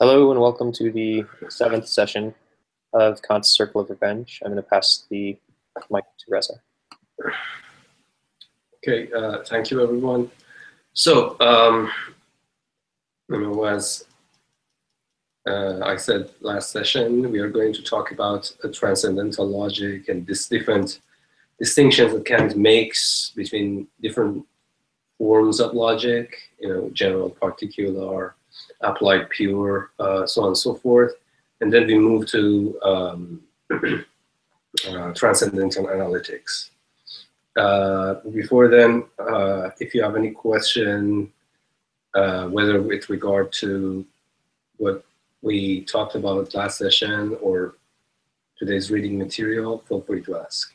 Hello and welcome to the 7th session of Kant's Circle of Revenge. I'm going to pass the mic to Reza. Okay, thank you everyone. So, as I said last session, we are going to talk about a transcendental logic and these different distinctions that Kant makes between different forms of logic, general, particular, applied, pure, so on and so forth. And then we move to transcendental analytics. Before then, if you have any question, whether with regard to what we talked about last session or today's reading material, feel free to ask.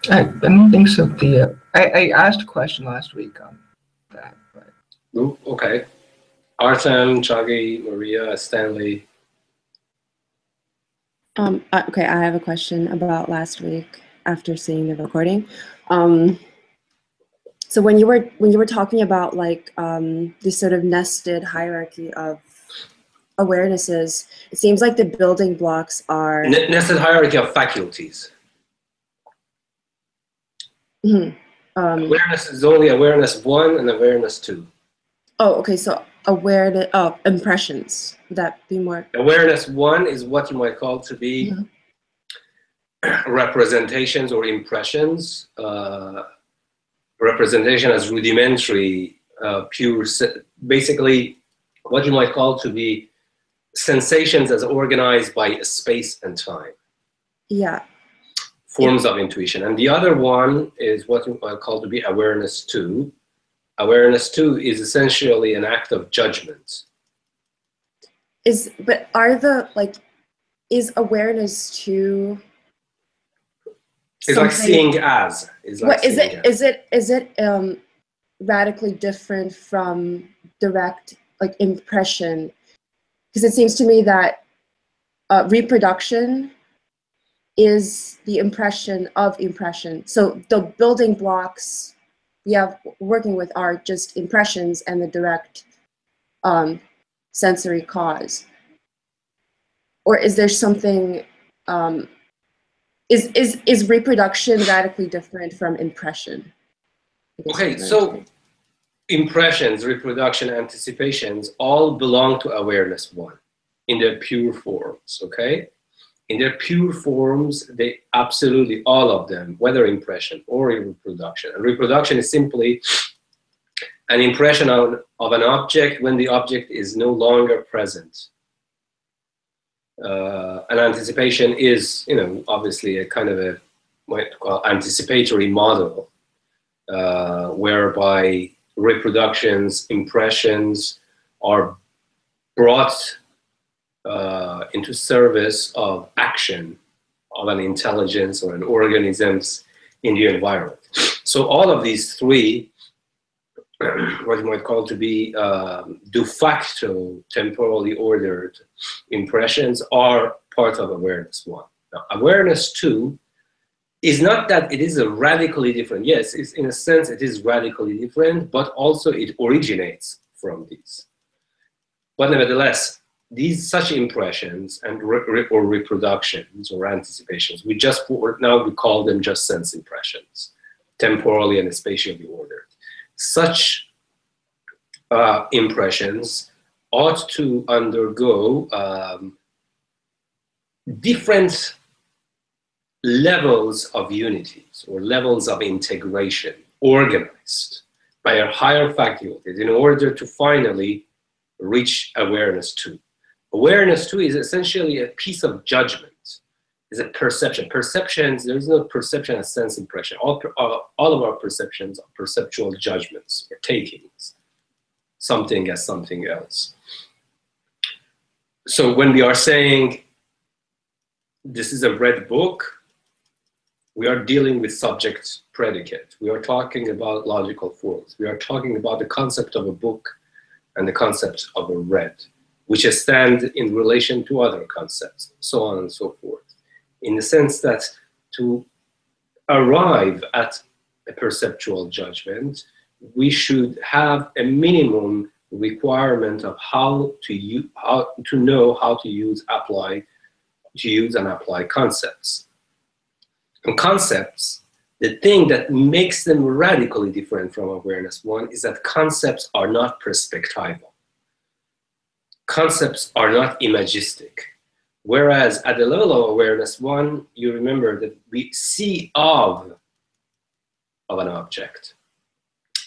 I don't think so. I asked a question last week on that. But. Oh, okay. Artem, Chagi, Maria, Stanley. Okay, I have a question about last week after seeing the recording. So when you were talking about like this sort of nested hierarchy of awarenesses, it seems like the building blocks are Nested hierarchy of faculties. Mm-hmm. Awareness is only awareness 1 and awareness 2. Oh, okay. So awareness of impressions. Would that be more? Awareness 1 is what you might call to be representations or impressions. Representation as rudimentary, pure, basically what you might call to be sensations as organized by space and time. Yeah. Forms of intuition. And the other one is what you might call to be awareness 2. Awareness 2 is essentially an act of judgment. Is awareness 2? It's like seeing as. Is it radically different from direct like impression? Because it seems to me that reproduction is the impression of impression. So the building blocks we have working with are just impressions and the direct sensory cause. Or is there something? Is reproduction radically different from impression? Okay, so impressions, reproduction, anticipations all belong to awareness 1 in their pure forms, okay? In their pure forms, they absolutely, all of them, whether impression or reproduction. And reproduction is simply an impression of an object when the object is no longer present. An anticipation is, obviously a kind of a what you call anticipatory model, whereby reproductions, impressions are brought into service of action of an intelligence or an organisms in the environment. So all of these three, what you might call to be de facto temporally ordered impressions, are part of awareness 1. Now, awareness 2 is not that it is a radically different. Yes, it's, in a sense it is radically different, but also it originates from these. But nevertheless, these such impressions and or reproductions or anticipations, we call them just sense impressions, temporally and spatially ordered. Such impressions ought to undergo different levels of unities or levels of integration organized by our higher faculties in order to finally reach awareness 2. Awareness 2 is essentially a piece of judgment, is a perception. Perceptions, there is no perception as sense impression. All of our perceptions are perceptual judgments or takings, something as something else. So when we are saying this is a red book, we are dealing with subject predicate. We are talking about logical forms. We are talking about the concept of a book and the concept of a red, which stand in relation to other concepts, so on and so forth. In the sense that to arrive at a perceptual judgment, we should have a minimum requirement of how to know how to use and apply concepts. And concepts, the thing that makes them radically different from awareness one is that concepts are not perspectival. Concepts are not imagistic. Whereas at the level of awareness one, you remember that we see of an object,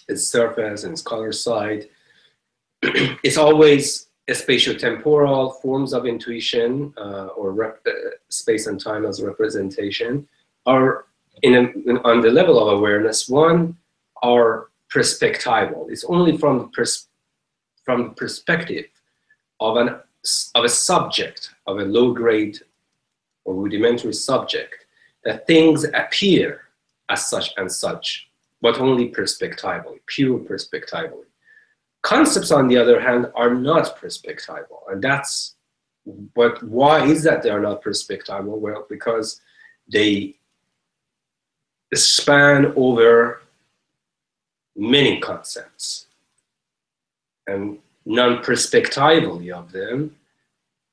its surface and its color side. It's always a spatiotemporal forms of intuition or space and time as representation are on the level of awareness one are perspectival. It's only from the perspective of a subject, of a low-grade or rudimentary subject, that things appear as such and such, but only perspectively, pure perspectively. Concepts, on the other hand, are not perspectival, and that's but why is that they are not perspectival? Well, because they span over many concepts, and non-perspectively of them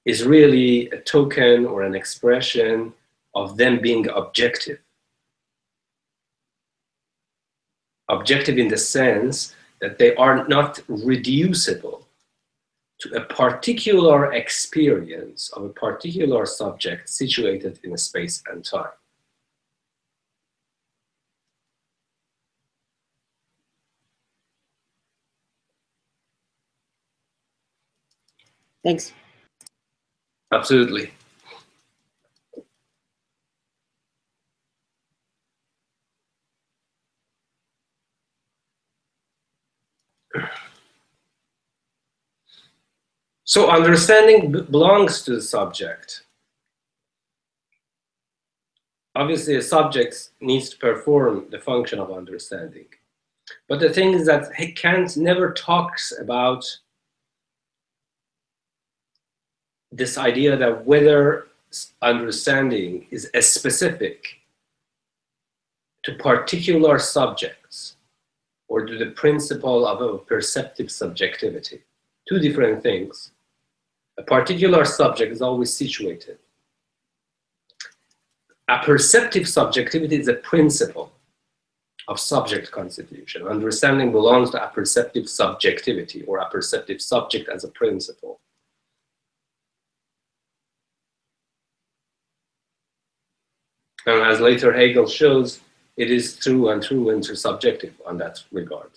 is really a token or an expression of them being objective. Objective in the sense that they are not reducible to a particular experience of a particular subject situated in a space and time. Thanks. Absolutely. So understanding belongs to the subject. Obviously, a subject needs to perform the function of understanding. But the thing is that Kant never talks about this idea that whether understanding is specific to particular subjects or to the principle of a perceptive subjectivity. Two different things. A particular subject is always situated. A perceptive subjectivity is a principle of subject constitution. Understanding belongs to a perceptive subjectivity or a perceptive subject as a principle. And as later Hegel shows, it is true and true intersubjective on that regard.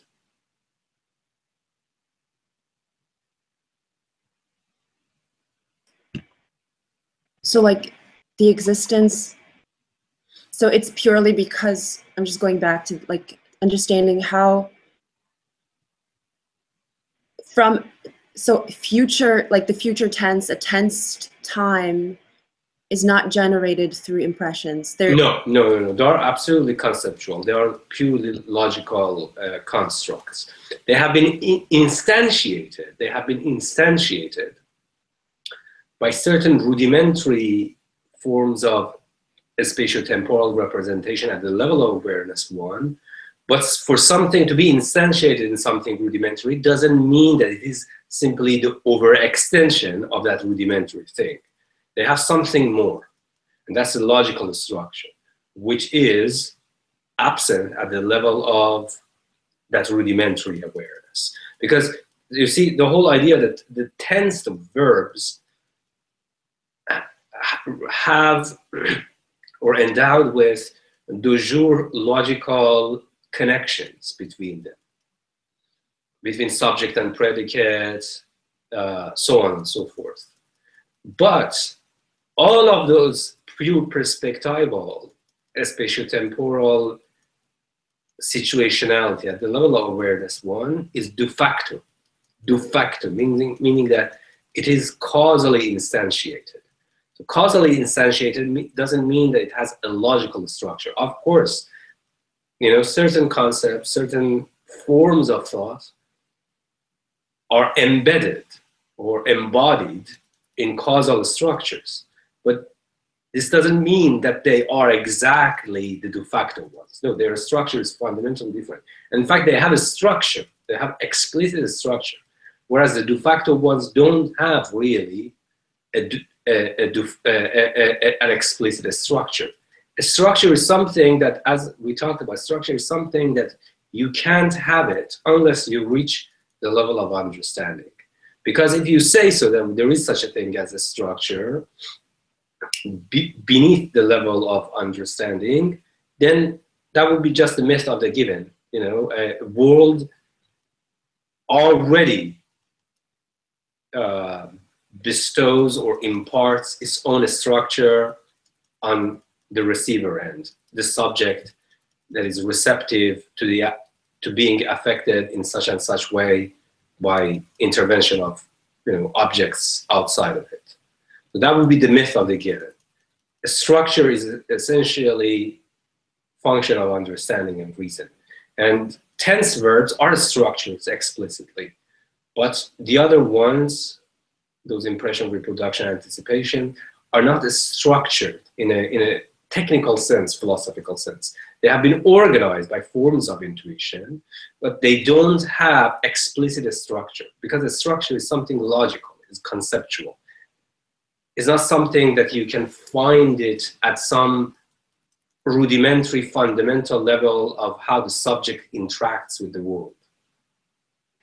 So like the existence, so it's purely because, I'm just going back to like understanding how so future, like the future tense, a tense time is not generated through impressions. No. They are absolutely conceptual. They are purely logical constructs. They have been instantiated. They have been instantiated by certain rudimentary forms of a spatiotemporal representation at the level of awareness one. But for something to be instantiated in something rudimentary doesn't mean that it is simply the overextension of that rudimentary thing. They have something more, and that's the logical structure, which is absent at the level of that rudimentary awareness. Because you see, the whole idea that the tense of verbs have or endowed with de jure logical connections between them, between subject and predicate, so on and so forth. But all of those pure perspectival, spatiotemporal situationality at the level of awareness one is de facto, meaning that it is causally instantiated. So Causally instantiated doesn't mean that it has a logical structure. Of course, certain concepts, certain forms of thought are embedded or embodied in causal structures, but this doesn't mean that they are exactly the de facto ones. No, their structure is fundamentally different. And in fact, they have a structure. They have explicit structure, whereas the de facto ones don't have really an explicit structure. A structure is something that, as we talked about, structure is something that you can't have it unless you reach the level of understanding. Because if you say so, then there is such a thing as a structure beneath the level of understanding, then that would be just the myth of the given. A world already bestows or imparts its own structure on the receiver end, the subject that is receptive to being affected in such and such way by intervention of objects outside of it. So that would be the myth of the given. A structure is essentially function of understanding and reason. And tense verbs are structures explicitly, but the other ones, those impression, reproduction, anticipation, are not structured in a technical sense, philosophical sense. They have been organized by forms of intuition, but they don't have explicit structure, because a structure is something logical, it's conceptual. It's not something that you can find it at some rudimentary, fundamental level of how the subject interacts with the world.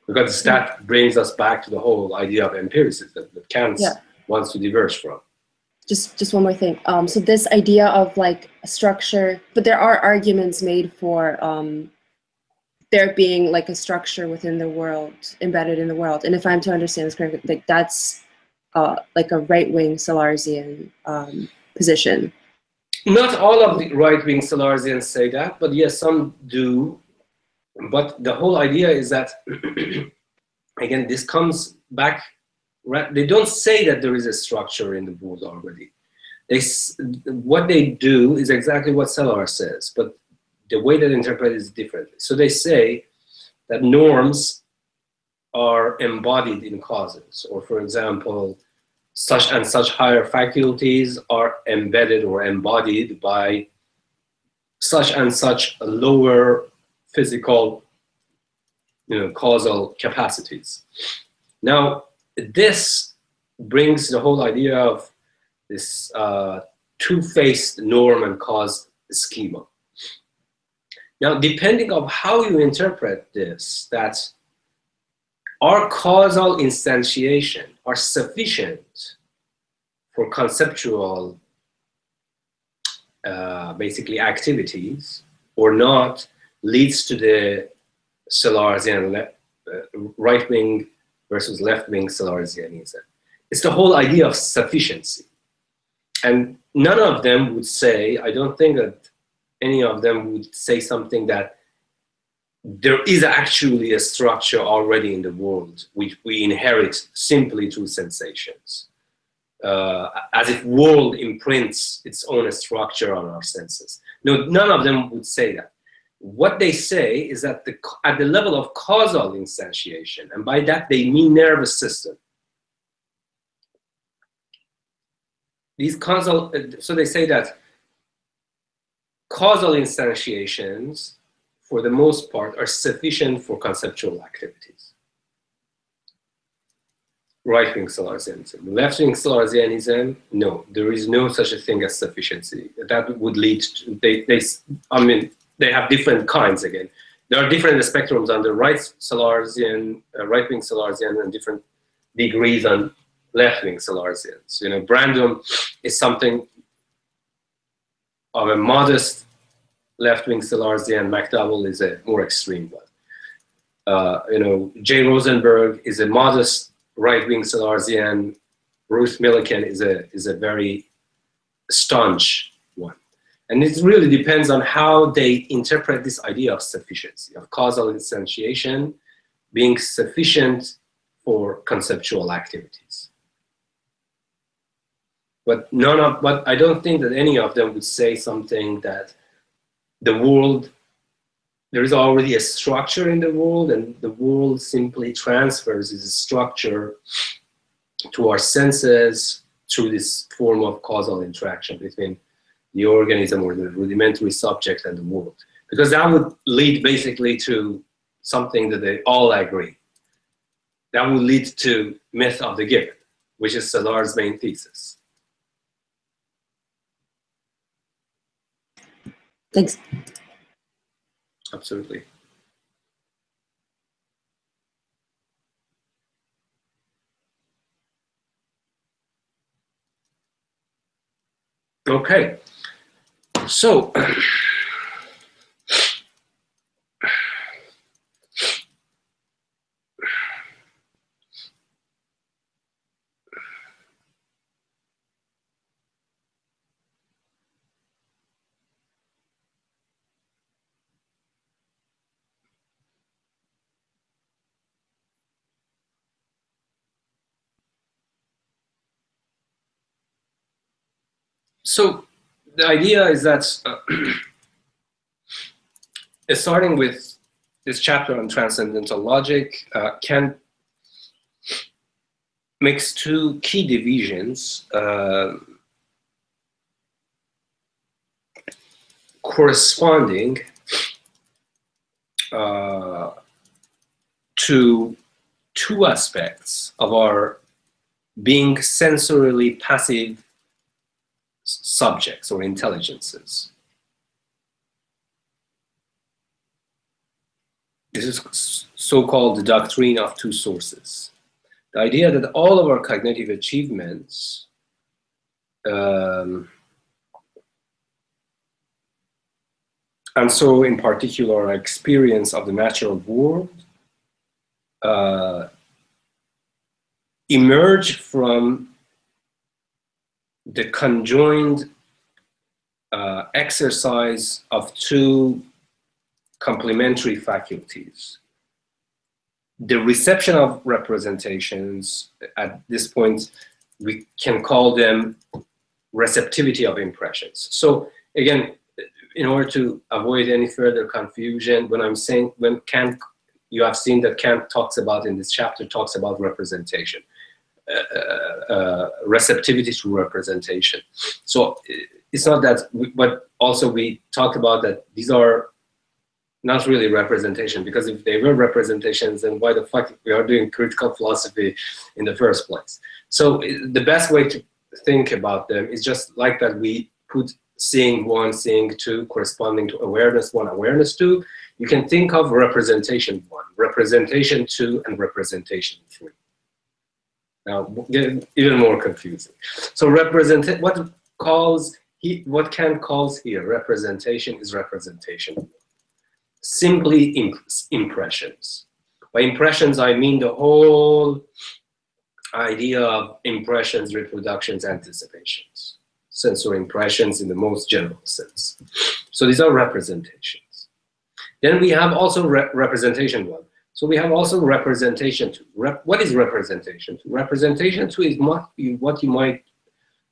Because that brings us back to the whole idea of empiricism that Kant wants to diverge from. Just one more thing. So this idea of like a structure, but there are arguments made for there being like a structure within the world, embedded in the world. And if I'm to understand this correctly, like that's like a right-wing Sellarsian position. Not all of the right-wing Sellarsians say that, but yes, some do. But the whole idea is that, again, this comes back. They don't say that there is a structure in the world already. What they do is exactly what Sellars says, but the way that they interpret it is differently. So they say that norms are embodied in causes, or for example, such and such higher faculties are embedded or embodied by such and such lower physical, causal capacities. Now, this brings the whole idea of this two-faced norm and cause schema. Now, depending on how you interpret this, that our causal instantiation are sufficient for conceptual, basically, activities, or not, leads to the Sellarsian right-wing versus left-wing Sellarsianism. It's the whole idea of sufficiency. And none of them would say, I don't think that any of them would say something that there is actually a structure already in the world which we inherit simply through sensations. As if world imprints its own structure on our senses. No, none of them would say that. What they say is that at the level of causal instantiation, and by that they mean nervous system, these causal, so they say that causal instantiations, for the most part, are sufficient for conceptual activities. Right-wing Sellarsianism. Left-wing Sellarsianism, no, there is no such a thing as sufficiency. That would lead to, they have different kinds again. There are different spectrums on the right-wing Sellarsian, and different degrees on left-wing Sellarsians. Brandom is something of a modest left-wing Sellarsian. McDowell is a more extreme one. J. Rosenberg is a modest right-wing Sellarsian. Ruth Millikan is a very staunch one. And it really depends on how they interpret this idea of sufficiency, of causal instantiation being sufficient for conceptual activities. But I don't think that any of them would say something that the world, there is already a structure in the world, and the world simply transfers its structure to our senses through this form of causal interaction between the organism or the rudimentary subject and the world. Because that would lead basically to something that they all agree. That would lead to myth of the given, which is Sellars' main thesis. Thanks. Absolutely. Okay, so the idea is that starting with this chapter on transcendental logic, Kant makes two key divisions corresponding to two aspects of our being sensorially passive subjects or intelligences. This is so-called the doctrine of two sources. The idea that all of our cognitive achievements and so in particular our experience of the natural world emerge from the conjoined exercise of two complementary faculties. The reception of representations, at this point, we can call them receptivity of impressions. So again, in order to avoid any further confusion, when I'm saying, when Kant, you have seen that Kant talks about in this chapter, talks about representation. Receptivity to representation. So it's not that, but also we talked about that these are not really representation, because if they were representations, then why the fuck we are doing critical philosophy in the first place? So the best way to think about them is just like that we put seeing one, seeing two, corresponding to awareness one, awareness two. You can think of representation one, representation two, and representation three. Now, even more confusing. So what Kant calls here representation is representation. Simply impressions. By impressions, I mean the whole idea of impressions, reproductions, anticipations. Sensory impressions in the most general sense. So these are representations. Then we have also representation one. So we have also representation two. What is representation two? Representation two is what you might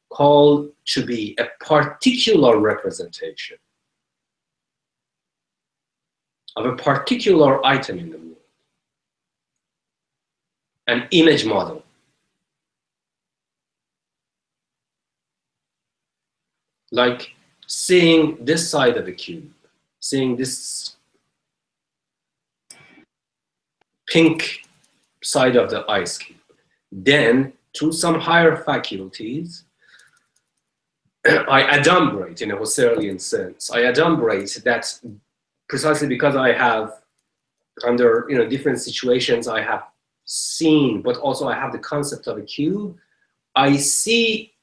call to be a particular representation of a particular item in the world. An image model. Like seeing this side of a cube, seeing this pink side of the ice cube. Then, through some higher faculties, I adumbrate in a Husserlian sense. I adumbrate that precisely because I have, under different situations, I have seen, but also I have the concept of a cube. I see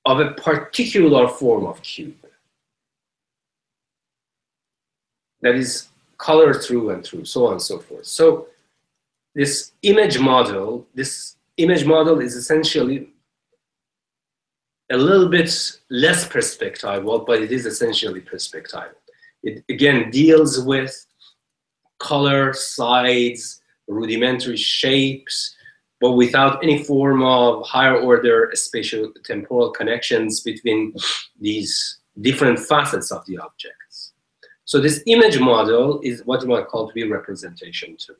of a particular form of cube that is colored through and through, so on and so forth. So this image model is essentially a little bit less perspectival, but it is essentially perspectival. It again deals with color, sides, rudimentary shapes, but without any form of higher order spatial temporal connections between these different facets of the objects. So this image model is what you might call to be representation 2.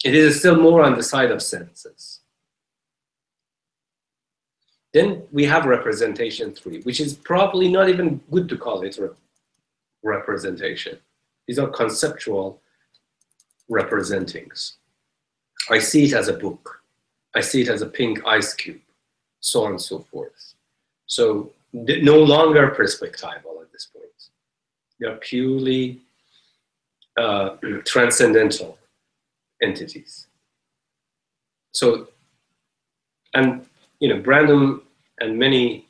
It is still more on the side of senses. Then we have representation 3, which is probably not even good to call it representation. These are conceptual representings. I see it as a book. I see it as a pink ice cube, so on and so forth. So no longer perspectival at this point. They are purely transcendental entities. So, and you know, Brandon and many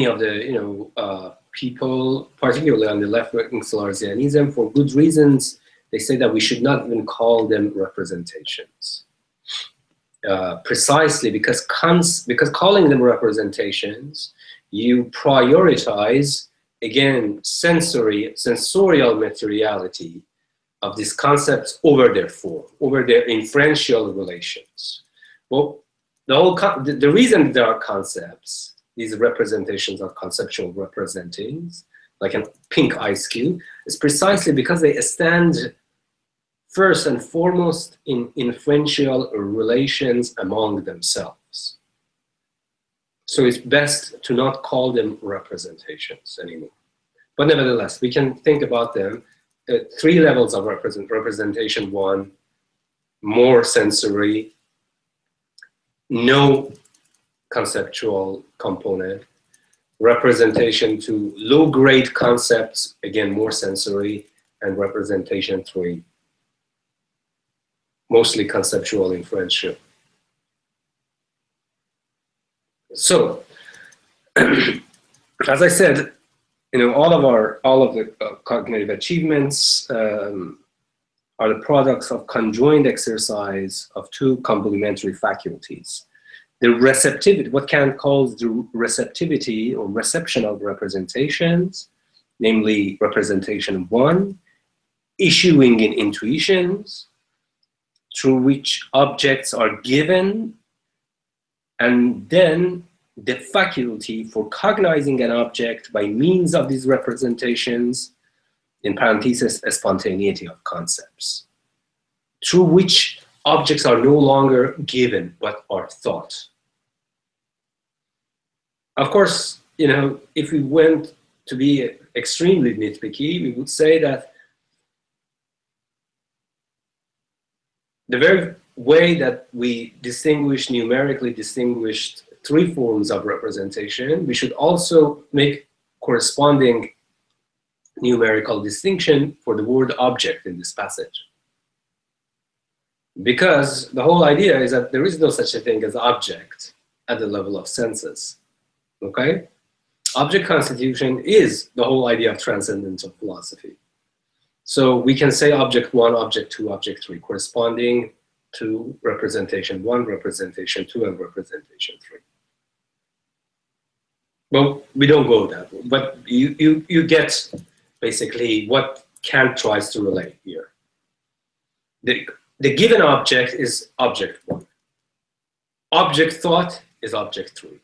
of the people, particularly on the left-wing Sallarsianism, for good reasons, they say that we should not even call them representations. Precisely because calling them representations, you prioritize, again, sensorial materiality of these concepts over their form, over their inferential relations. Well, the reason there are concepts, these representations are conceptual representings, like a pink ice cube, is precisely because they stand first and foremost in inferential relations among themselves. So it's best to not call them representations anymore. But nevertheless, we can think about them at 3 levels of representation. 1, more sensory, no conceptual component. Representation 2, low-grade concepts, again, more sensory. And representation 3, mostly conceptual inferential. So, as I said, you know, all of the cognitive achievements are the products of conjoined exercise of 2 complementary faculties. The receptivity, what Kant calls the receptivity or reception of representations, namely representation 1, issuing in intuitions, through which objects are given, and then the faculty for cognizing an object by means of these representations, in parentheses, a spontaneity of concepts, through which objects are no longer given, but are thought. Of course, you know, if we went to be extremely nitpicky, we would say that the very way that we numerically distinguished 3 forms of representation, we should also make corresponding numerical distinction for the word object in this passage. Because the whole idea is that there is no such a thing as object at the level of senses, okay? Object constitution is the whole idea of transcendental philosophy. So we can say object 1, object 2, object 3, corresponding to representation 1, representation 2, and representation 3. Well, we don't go that way, but you get basically what Kant tries to relate here. The given object is object 1. Object thought is object 3.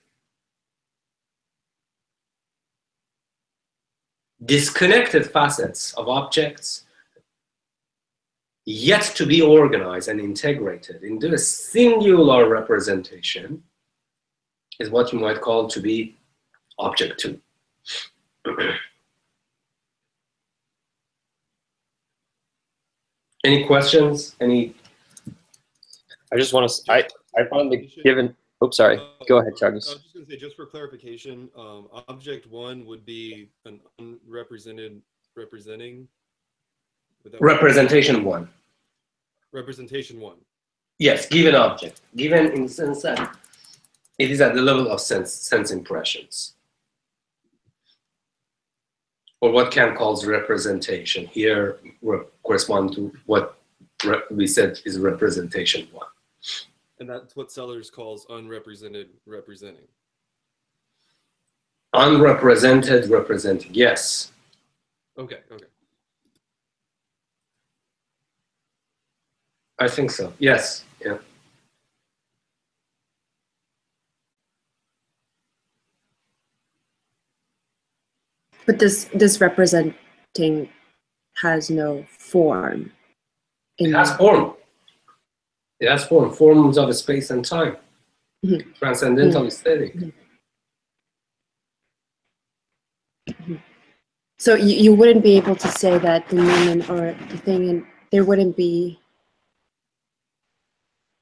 Disconnected facets of objects yet to be organized and integrated into a singular representation is what you might call to be object 2. Any questions? Any? I just want to. I found the given. Oops, sorry. Go ahead, Chagas. I was just going to say, just for clarification, object 1 would be an unrepresented representing. Representation 1. Representation 1. Yes, given object. Given in the sense that it is at the level of sense impressions. Or what Kant calls representation. Here correspond to what we said is representation 1. And that's what Sellars calls unrepresented representing. Unrepresented representing, yes. Okay, okay. I think so, yes. Yeah. But this representing has no form. It has form. It has form. Forms of space and time. Mm-hmm. Transcendental aesthetic. Mm-hmm. So you wouldn't be able to say that the Newman or the thing, and there wouldn't be.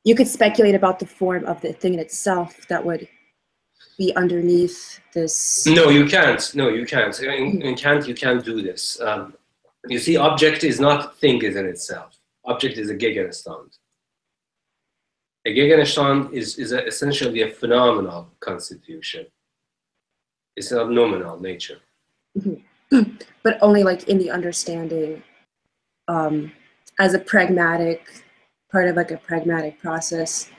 You could speculate about the form of the thing in itself that would be underneath this. No, you can't. No, you can't. In Kant, you can't do this. You see, object is not thing is in itself. Object is a Gegenstand. A Gegenstand is essentially a phenomenal constitution. It's of nominal nature. Mm-hmm. But only like in the understanding, as a pragmatic, part of like a pragmatic process,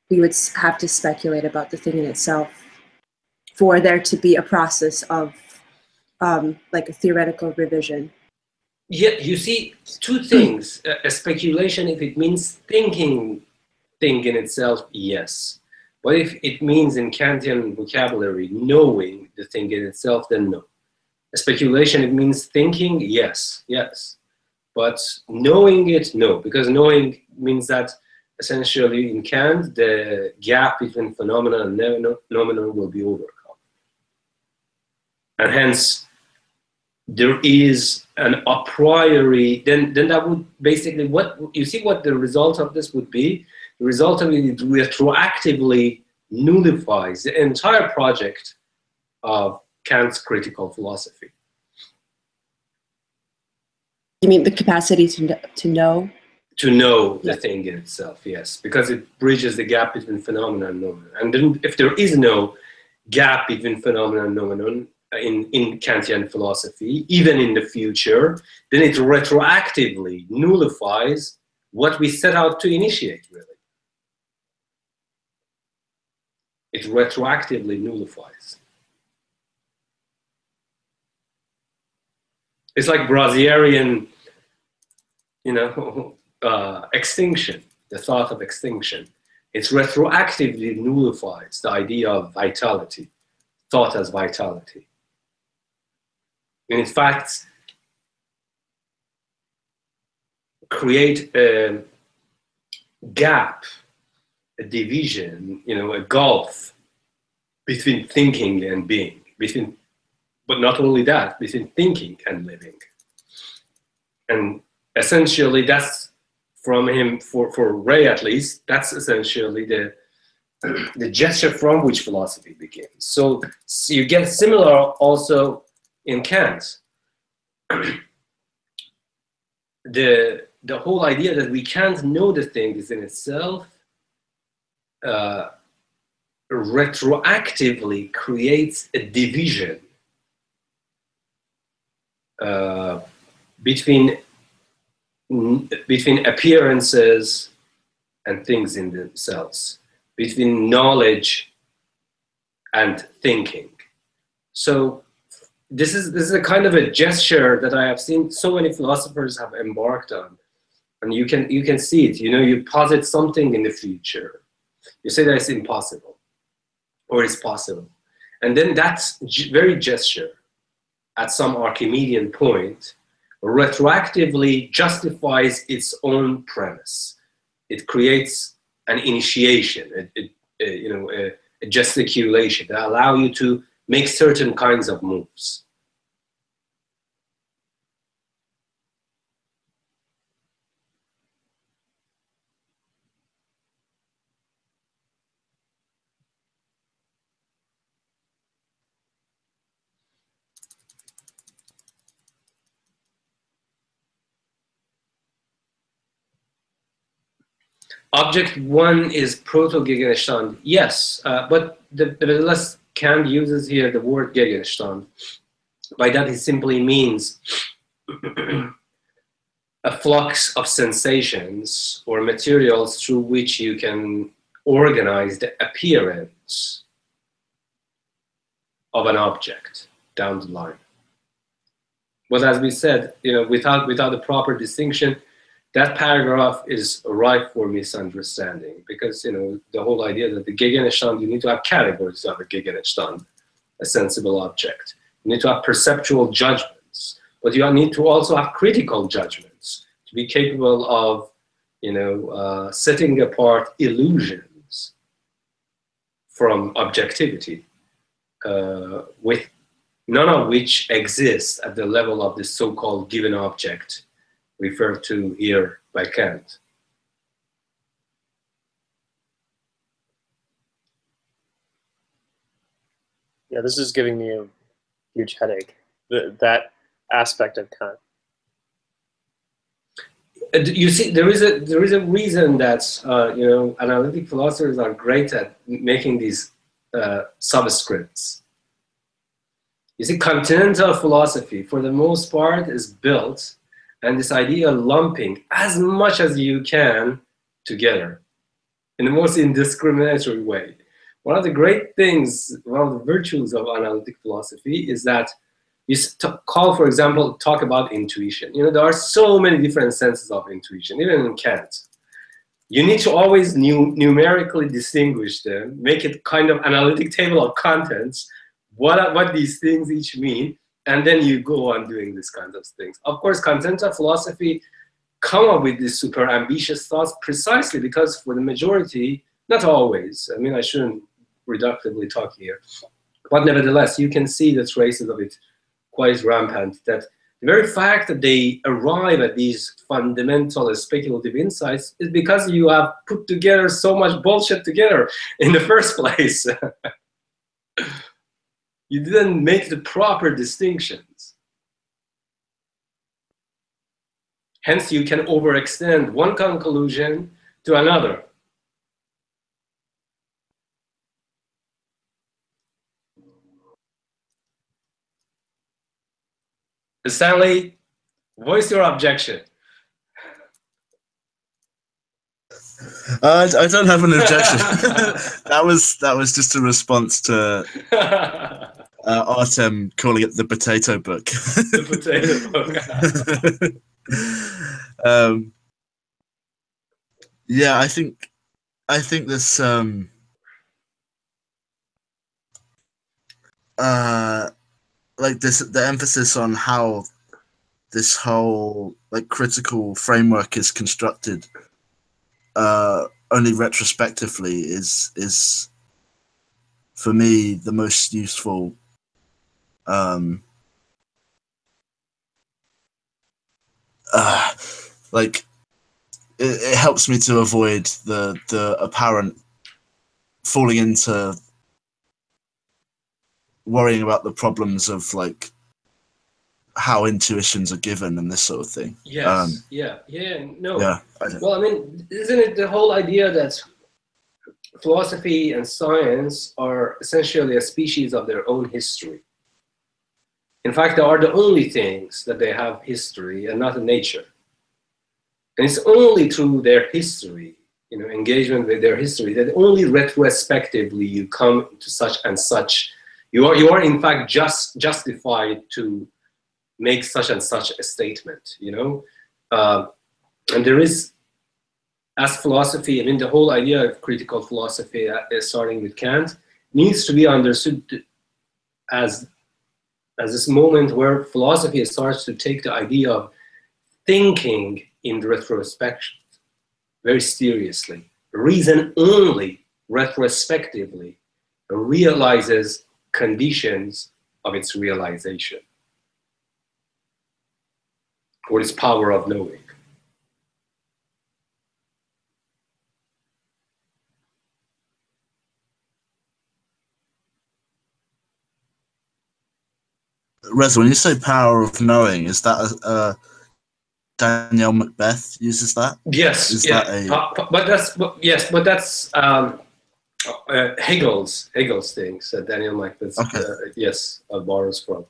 we would have to speculate about the thing in itself for there to be a process of like a theoretical revision. Yeah, you see, two things. A speculation, if it means thinking thing in itself, yes. But if it means in Kantian vocabulary, knowing the thing in itself, then no. A speculation, it means thinking, yes, yes. But knowing it, no. Because knowing means that essentially in Kant, the gap between phenomena and nomenon will be overcome. And hence, there is an a priori, then that would basically, what you see what the result of this would be? The result of it retroactively nullifies the entire project of Kant's critical philosophy. You mean the capacity to know? To know the thing in itself, yes, because it bridges the gap between phenomena and nomenon. And then if there is no gap between phenomena and nomenon in Kantian philosophy, even in the future, then it retroactively nullifies what we set out to initiate, really. It retroactively nullifies. It's like Brasierian, extinction, the thought of extinction. It retroactively nullifies the idea of vitality, thought as vitality. And in fact, create a gap, a division, a gulf between thinking and being, but not only that, between thinking and living. And essentially that's from him, for Ray at least, that's essentially the gesture from which philosophy begins. So you get similar also in Kant. The whole idea that we can't know the thing is in itself retroactively creates a division between appearances and things in themselves, between knowledge and thinking. So this is a kind of a gesture that I have seen so many philosophers have embarked on, and you can see it. You posit something in the future, you say that it's impossible, or it's possible, and then that very gesture, at some Archimedean point, retroactively justifies its own premise. It creates an initiation, a gesticulation that allow you to make certain kinds of moves. Object one is proto-Gegenstand, yes, but nevertheless, Kant uses here the word Gegenstand. By that, it simply means a flux of sensations or materials through which you can organize the appearance of an object down the line. But as we said, without the proper distinction, that paragraph is ripe for misunderstanding, because, you know, the whole idea that the Gegenstand, you need to have categories to have a Gegenstand, a sensible object. You need to have perceptual judgments, but you need to also have critical judgments to be capable of, you know, setting apart illusions from objectivity, with none of which exists at the level of the so-called given object referred to here by Kant. Yeah, this is giving me a huge headache. That aspect of Kant. You see, there is a reason that you know, analytic philosophers are great at making these subscripts. You see, continental philosophy, for the most part, is built and this idea of lumping as much as you can together in the most indiscriminatory way. One of the great things, one of the virtues of analytic philosophy is that you call, for example, talk about intuition. You know, there are so many different senses of intuition, even in Kant. You need to always numerically distinguish them, make it kind of analytic table of contents, what these things each mean, and then you go on doing these kinds of things. Of course, continental philosophy come up with these super ambitious thoughts precisely because for the majority, not always, I mean, I shouldn't reductively talk here, but nevertheless, you can see the traces of it quite rampant, that the very fact that they arrive at these fundamental speculative insights is because you have put together so much bullshit together in the first place. You didn't make the proper distinctions. Hence, you can overextend one conclusion to another. Stanley, voice your objection. I don't have an objection. that was just a response to Artem calling it the potato book. The potato book. Yeah, I think this like the emphasis on how this whole like critical framework is constructed only retrospectively is for me the most useful like it helps me to avoid the apparent falling into worrying about the problems of like how intuitions are given and this sort of thing. Yes. No. Yeah. Well, I mean, isn't it the whole idea that philosophy and science are essentially a species of their own history? In fact, they are the only things that they have history and not a nature. And it's only through their history, you know, engagement with their history, that only retrospectively you come to such and such. You are in fact justified to make such and such a statement, you know? And there is, as philosophy, I mean, the whole idea of critical philosophy, starting with Kant, needs to be understood as this moment where philosophy starts to take the idea of thinking in retrospection very seriously. Reason only retrospectively realizes conditions of its realization, or its power of knowing. Reza, when you say power of knowing, is that Daniel Macbeth uses that? Yes, is yeah. That But that's Hegel's things. Daniel Macbeth, okay. Yes, borrows from.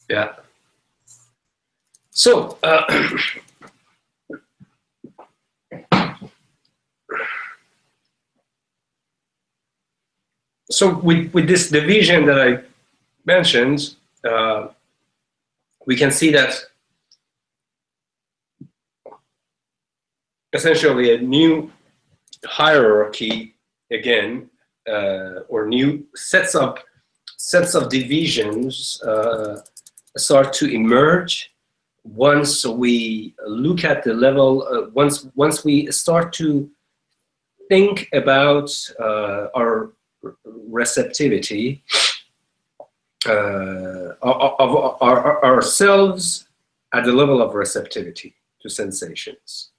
Yeah. So. So with this division that I mentioned, we can see that essentially a new hierarchy again, or new sets of divisions start to emerge once we look at the level. Once we start to think about our receptivity of ourselves at the level of receptivity to sensations.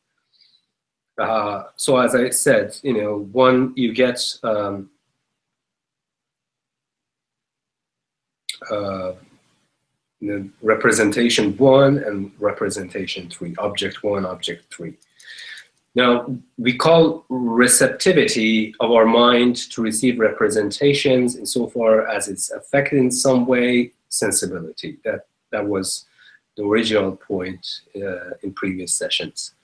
So as I said, you get representation 1 and representation 3, object 1, object 3. Now, we call receptivity of our mind to receive representations insofar as it's affected in some way sensibility. That was the original point in previous sessions.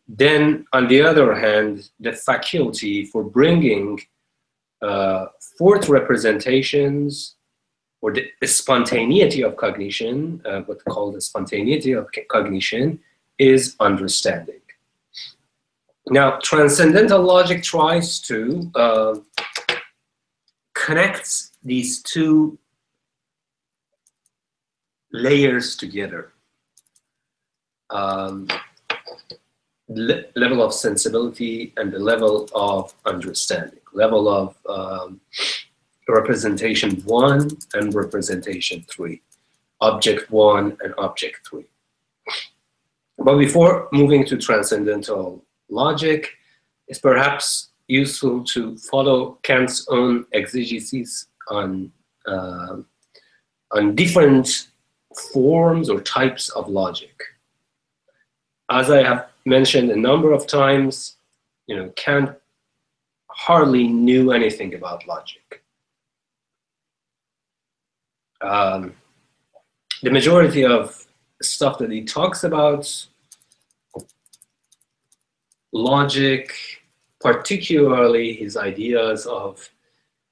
Then, on the other hand, the faculty for bringing forth representations, or the spontaneity of cognition, what's called the spontaneity of cognition, is understanding. Now, transcendental logic tries to connect these two layers together. Level of sensibility and the level of understanding, level of representation 1 and representation 3, object 1 and object 3. But before moving to transcendental logic, it's perhaps useful to follow Kant's own exegeses on different forms or types of logic. As I have mentioned a number of times, Kant hardly knew anything about logic. The majority of stuff that he talks about, logic, particularly his ideas of,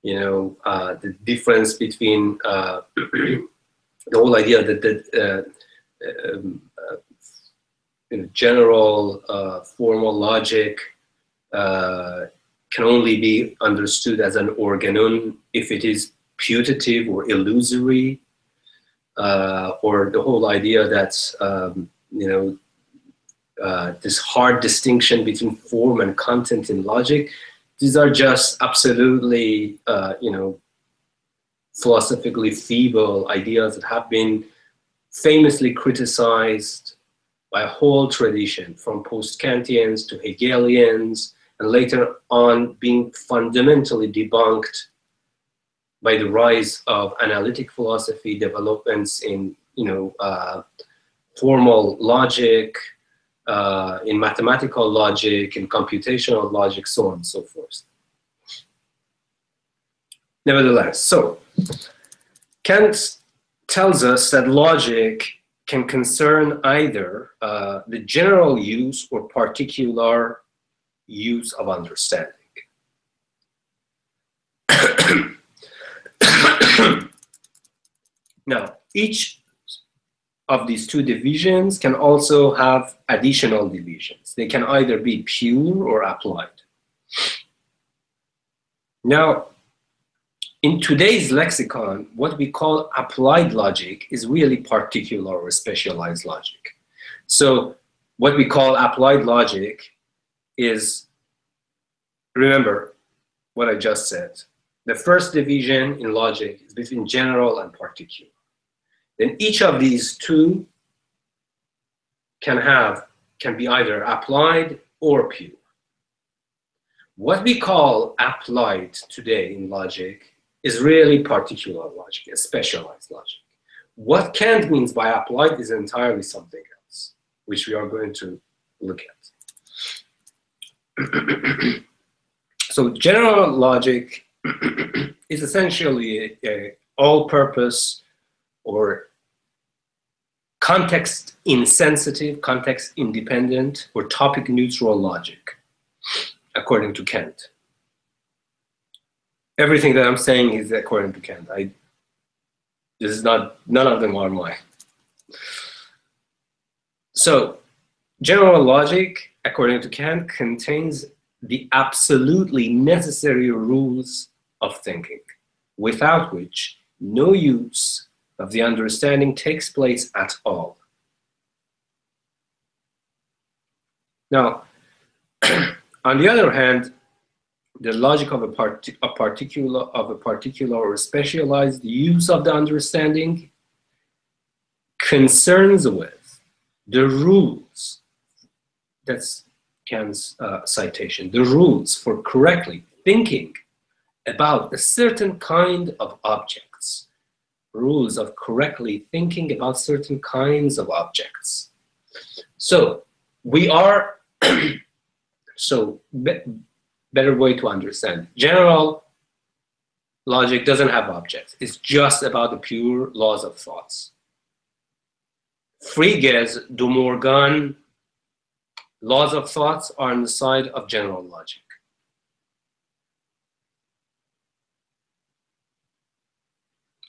the difference between the whole idea that general formal logic can only be understood as an organon if it is putative or illusory, or the whole idea that this hard distinction between form and content in logic, these are just absolutely philosophically feeble ideas that have been famously criticized by a whole tradition, from post-Kantians to Hegelians, and later on being fundamentally debunked by the rise of analytic philosophy, developments in formal logic, in mathematical logic, in computational logic, so on and so forth. Nevertheless, so Kant tells us that logic can concern either the general use or particular use of understanding. Now, each of these two divisions can also have additional divisions. They can either be pure or applied. Now, in today's lexicon, what we call applied logic is really particular or specialized logic. So what we call applied logic is, remember what I just said, the first division in logic is between general and particular. Then each of these two can be either applied or pure. What we call applied today in logic is really particular logic, a specialized logic. What Kant means by applied is entirely something else, which we are going to look at. So general logic is essentially a all-purpose or context insensitive, context independent, or topic neutral logic, according to Kant. Everything that I'm saying is according to Kant. This is not, none of them are mine. So general logic according to Kant, contains the absolutely necessary rules of thinking, without which no use of the understanding takes place at all. Now, on the other hand, the logic of a particular or specialized use of the understanding concerns with the rules. That's Kant's citation. The rules for correctly thinking about a certain kind of objects. Rules of correctly thinking about certain kinds of objects. So we are, better way to understand. General logic doesn't have objects. It's just about the pure laws of thoughts. Frege's, De Morgan, laws of thoughts are on the side of general logic.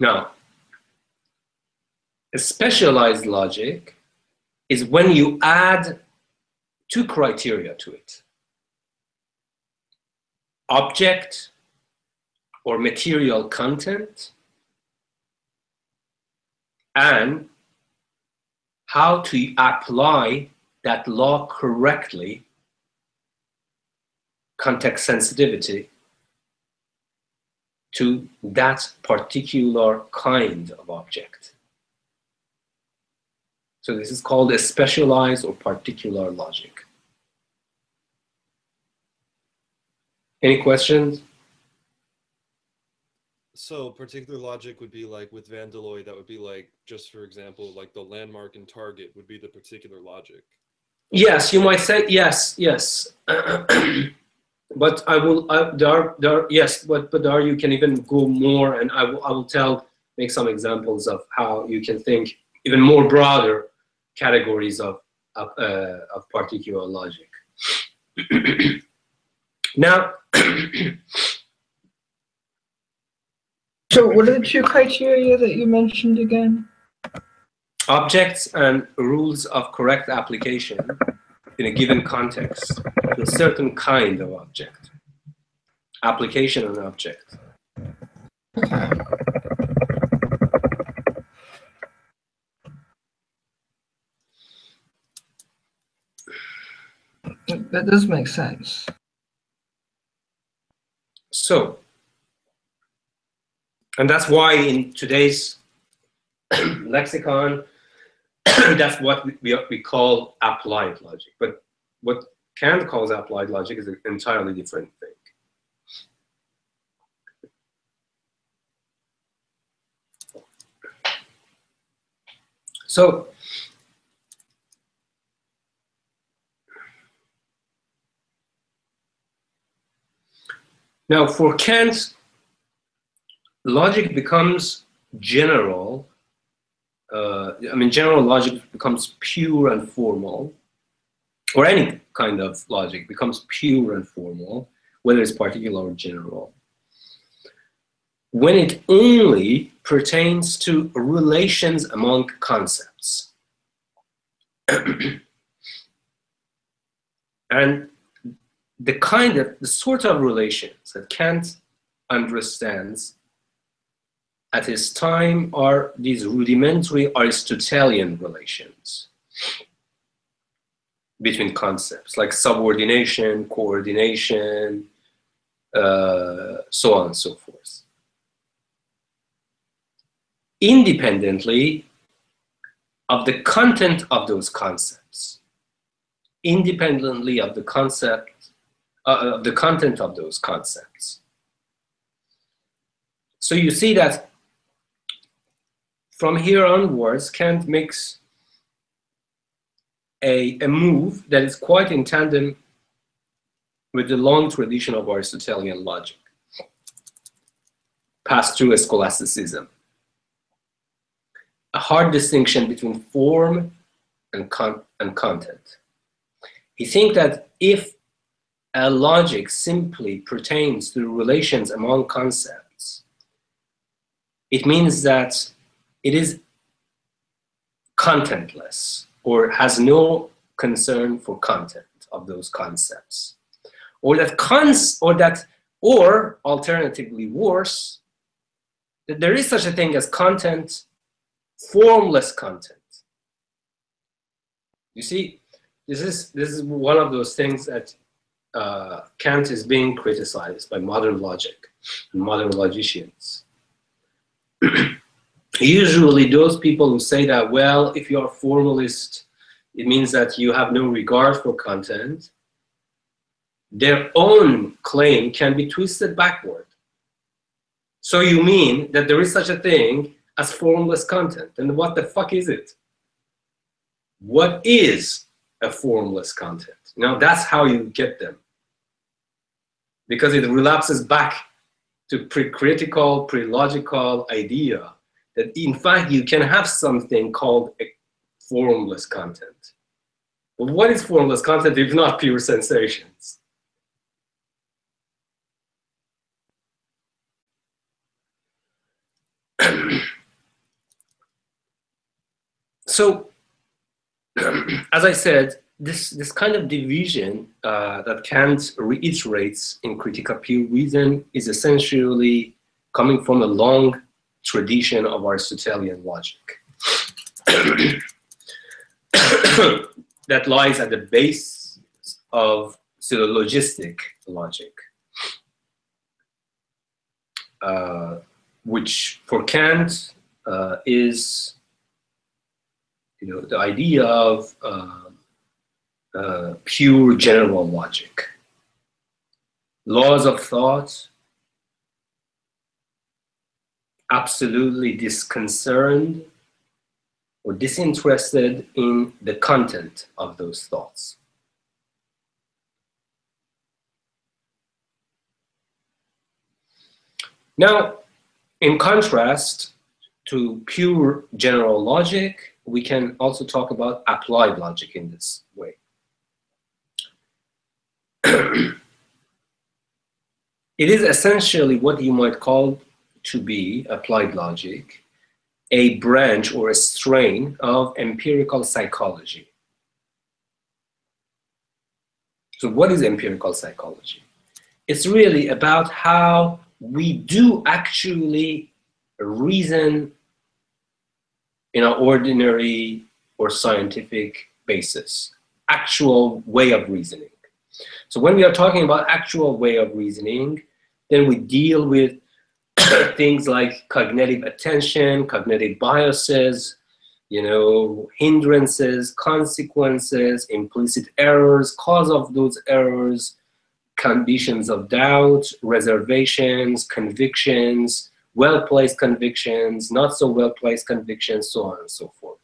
Now, a specialized logic is when you add two criteria to it. Object or material content, and how to apply that law correctly, context sensitivity, to that particular kind of object. So this is called a specialized or particular logic. Any questions? So particular logic would be like with Van der Looy, that would be like, just for example, like the landmark and target would be the particular logic. Yes, you might say yes, yes. But I will, yes, but there you can even go more, and I will make some examples of how you can think even more broader categories of particular logic. Now, So what are the two criteria that you mentioned again? objects and rules of correct application in a given context to a certain kind of object. Application on object. Okay. That does make sense. So, and that's why in today's lexicon, that's what we call applied logic. But what Kant calls applied logic is an entirely different thing. So, now for Kant, logic becomes general. General logic becomes pure and formal, or any kind of logic becomes pure and formal, whether it's particular or general, when it only pertains to relations among concepts. And the sort of relations that Kant understands at his time are these rudimentary Aristotelian relations between concepts, like subordination, coordination, so on and so forth. Independently of the content of those concepts, independently of the concept, of the content of those concepts. So you see that from here onwards, Kant makes a move that is quite in tandem with the long tradition of Aristotelian logic, passed through scholasticism. A hard distinction between form and content. He thinks that if a logic simply pertains to relations among concepts, it means that it is contentless or has no concern for content of those concepts, or alternatively worse, that there is such a thing as content, formless content. You see, this is one of those things that Kant is being criticized by modern logic and modern logicians. Usually those people who say that, well, if you're a formalist, it means that you have no regard for content, their own claim can be twisted backward. So you mean that there is such a thing as formless content, and what the fuck is it? What is a formless content? Now that's how you get them, because it relapses back to pre-critical, pre-logical idea that in fact you can have something called a formless content. But what is formless content if not pure sensations? So, as I said, this kind of division that Kant reiterates in Critique of Pure Reason is essentially coming from a long tradition of Aristotelian logic that lies at the base of syllogistic logic, which for Kant is, the idea of pure general logic, laws of thought, absolutely disconcerted or disinterested in the content of those thoughts. Now, in contrast to pure general logic, we can also talk about applied logic in this way. It is essentially what you might call to be applied logic, a branch or a strain of empirical psychology. So what is empirical psychology? It's really about how we do actually reason in an ordinary or scientific basis, actual way of reasoning. So when we are talking about actual way of reasoning, then we deal with things like cognitive attention, cognitive biases, hindrances, consequences, implicit errors, cause of those errors, conditions of doubt, reservations, convictions, well-placed convictions, not so well-placed convictions, so on and so forth.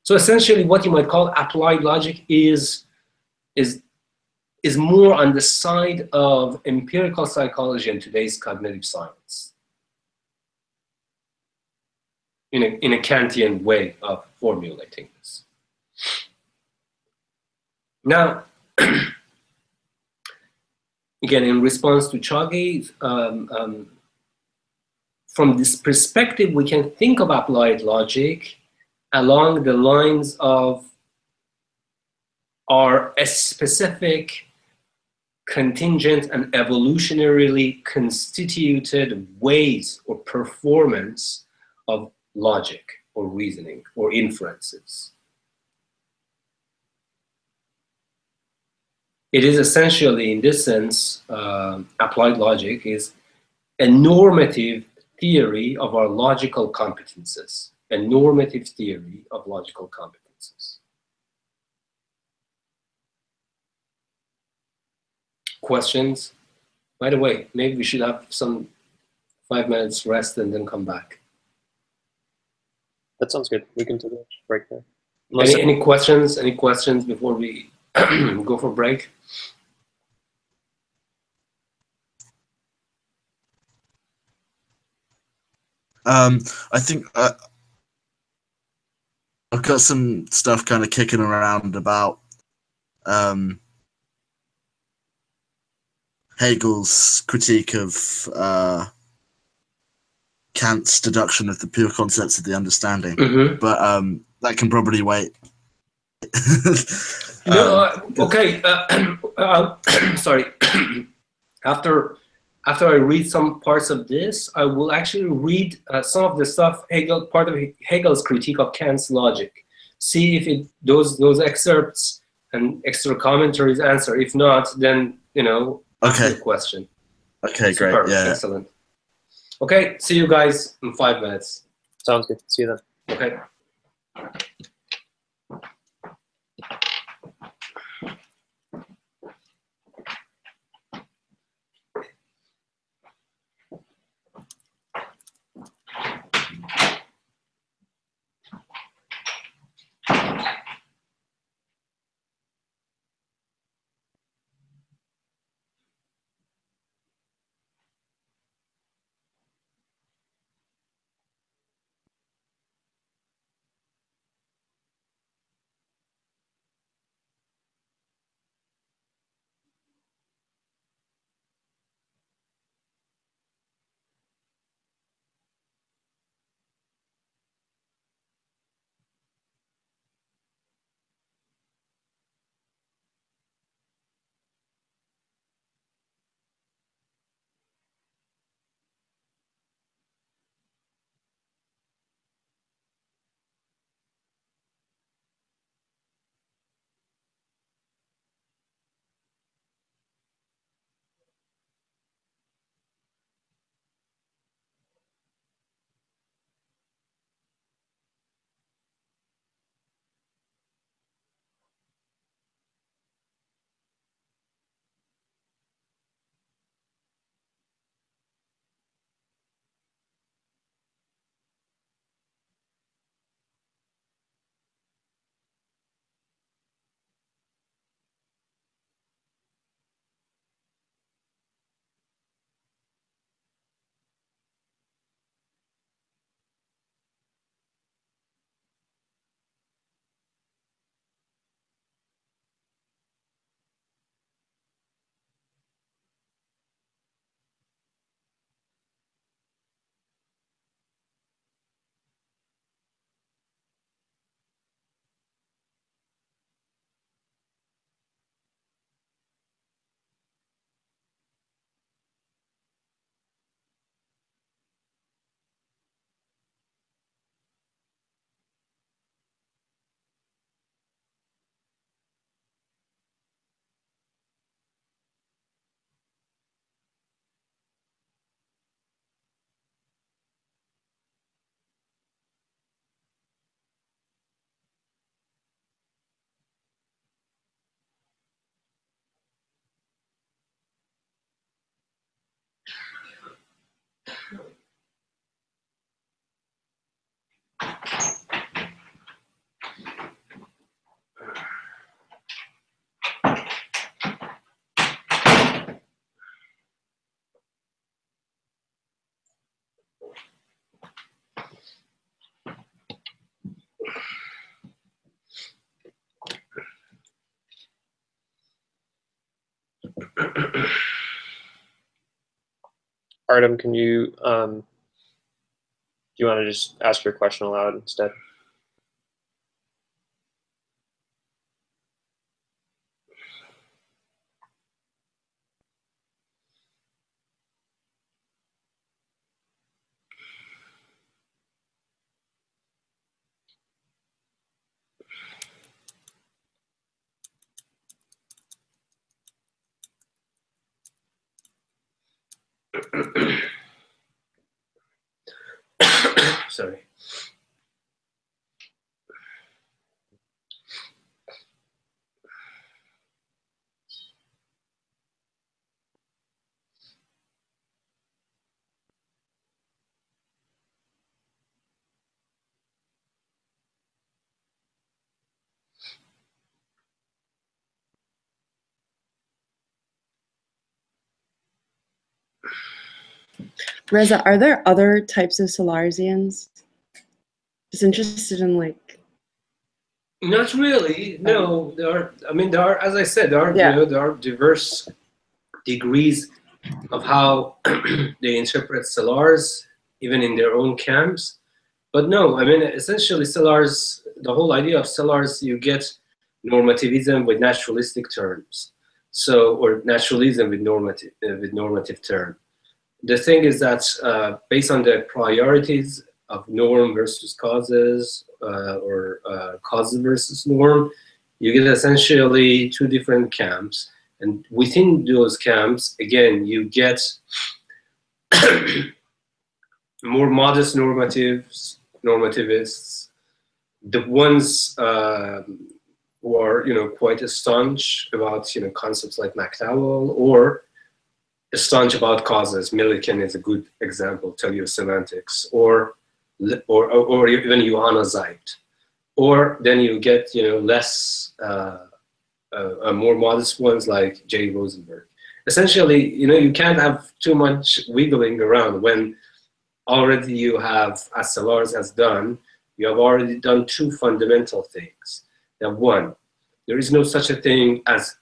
So essentially what you might call applied logic is more on the side of empirical psychology and today's cognitive science, in a Kantian way of formulating this. Now, again, in response to Chagi, from this perspective, we can think of applied logic along the lines of our specific, contingent, and evolutionarily constituted ways or performance of logic or reasoning or inferences. It is essentially, in this sense, applied logic is a normative theory of our logical competences, a normative theory of logical competences. Questions? By the way, maybe we should have some 5 minutes rest and then come back. That sounds good. We can take a break there. Any questions? Any questions before we go for break? I think I've got some stuff kind of kicking around about Hegel's critique of Kant's deduction of the pure concepts of the understanding, but that can probably wait No, okay. Sorry. After I read some parts of this, I will actually read some of the stuff part of Hegel's critique of Kant's logic. See if those excerpts and extra commentaries answer. If not, then ask your question. Okay, Superb. great. Yeah. Excellent. Okay, see you guys in 5 minutes. Sounds good. See you then. Okay. Artem, can you do you want to just ask your question aloud instead? Sorry. Reza, are there other types of Sellarsians? Just interested in like. Not really. No, there are. I mean, there are. As I said, there are. Yeah. There are diverse degrees of how they interpret Sellars, even in their own camps. But no, I mean, essentially, Sellars. The whole idea of Sellars, you get normativism with naturalistic terms. So, or naturalism with normative term. The thing is that based on the priorities of norm versus causes, or causes versus norm, you get essentially two different camps. And within those camps, again, you get more modest normativists, the ones who are, quite staunch about, concepts like McDowell, or staunch about causes. Millikan is a good example, teleosemantics, or even Johanna Zeit. Or then you get, less, more modest ones like J. Rosenberg. Essentially, you can't have too much wiggling around when already you have, as Sellars has done, you have already done two fundamental things. Now, one, there is no such a thing as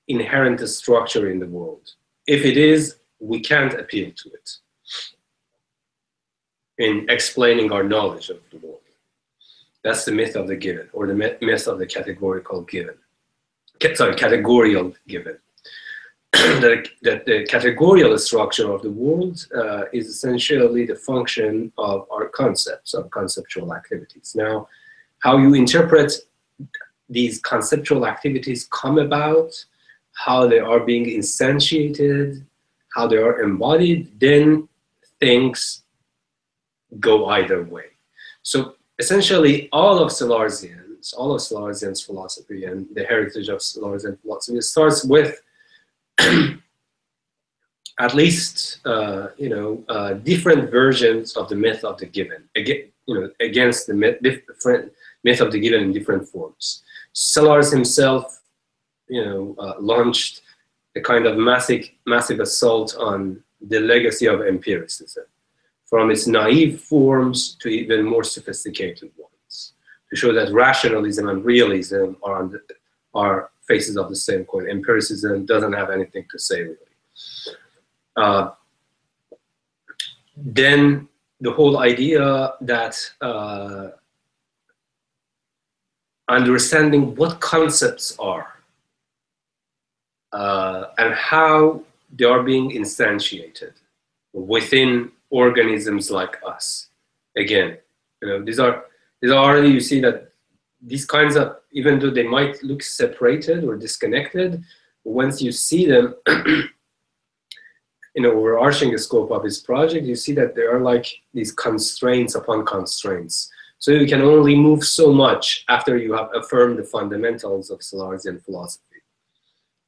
inherent structure in the world. If it is, we can't appeal to it in explaining our knowledge of the world. That's the myth of the given, or the myth of the categorical given. Categorial given. that the categorial structure of the world is essentially the function of our concepts, of conceptual activities. Now, how you interpret these conceptual activities come about, how they are being instantiated, how they are embodied, then things go either way. So essentially, all of Sellarsian's philosophy and the heritage of Sellarsian philosophy starts with at least different versions of the myth of the given, against the different myth of the given in different forms. Sellars himself, launched a kind of massive assault on the legacy of empiricism, from its naive forms to even more sophisticated ones, to show that rationalism and realism are faces of the same coin. Empiricism doesn't have anything to say, really. Then the whole idea that understanding what concepts are and how they are being instantiated within organisms like us. Again, these are already, you see that these kinds of, even though they might look separated or disconnected, once you see them overarching the scope of his project, you see that there are like these constraints upon constraints. So you can only move so much after you have affirmed the fundamentals of Sellarsian philosophy.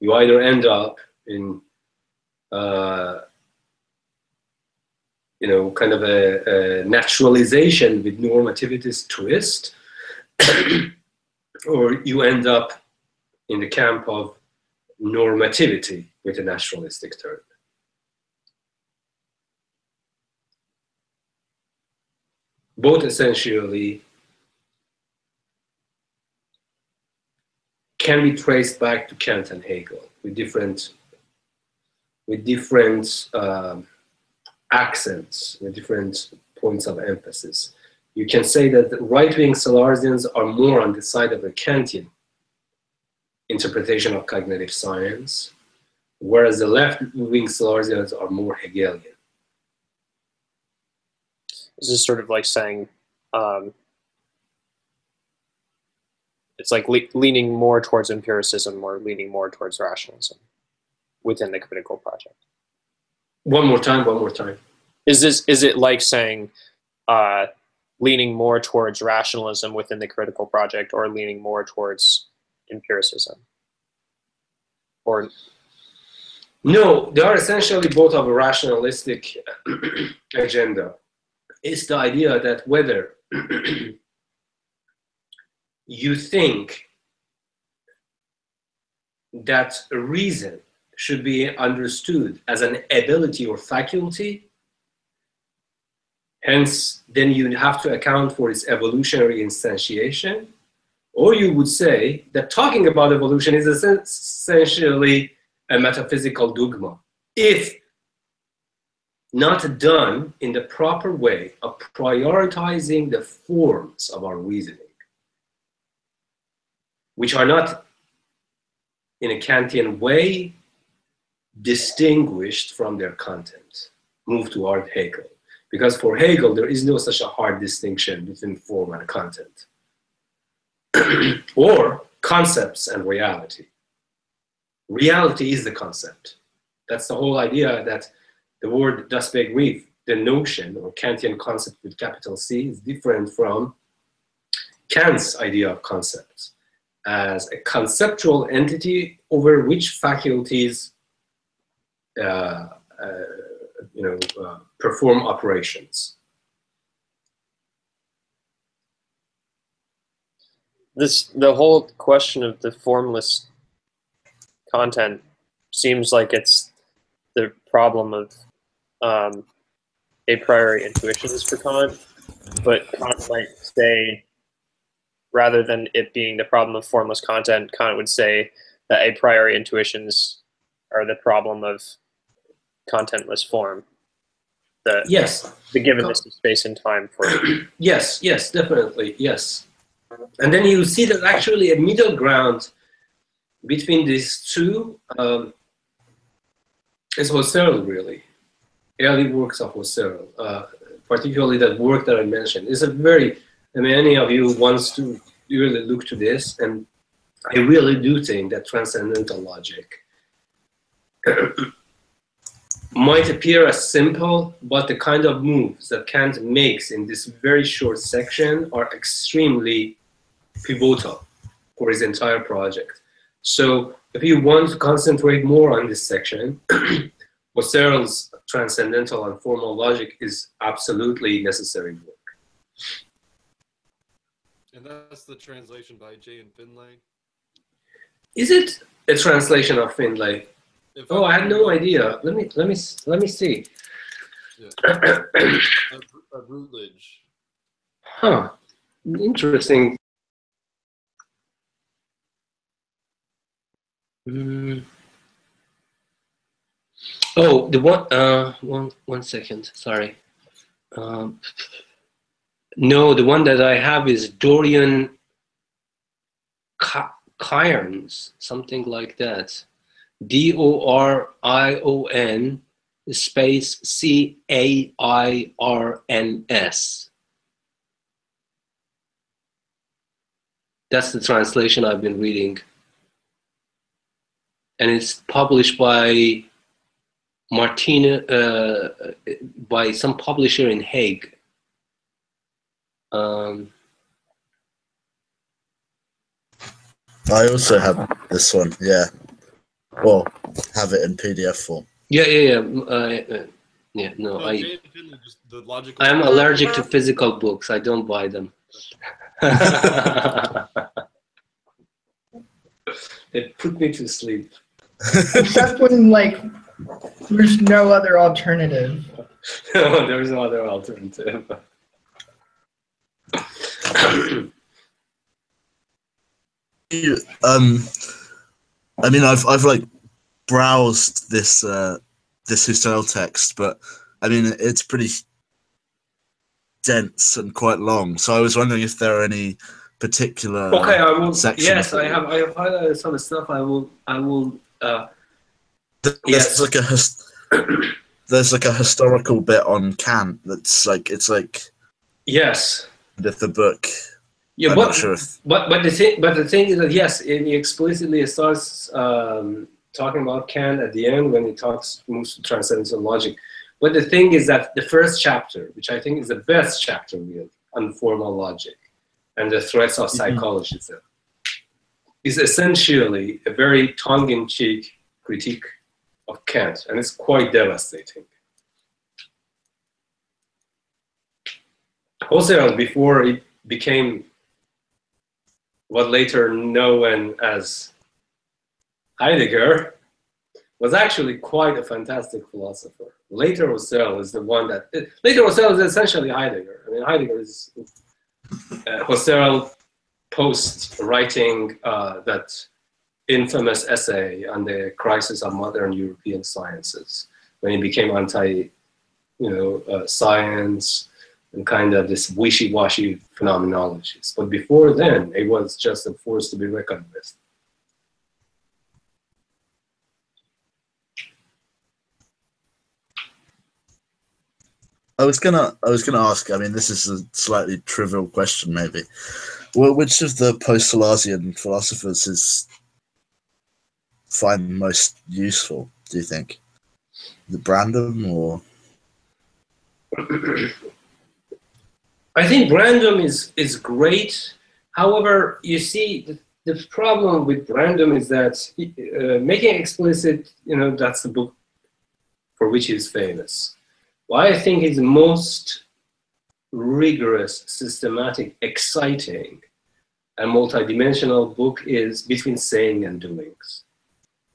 You either end up in kind of a naturalization with normativitist twist, or you end up in the camp of normativity with a naturalistic turn. Both essentially can be traced back to Kant and Hegel with different accents, with different points of emphasis. You can say that the right-wing Sellarsians are more on the side of the Kantian interpretation of cognitive science, whereas the left-wing Sellarsians are more Hegelian. This is sort of like saying, it's like leaning more towards empiricism or leaning more towards rationalism within the critical project. One more time. Is it like saying leaning more towards rationalism within the critical project, or leaning more towards empiricism? Or no, they are essentially both of a rationalistic agenda. It's the idea that whether you think that reason should be understood as an ability or faculty, hence then you have to account for its evolutionary instantiation, or you would say that talking about evolution is essentially a metaphysical dogma, if not done in the proper way of prioritizing the forms of our reasoning, which are not in a Kantian way, distinguished from their content, move toward Hegel. Because for Hegel, there is no such a hard distinction between form and content, or concepts and reality. Reality is the concept. That's the whole idea, that the word das Begriff, the notion or Kantian concept with capital C, is different from Kant's idea of concepts as a conceptual entity over which faculties perform operations. The whole question of the formless content seems like it's the problem of a priori intuitions for Kant, but Kant might say, rather than it being the problem of formless content, Kant would say that a priori intuitions are the problem of contentless form. The givenness of space and time for it. Yes, definitely, yes. And then you see that actually a middle ground between these two is Husserl, really. Early works of Husserl, particularly that work that I mentioned, is a very, many of you wants to really look to this, and I really do think that transcendental logic might appear as simple, but the kind of moves that Kant makes in this very short section are extremely pivotal for his entire project. So if you want to concentrate more on this section, Husserl's transcendental and formal logic is absolutely necessary work. And that's the translation by J. and Findlay. Is it a translation of Findlay? Oh, I had no idea. Let me see. Yeah. of Routledge. Huh. Interesting. Oh, the one second. Sorry. No, the one that I have is Dorian Cairns, something like that. Dorion space Cairns. That's the translation I've been reading. And it's published by Martina, by some publisher in Hague. I also have this one, yeah. Well, have it in PDF form. Yeah. I'm allergic to physical books. I don't buy them. They put me to sleep. Except when, like, there's no other alternative. No, there's no other alternative. I mean, I've like browsed this this Husserl text, but I mean it's pretty dense and quite long. So I was wondering if there are any particular sections. Yes, I have highlighted some stuff. I will. There's there's like a historical bit on Kant that's like yes. With the book. Yeah, I'm not sure if... but the thing is that yes, he explicitly starts talking about Kant at the end when he moves to transcendental logic. But the thing is that the first chapter, which I think is the best chapter really on formal logic and the threats of psychologism, is essentially a very tongue-in-cheek critique of Kant, and it's quite devastating. Husserl, before it became what later known as Heidegger, was actually quite a fantastic philosopher. Later Husserl is the one that... Later Husserl is essentially Heidegger. I mean, Heidegger is... Husserl post-writing that infamous essay on the crisis of modern European sciences, when he became anti-science, and kind of this wishy-washy phenomenologies. But before then, it was just a force to be reckoned with. I was gonna ask. I mean, this is a slightly trivial question, maybe. Well, which of the post-Sellarsian philosophers is find most useful? Do you think the Brandom or? I think Brandom is great. However, you see, the problem with Brandom is that making explicit, that's the book for which he's famous. What I think is the most rigorous, systematic, exciting, and multidimensional book is Between Saying and Doings.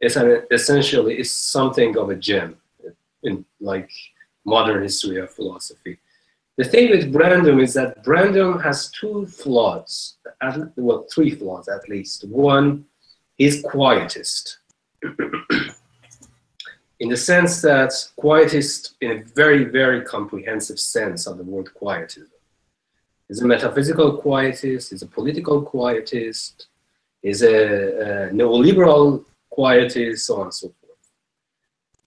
Essentially, it's something of a gem in like modern history of philosophy. The thing with Brandom is that Brandom has two flaws, well, three flaws at least. One, he's quietist. In the sense that quietist in a very, very comprehensive sense of the word quietism. He's a metaphysical quietist, he's a political quietist, he's a neoliberal quietist, so on and so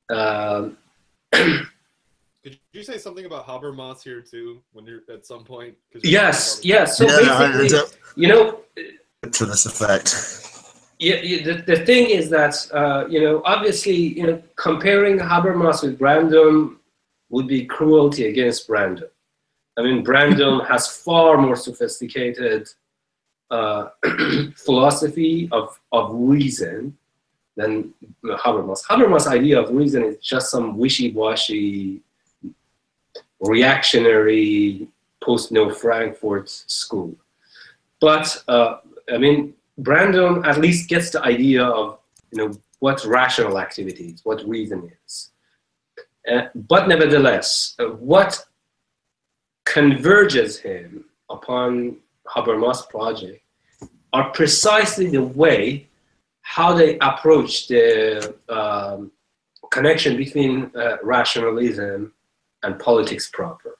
forth. Could you say something about Habermas here too, when you're at some point? Yes. So basically, to this effect. Yeah, the thing is that, obviously, comparing Habermas with Brandom would be cruelty against Brandom. I mean, Brandom has far more sophisticated philosophy of reason than Habermas. Habermas' idea of reason is just some wishy-washy, reactionary, post-Neo-Frankfurt school. But, I mean, Brandom at least gets the idea of, what rational activity is, what reason is. But nevertheless, what converges him upon Habermas' project are precisely the way how they approach the connection between rationalism and politics proper.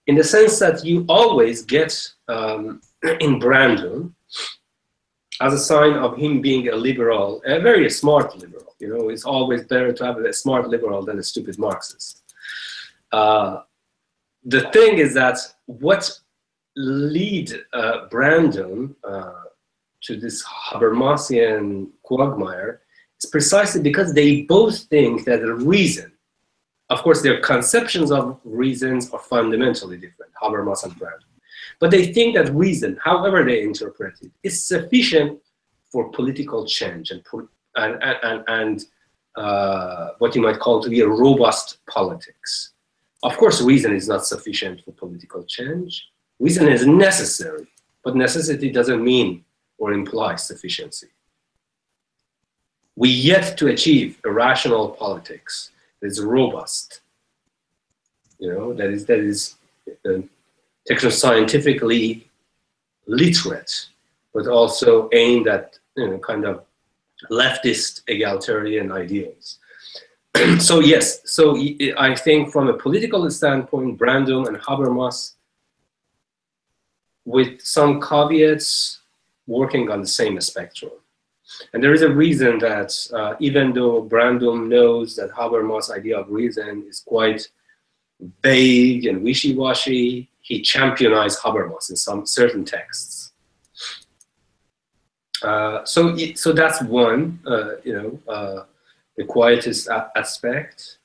In the sense that you always get in Brandom, as a sign of him being a liberal, a very smart liberal. It's always better to have a smart liberal than a stupid Marxist. The thing is that what lead Brandom to this Habermasian quagmire is precisely because they both think that the reason, of course, their conceptions of reasons are fundamentally different, Habermas and Brandom. But they think that reason, however they interpret it, is sufficient for political change and what you might call to be a robust politics. Of course, reason is not sufficient for political change. Reason is necessary, but necessity doesn't mean or imply sufficiency. We yet to achieve a rational politics that is robust, that is techno-scientifically literate, but also aimed at kind of leftist egalitarian ideals. So yes, I think from a political standpoint, Brandom and Habermas, with some caveats, working on the same spectrum. And there is a reason that even though Brandom knows that Habermas' idea of reason is quite vague and wishy-washy, he championized Habermas in some certain texts. So that's one, the quietist aspect,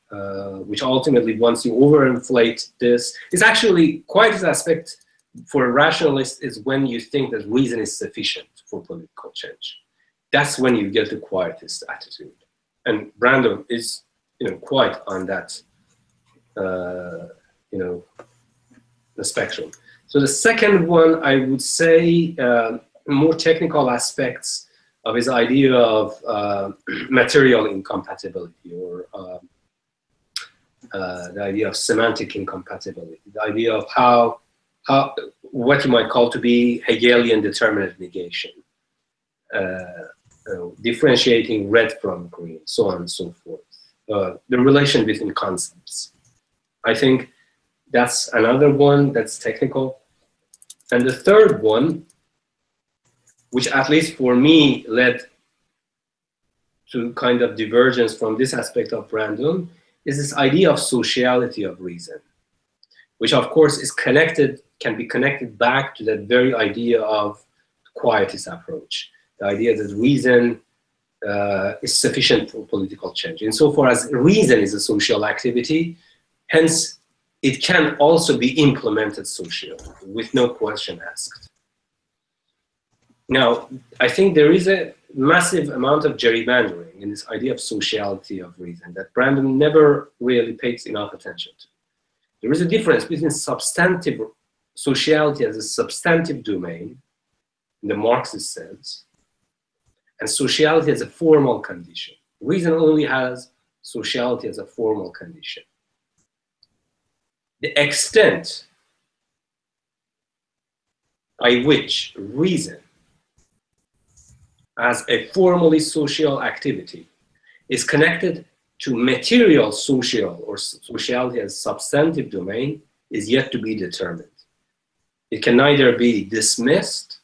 which ultimately, once you overinflate this, is actually quietist aspect for a rationalist is when you think that reason is sufficient for political change. That's when you get the quietist attitude. And Brandom is, quite on that, the spectrum. So the second one, I would say, more technical aspects of his idea of material incompatibility, or the idea of semantic incompatibility, the idea of how what you might call to be Hegelian determinate negation, differentiating red from green, so on and so forth. The relation between concepts. I think that's another one that's technical. And the third one, which at least for me led to kind of divergence from this aspect of Brandom, is this idea of sociality of reason. which of course is connected, can be connected back to that very idea of quietist approach, the idea that reason is sufficient for political change. Insofar as reason is a social activity, hence it can also be implemented socially, with no question asked. Now, I think there is a massive amount of gerrymandering in this idea of sociality of reason that Brandon never really pays enough attention to. There is a difference between substantive sociality as a substantive domain, in the Marxist sense, and sociality as a formal condition. Reason only has sociality as a formal condition. The extent by which reason as a formally social activity is connected to material social or sociality as substantive domain is yet to be determined. It can neither be dismissed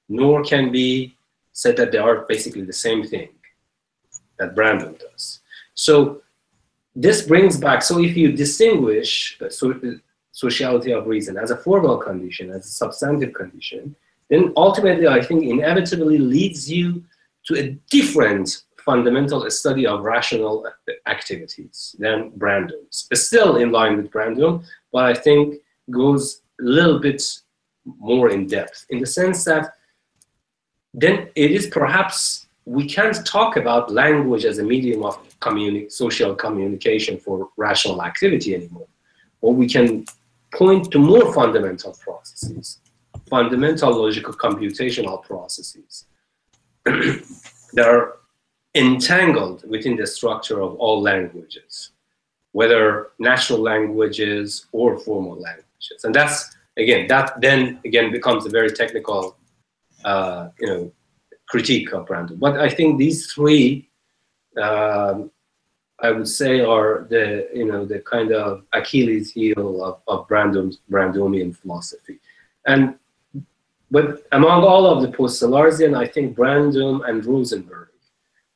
nor can be said that they are basically the same thing that Brandon does. So this brings back, so if you distinguish sociality of reason as a formal condition, as a substantive condition, then ultimately I think inevitably leads you to a different fundamental study of rational activities than Brandon's. It's still in line with Brandon, but I think goes a little bit more in depth, in the sense that then it is perhaps, we can't talk about language as a medium of social communication for rational activity anymore. Or we can point to more fundamental processes, fundamental logical computational processes that are entangled within the structure of all languages, whether natural languages or formal languages. And that's, again, that then again becomes a very technical critique of Brandon. But I think these three, I would say, are the kind of Achilles heel of Brandonian philosophy. But among all of the post-Sellarsian, I think Brandon and Rosenberg,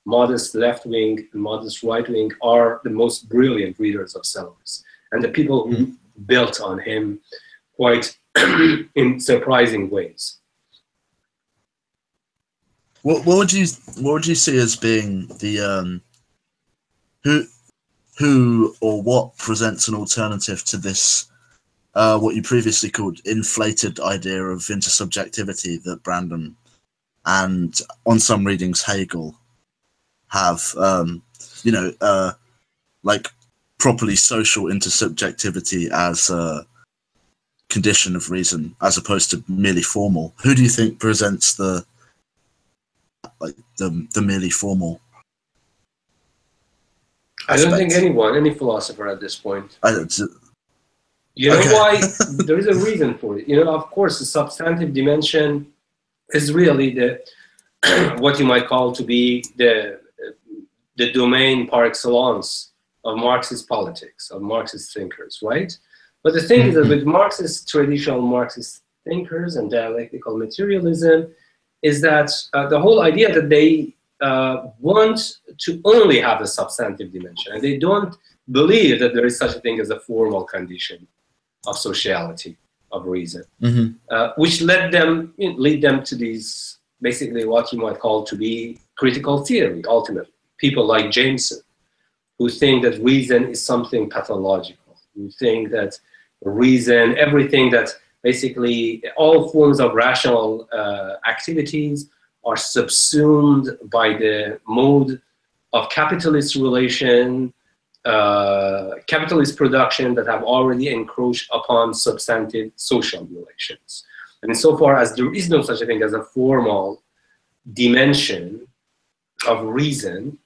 modest left-wing and modest right-wing, are the most brilliant readers of Sellars, and the people who built on him quite in surprising ways. What would you see as being the who or what presents an alternative to this what you previously called inflated idea of intersubjectivity that Brandon and on some readings Hegel have, like properly social intersubjectivity as a condition of reason as opposed to merely formal? Who do you think presents the merely formal aspect? I don't think any philosopher at this point. You know okay. why? There is a reason for it. Of course, the substantive dimension is really the what you might call to be the domain par excellence of Marxist politics, of Marxist thinkers, right? But the thing is that with traditional Marxist thinkers and dialectical materialism is that the whole idea that they want to only have a substantive dimension, and they don't believe that there is such a thing as a formal condition of sociality, of reason, which lead them to these, basically what you might call to be critical theory, ultimately. People like Jameson, who think that reason is something pathological, who think that reason, everything that basically all forms of rational activities are subsumed by the mode of capitalist relation, capitalist production that have already encroached upon substantive social relations. And insofar as there is no such a thing as a formal dimension of reason,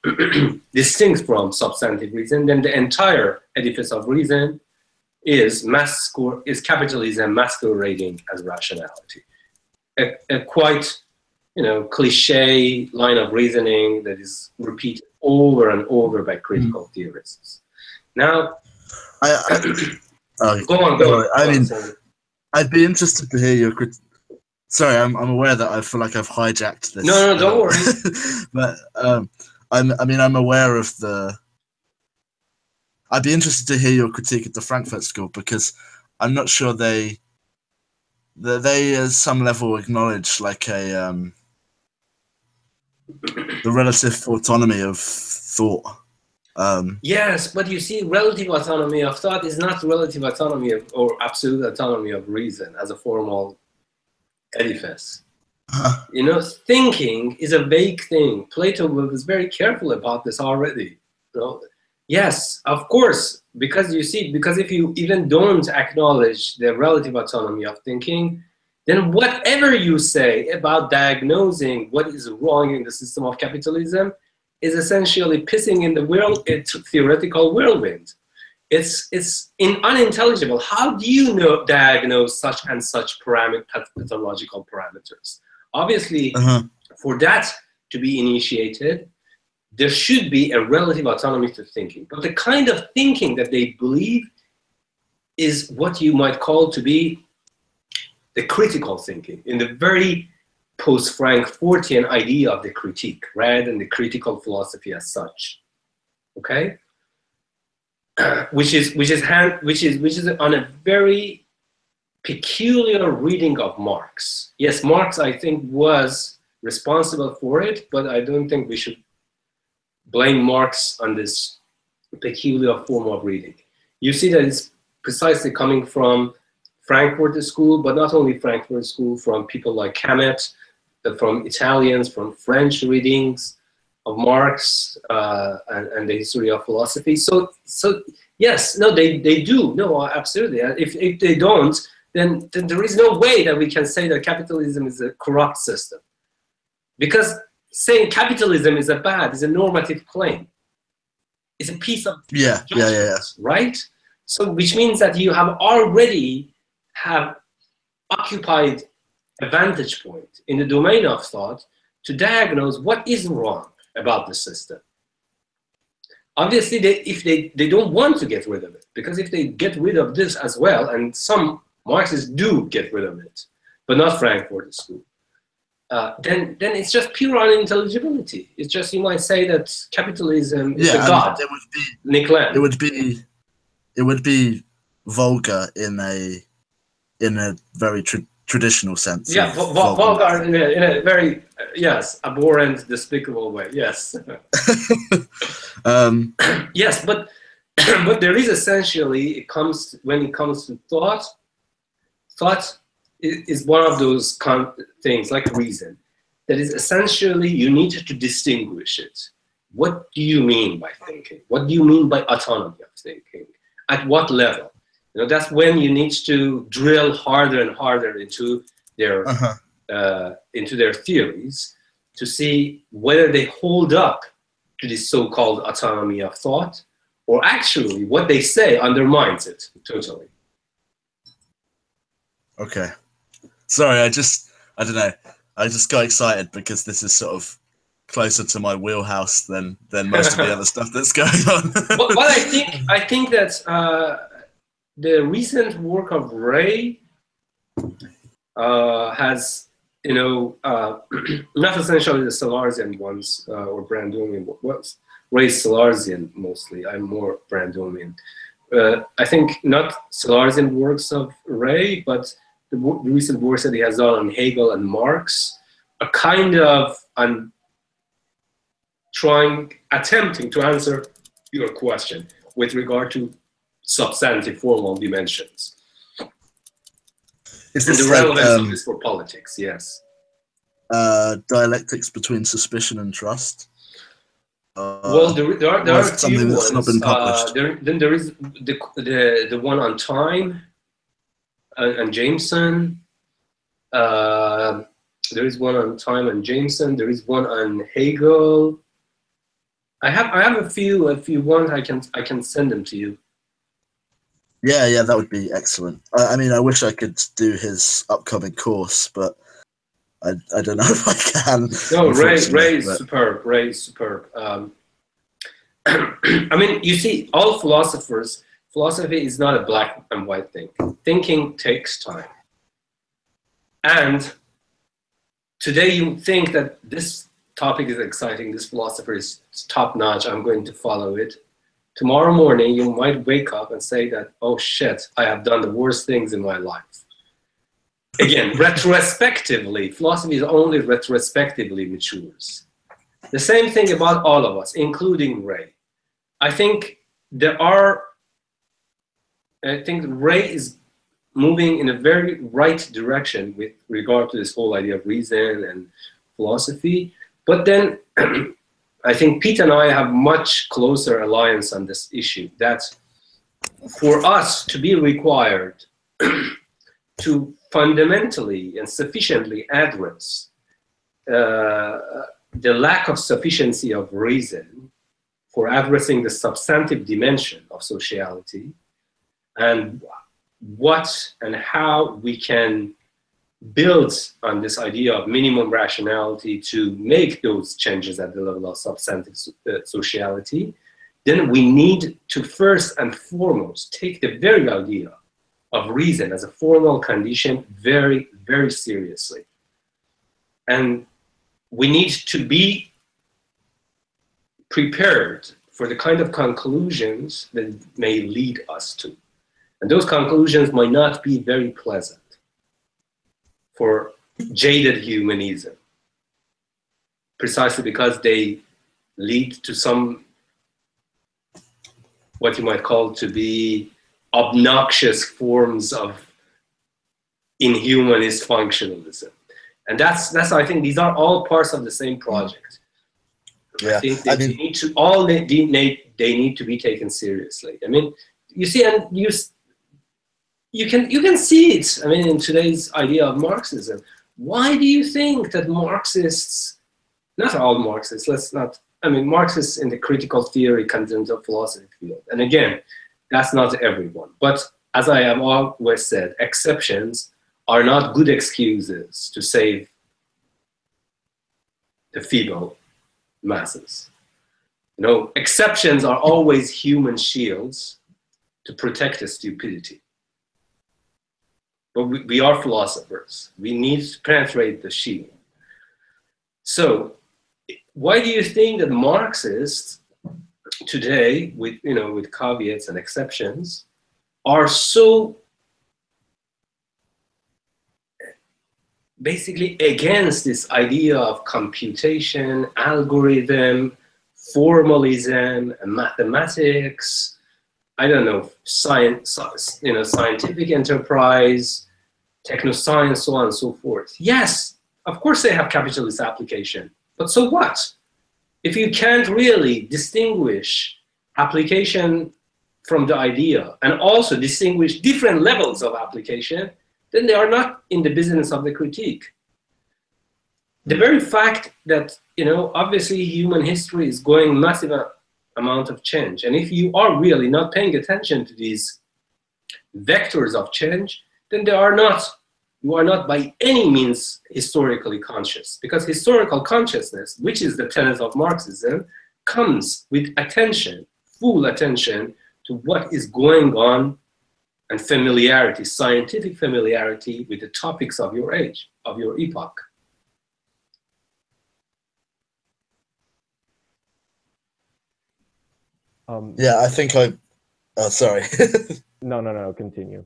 distinct from substantive reason, then the entire edifice of reason is capitalism masquerading as rationality. A quite cliche line of reasoning that is repeated over and over by critical theorists. Now, go on. I mean, I'd be interested to hear your Sorry, I'm aware that I feel like I've hijacked this. No, don't worry. But I'm aware of I'd be interested to hear your critique of the Frankfurt School, because I'm not sure they at some level acknowledge like the relative autonomy of thought. Yes, but you see, relative autonomy of thought is not relative autonomy or absolute autonomy of reason as a formal edifice. You know, thinking is a vague thing. Plato was very careful about this already. You know? Yes, of course, because you see, because if you even don't acknowledge the relative autonomy of thinking, then whatever you say about diagnosing what is wrong in the system of capitalism is essentially pissing in the theoretical whirlwind. It's unintelligible. How do you diagnose such and such pathological parameters? Obviously, for that to be initiated, there should be a relative autonomy to thinking. But the kind of thinking that they believe is what you might call to be the critical thinking, in the very post-Frankfurtian idea of the critique, rather than the critical philosophy as such. Okay, which is on a very peculiar reading of Marx. Yes, Marx, I think, was responsible for it, but I don't think we should blame Marx on this peculiar form of reading. You see that it's precisely coming from Frankfurt School, but not only Frankfurt School, from people like Hammett, from Italians, from French readings of Marx and the history of philosophy. So yes, no, they do. No, absolutely. If they don't, then there is no way that we can say that capitalism is a corrupt system. Because saying capitalism is a normative claim. It's a piece of judgment, right? So which means that you have already occupied a vantage point in the domain of thought to diagnose what is wrong about the system. Obviously, if they don't want to get rid of it, because if they get rid of this as well, and some Marxists do get rid of it, but not Frankfurt School, then it's just pure unintelligibility. It's just, you might say that capitalism is a god. It would be Nick Land. It would be vulgar in a very traditional sense. Yeah, vulgar in a very abhorrent, despicable way. Yes. Yes, but there is essentially, when it comes to thought is one of those things like reason that is essentially you need to distinguish it. What do you mean by thinking? What do you mean by autonomy of thinking? At what level? You know, that's when you need to drill harder and harder into their theories to see whether they hold up to this so-called autonomy of thought, or actually what they say undermines it totally. Okay. Sorry, I don't know. I just got excited because this is sort of closer to my wheelhouse than most of the other stuff that's going on. Well, I think that the recent work of Ray has, not essentially the Sellarsian ones or Brandonian ones. Ray's Sellarsian mostly. I'm more Brandonian. I think not Sellarsian works of Ray, but the recent works that he has done on Hegel and Marx are kind of attempting to answer your question with regard to substantive formal dimensions. Is and this the relevance of this for politics, yes. Dialectics between suspicion and trust? Well, there are a few that's not been published. Then there is the one on time and Jameson. There is one on time and Jameson. There is one on Hegel. I have a few. If you want, I can send them to you. Yeah, that would be excellent. I mean, I wish I could do his upcoming course, but I don't know if I can. No, Ray is superb. Ray is superb. I mean, you see, all philosophy is not a black and white thing. Thinking takes time. And today you think that this topic is exciting, this philosopher is top notch, I'm going to follow it. tomorrow morning you might wake up and say that, oh shit, I have done the worst things in my life. Again, retrospectively, philosophy is only retrospectively matures. The same thing about all of us, including Ray. I think Ray is moving in a very right direction with regard to this whole idea of reason and philosophy. But then I think Pete and I have much closer alliance on this issue, that for us to be required to fundamentally and sufficiently address the lack of sufficiency of reason for addressing the substantive dimension of sociality, and what and how we can build on this idea of minimum rationality to make those changes at the level of substantive sociality, then we need to first and foremost take the very idea of reason as a formal condition very, very seriously. And we need to be prepared for the kind of conclusions that it may lead us to. And those conclusions might not be very pleasant for jaded humanism, precisely because they lead to some, what you might call to be obnoxious forms of inhumanist functionalism. And that's I think these are all parts of the same project. Yeah, I think they need to they need to be taken seriously. I mean, you see, and you can see it. I mean, in today's idea of Marxism, why do you think that Marxists, not all Marxists, Marxists in the critical theory, continental philosophy field, and again, that's not everyone. But as I have always said, exceptions are not good excuses to save the feeble masses. You know, exceptions are always human shields to protect the stupidity. But we are philosophers. We need to penetrate the shield. So why do you think that Marxists today, with caveats and exceptions, are so basically against this idea of computation, algorithm, formalism, and mathematics, I don't know, science, scientific enterprise, technoscience, so on and so forth? Yes, of course they have capitalist application, but so what? If you can't really distinguish application from the idea and also distinguish different levels of application, then they are not in the business of the critique. The very fact that, obviously human history is going massive amount of change. And if you are really not paying attention to these vectors of change, then you are not by any means historically conscious, because historical consciousness, which is the tenet of Marxism, comes with attention, full attention to what is going on, and familiarity, scientific familiarity with the topics of your age, of your epoch. Yeah, I think sorry. No, continue.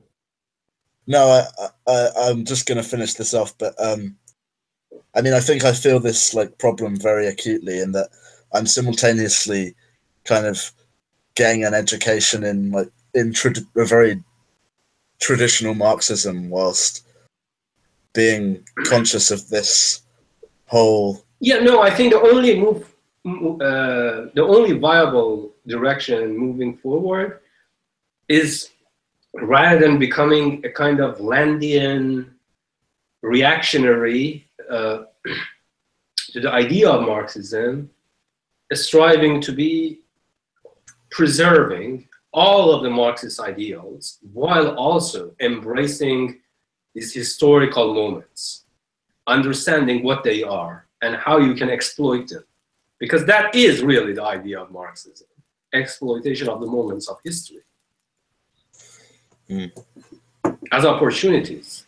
No, I'm just going to finish this off, but I think I feel this problem very acutely in that I'm simultaneously kind of getting an education in a very traditional Marxism whilst being conscious of this whole. Yeah, no, I think the only viable direction moving forward is, rather than becoming a kind of Landian reactionary to the idea of Marxism, striving to be preserving all of the Marxist ideals while also embracing these historical moments, understanding what they are and how you can exploit them. Because that is really the idea of Marxism, exploitation of the moments of history as opportunities.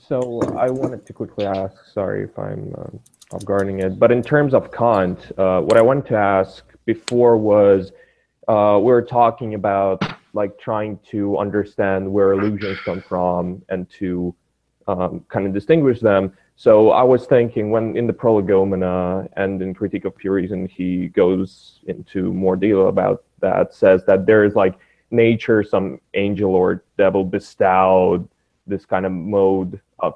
So I wanted to quickly ask, sorry if I'm guarding it. But in terms of Kant, what I wanted to ask before was, we were talking about like trying to understand where illusions come from and to kind of distinguish them. So I was thinking, when in the Prolegomena and in Critique of Pure Reason, he goes into more detail about that, says that there is like nature, some angel or devil bestowed this kind of mode of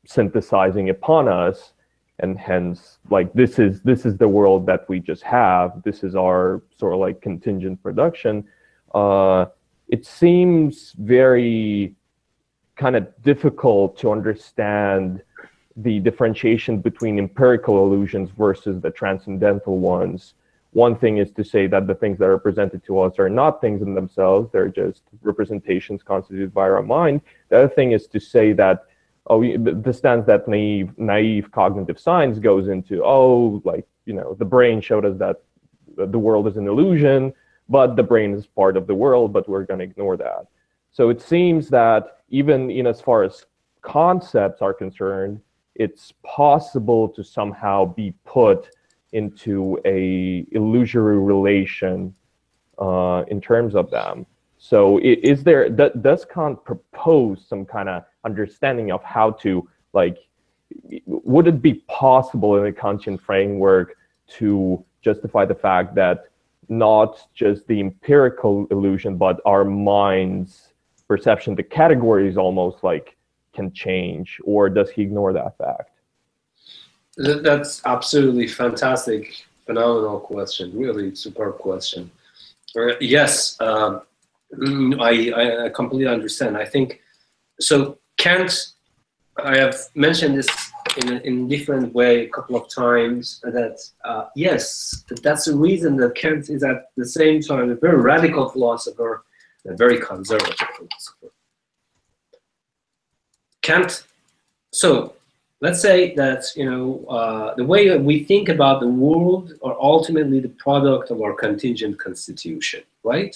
synthesizing upon us, and hence like this is the world that we just have. This is our sort of like contingent production. It seems very kind of difficult to understand the differentiation between empirical illusions versus the transcendental ones. One thing is to say that the things that are presented to us are not things in themselves, they're just representations constituted by our mind. The other thing is to say that, oh, the stance that naive cognitive science goes into, oh, like, you know, the brain showed us that the world is an illusion, but the brain is part of the world, but we're going to ignore that. So it seems that even in as far as concepts are concerned, it's possible to somehow be put into a illusory relation in terms of them. So is there, does Kant propose some kind of understanding of how to, like, would it be possible in a Kantian framework to justify the fact that not just the empirical illusion, but our mind's perception, the categories almost like can change, or does he ignore that fact? That's absolutely fantastic, phenomenal question, really superb question. Yes, I completely understand. I think, so Kant, I have mentioned this in different way a couple of times, that yes, that's the reason that Kant is at the same time a very radical philosopher and a very conservative philosopher. Kant, so let's say that, you know, the way that we think about the world are ultimately the product of our contingent constitution, right?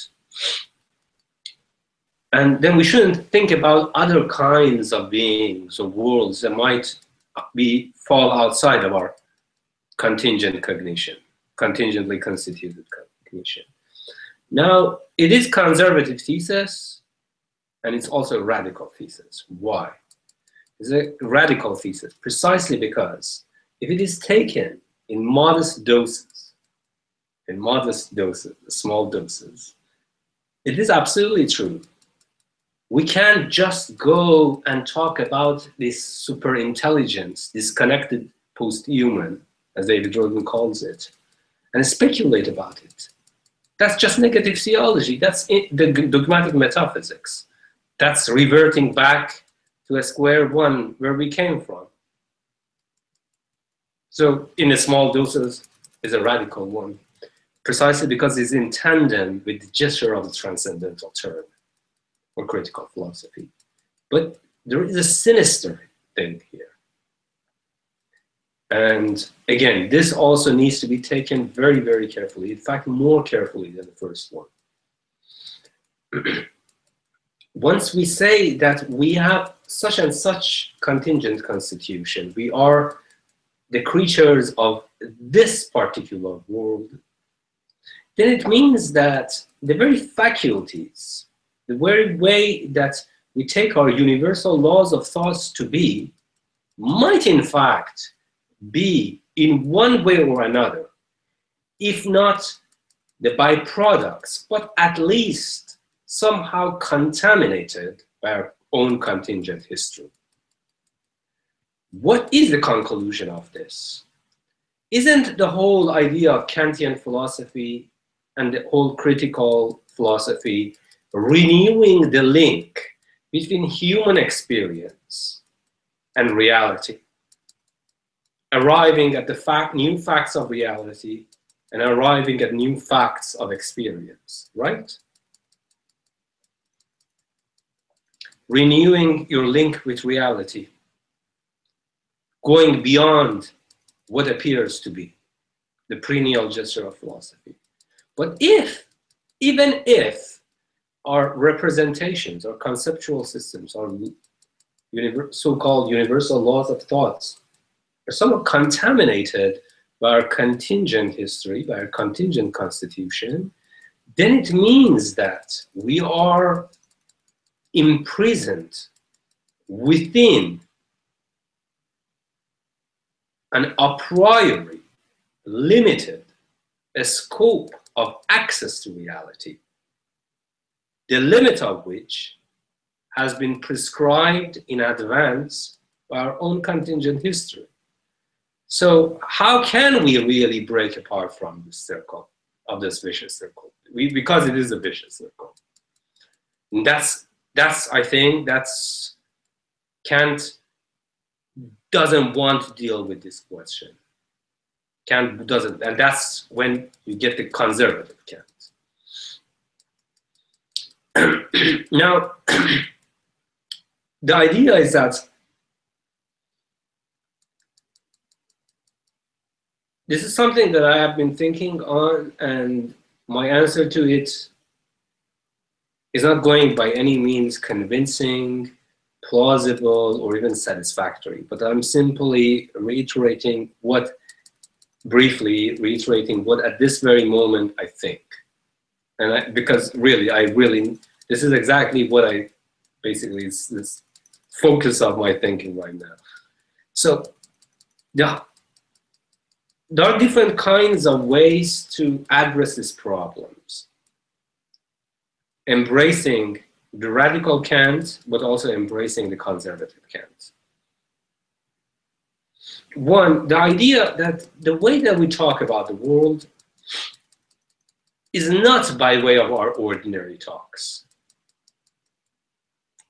And then we shouldn't think about other kinds of beings or worlds that might fall outside of our contingent cognition, contingently constituted cognition. Now, it is conservative thesis, and it's also a radical thesis. Why? It's a radical thesis precisely because if it is taken in modest doses, small doses, it is absolutely true. We can't just go and talk about this super intelligence, this connected post-human, as David Rödl calls it, and speculate about it. That's just negative theology. That's the dogmatic metaphysics. That's reverting back to a square one where we came from. So in a small doses is a radical one, precisely because it's in tandem with the gesture of the transcendental turn or critical philosophy. But there is a sinister thing here. And again, this also needs to be taken very, very carefully. In fact, more carefully than the first one. Once we say that we have such and such contingent constitution, we are the creatures of this particular world, then it means that the very faculties, the very way that we take our universal laws of thoughts to be, might in fact be in one way or another, if not the byproducts, but at least somehow contaminated by our own contingent history. What is the conclusion of this? Isn't the whole idea of Kantian philosophy and the whole critical philosophy renewing the link between human experience and reality, arriving at the new facts of reality and arriving at new facts of experience, right? Renewing your link with reality, going beyond what appears to be the perennial gesture of philosophy. But even if our representations, our conceptual systems, our so-called universal laws of thoughts are somewhat contaminated by our contingent history, by our contingent constitution, then it means that we are imprisoned within an a priori limited scope of access to reality, the limit of which has been prescribed in advance by our own contingent history. So how can we really break apart from this circle, of this vicious circle? Because it is a vicious circle. And I think that's Kant doesn't want to deal with this question. Kant doesn't, and that's when you get the conservative Kant. Now, the idea is that this is something that I have been thinking on, and my answer to it is not going by any means convincing, plausible, or even satisfactory, but I'm simply briefly reiterating what at this very moment I think. And because really, this is exactly what I basically is this focus of my thinking right now. So there are different kinds of ways to address these problems. Embracing the radical Kant, but also embracing the conservative Kant. One, the idea that the way that we talk about the world is not by way of our ordinary talks.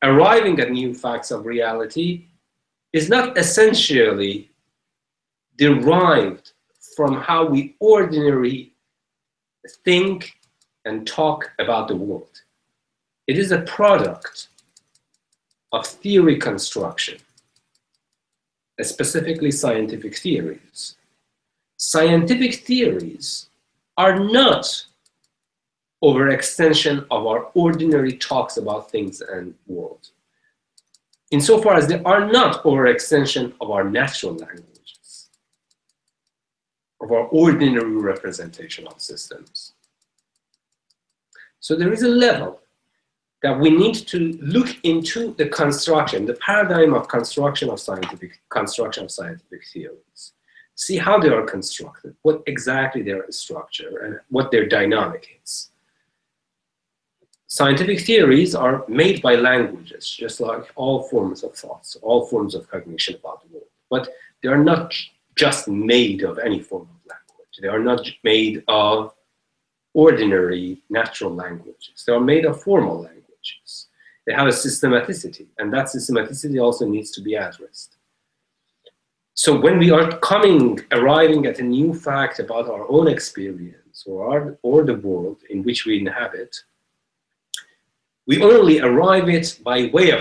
Arriving at new facts of reality is not essentially derived from how we ordinarily think and talk about the world. It is a product of theory construction, specifically scientific theories. Scientific theories are not overextension of our ordinary talks about things and world, insofar as they are not overextension of our natural languages, of our ordinary representation of systems. So there is a level that we need to look into the construction, the paradigm of construction of scientific theories. See how they are constructed, what exactly their structure, and what their dynamic is. Scientific theories are made by languages, just like all forms of thoughts, all forms of cognition about the world. But they are not just made of any form of language. They are not made of ordinary natural languages. They are made of formal languages. They have a systematicity, and that systematicity also needs to be addressed. So when we are arriving at a new fact about our own experience or the world in which we inhabit, we only arrive it by way of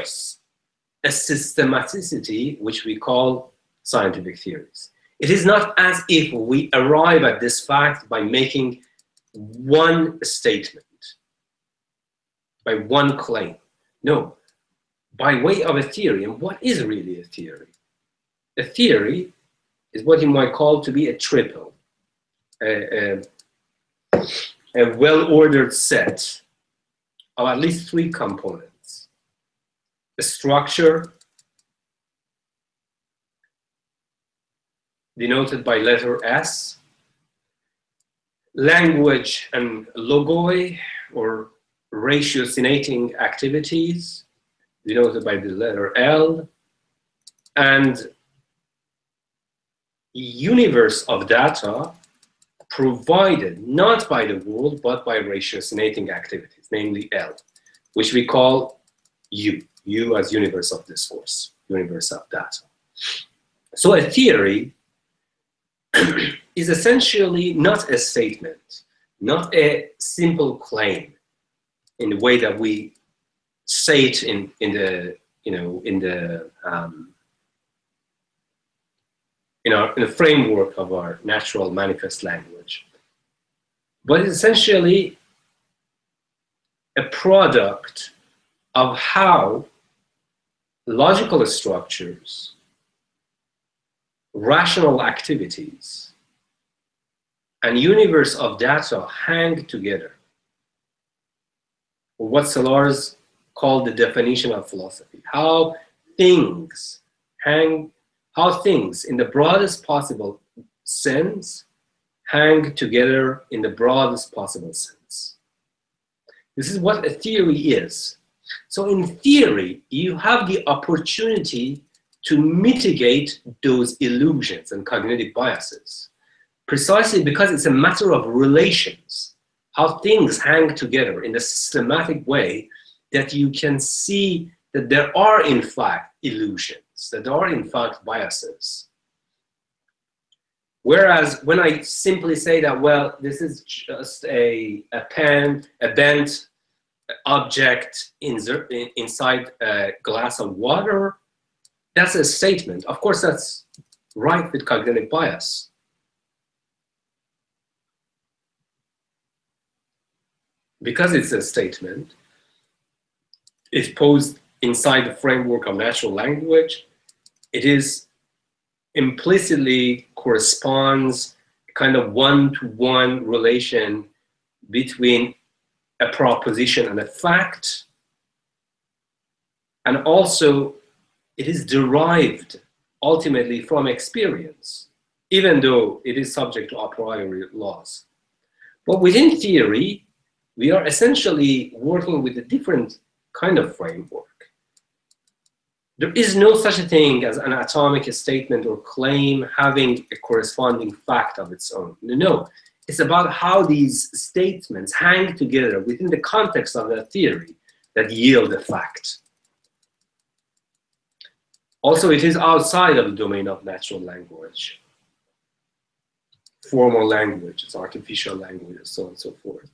a systematicity which we call scientific theories. It is not as if we arrive at this fact by making one statement, by one claim. No, by way of a theory. And what is really a theory? A theory is what you might call to be a triple, a well-ordered set of at least three components: a structure, denoted by letter S, language and logoi, or ratiocinating activities, denoted by the letter L, and universe of data provided not by the world but by ratiocinating activities, namely L, which we call U as universe of discourse, universe of data. So a theory is essentially not a statement, not a simple claim in the way that we say it in the framework of our natural manifest language, but it's essentially a product of how logical structures, rational activities and universe of data hang together, or what Sellars called the definition of philosophy, how things in the broadest possible sense hang together in the broadest possible sense. This is what a theory is. So in theory, you have the opportunity to mitigate those illusions and cognitive biases, precisely because it's a matter of relations, how things hang together in a systematic way that you can see that there are in fact illusions, that there are in fact biases. Whereas when I simply say that, well, this is just a bent object inside a glass of water, that's a statement. Of course, that's right with cognitive bias. Because it's a statement, it's posed inside the framework of natural language, it is implicitly corresponds kind of one-to-one relation between a proposition and a fact, and also it is derived ultimately from experience, even though it is subject to a priori laws. But within theory, we are essentially working with a different kind of framework. There is no such a thing as an atomic statement or claim having a corresponding fact of its own. No, it's about how these statements hang together within the context of that theory that yield a fact. Also, it is outside of the domain of natural language, formal languages, artificial languages, so on and so forth.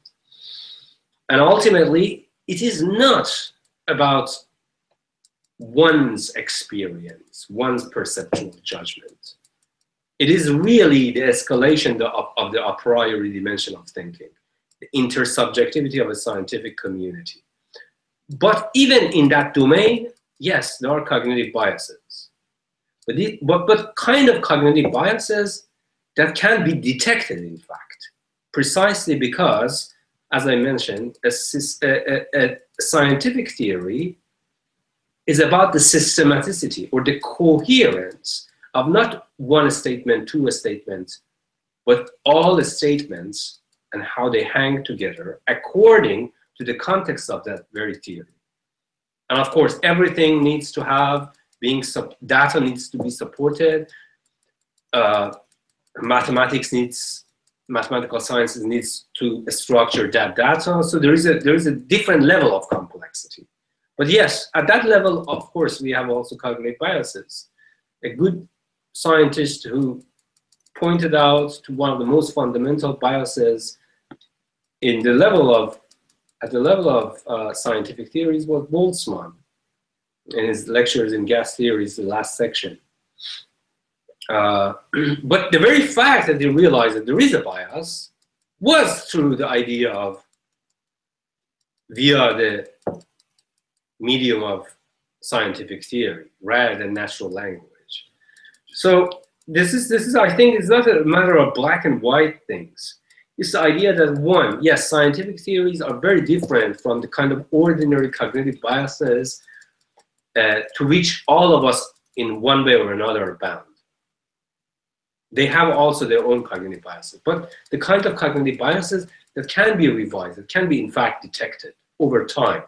And ultimately, it is not about one's experience, one's perceptual judgment. It is really the escalation of the a priori dimension of thinking, the intersubjectivity of a scientific community. But even in that domain, yes, there are cognitive biases. But kind of cognitive biases that can be detected, in fact, precisely because, as I mentioned, a scientific theory is about the systematicity or the coherence of not one statement, two statements, but all the statements and how they hang together according to the context of that very theory. And of course, everything needs to have, data needs to be supported, mathematical sciences needs to structure that data. So there is a different level of complexity. But yes, at that level, of course, we have also cognitive biases. A good scientist who pointed out to one of the most fundamental biases at the level of scientific theories was Boltzmann in his lectures in gas theories, the last section. But the very fact that they realized that there is a bias was through the idea of, via the medium of scientific theory rather than natural language. So this is I think it's not a matter of black and white things. It's the idea that one, yes, scientific theories are very different from the kind of ordinary cognitive biases to which all of us in one way or another are bound. They have also their own cognitive biases, but the kind of cognitive biases that can be revised, that can be in fact detected over time.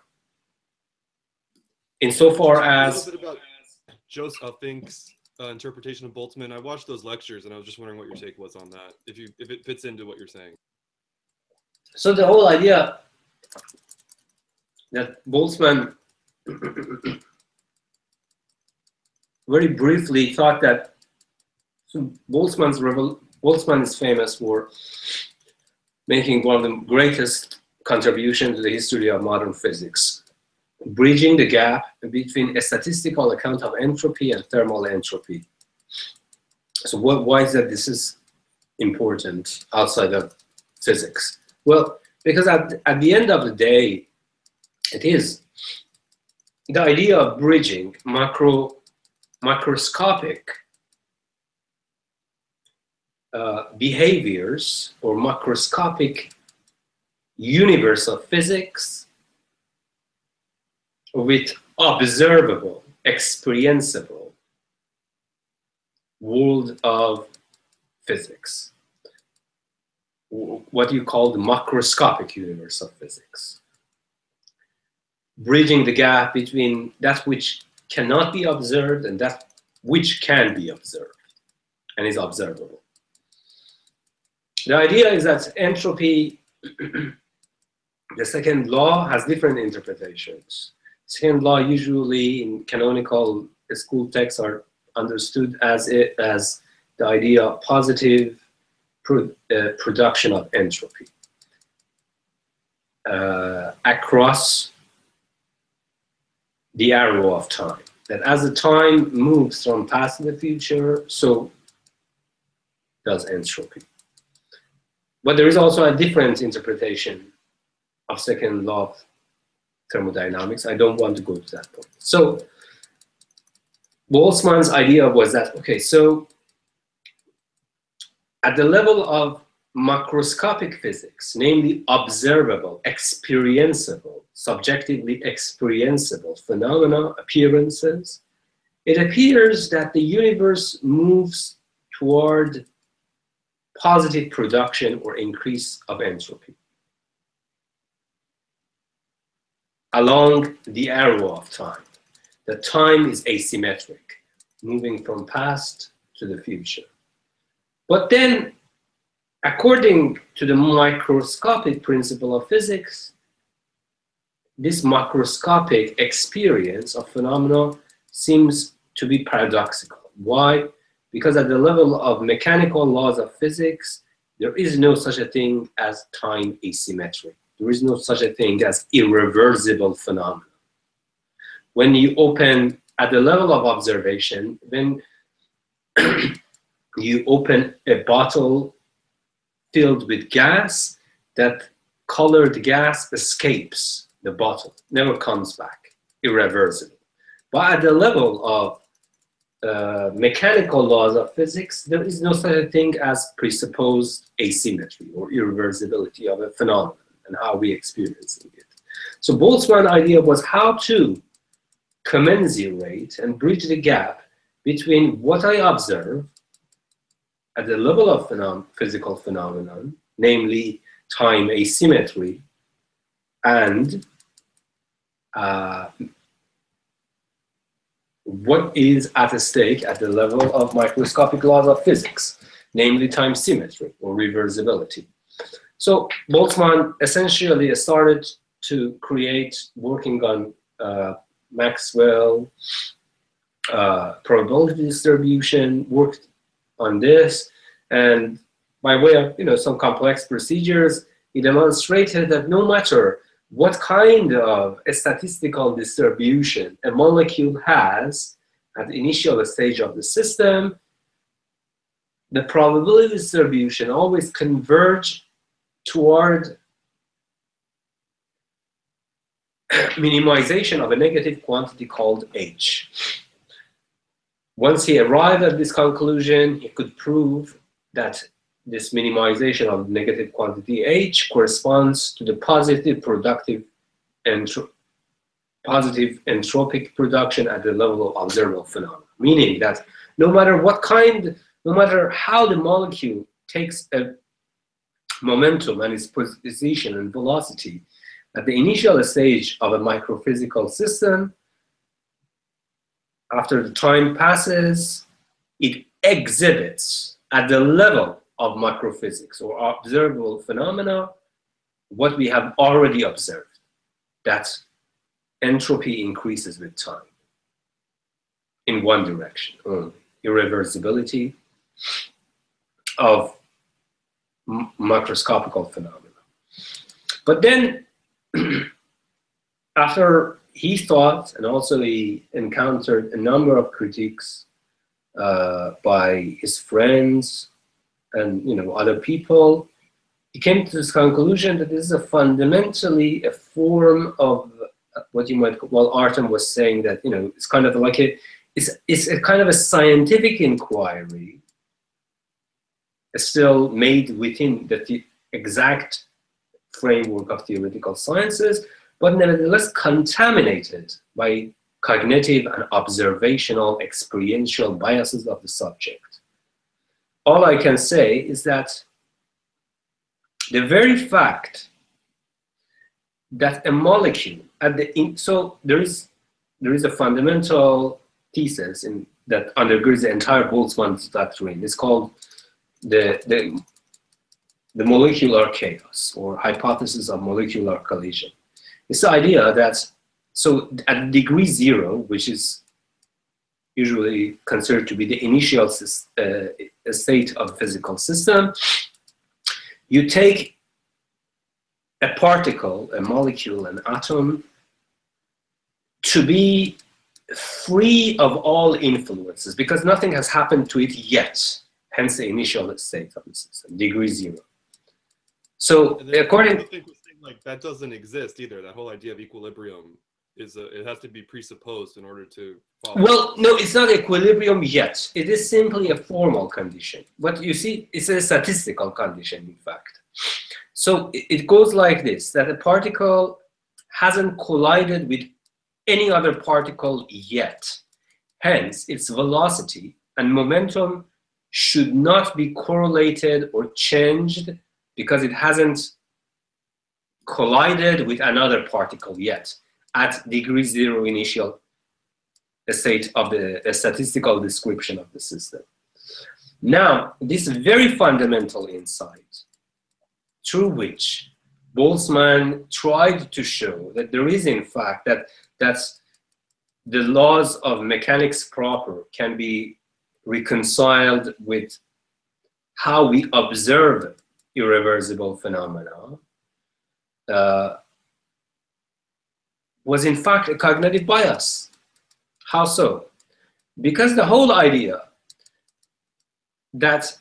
Insofar as... A little bit about Joseph Fink's interpretation of Boltzmann. I watched those lectures and I was just wondering what your take was on that, if it fits into what you're saying. So the whole idea that Boltzmann very briefly thought that, so Boltzmann is famous for making one of the greatest contributions to the history of modern physics, bridging the gap between a statistical account of entropy and thermal entropy. So why is that this is important outside of physics? Well, because at the end of the day, it is the idea of bridging macroscopic behaviors or macroscopic universe of physics with observable, experienceable world of physics. What you call the macroscopic universe of physics. Bridging the gap between that which cannot be observed and that which can be observed and is observable. The idea is that entropy, the second law, has different interpretations. Second law usually in canonical school texts are understood as the idea of positive production of entropy across the arrow of time. That as the time moves from past to the future, so does entropy. But there is also a different interpretation of second law of thermodynamics. I don't want to go to that point. So Boltzmann's idea was that, okay, so at the level of macroscopic physics, namely observable, experienceable, subjectively experienceable phenomena, appearances, it appears that the universe moves toward positive production or increase of entropy along the arrow of time. The time is asymmetric, moving from past to the future. But then, according to the microscopic principle of physics, this macroscopic experience of phenomena seems to be paradoxical. Why? Because at the level of mechanical laws of physics, there is no such a thing as time asymmetry. There is no such a thing as irreversible phenomena. When you open, at the level of observation, when you open a bottle filled with gas, that colored gas escapes the bottle, never comes back, irreversible. But at the level of mechanical laws of physics, there is no such a thing as presupposed asymmetry or irreversibility of a phenomenon and how we experience it. So Boltzmann's idea was how to commensurate and bridge the gap between what I observe at the level of physical phenomenon, namely time asymmetry, and what is at stake at the level of microscopic laws of physics, namely time symmetry or reversibility. So Boltzmann essentially started to create, working on Maxwell probability distribution, worked on this, and by way of some complex procedures, he demonstrated that no matter what kind of a statistical distribution a molecule has at the initial stage of the system, the probability distribution always converges toward minimization of a negative quantity called h. Once he arrived at this conclusion, he could prove that this minimization of negative quantity h corresponds to the positive productive positive entropic production at the level of observable phenomena. Meaning that no matter how the molecule takes a momentum and its position and velocity at the initial stage of a microphysical system, after the time passes, it exhibits at the level of macrophysics or observable phenomena what we have already observed, that entropy increases with time in one direction only, irreversibility of macroscopical phenomena. But then after he thought, and also he encountered a number of critiques by his friends and other people, he came to this conclusion that this is fundamentally a form of what you might call, Artem was saying that it's kind of like it's a kind of a scientific inquiry, still made within the exact framework of theoretical sciences, but nevertheless contaminated by cognitive and observational experiential biases of the subject. All I can say is that the very fact that a molecule at so there is a fundamental thesis that undergirds the entire Boltzmann doctrine. It's called the molecular chaos, or hypothesis of molecular collision. It's the idea that, so at degree 0, which is usually considered to be the initial state of a physical system, you take a particle, a molecule, an atom, to be free of all influences, because nothing has happened to it yet, hence the initial state of the system, degree 0. So according to like that doesn't exist either. That whole idea of equilibrium is it has to be presupposed in order to follow. Well, no, it's not equilibrium yet. It is simply a formal condition. But you see, it's a statistical condition, in fact. So it goes like this, that a particle hasn't collided with any other particle yet. Hence, its velocity and momentum should not be correlated or changed because it hasn't collided with another particle yet at degree 0 initial state of the statistical description of the system. Now, this very fundamental insight through which Boltzmann tried to show that there is, in fact, that the laws of mechanics proper can be reconciled with how we observe irreversible phenomena, was in fact a cognitive bias. How so? Because the whole idea that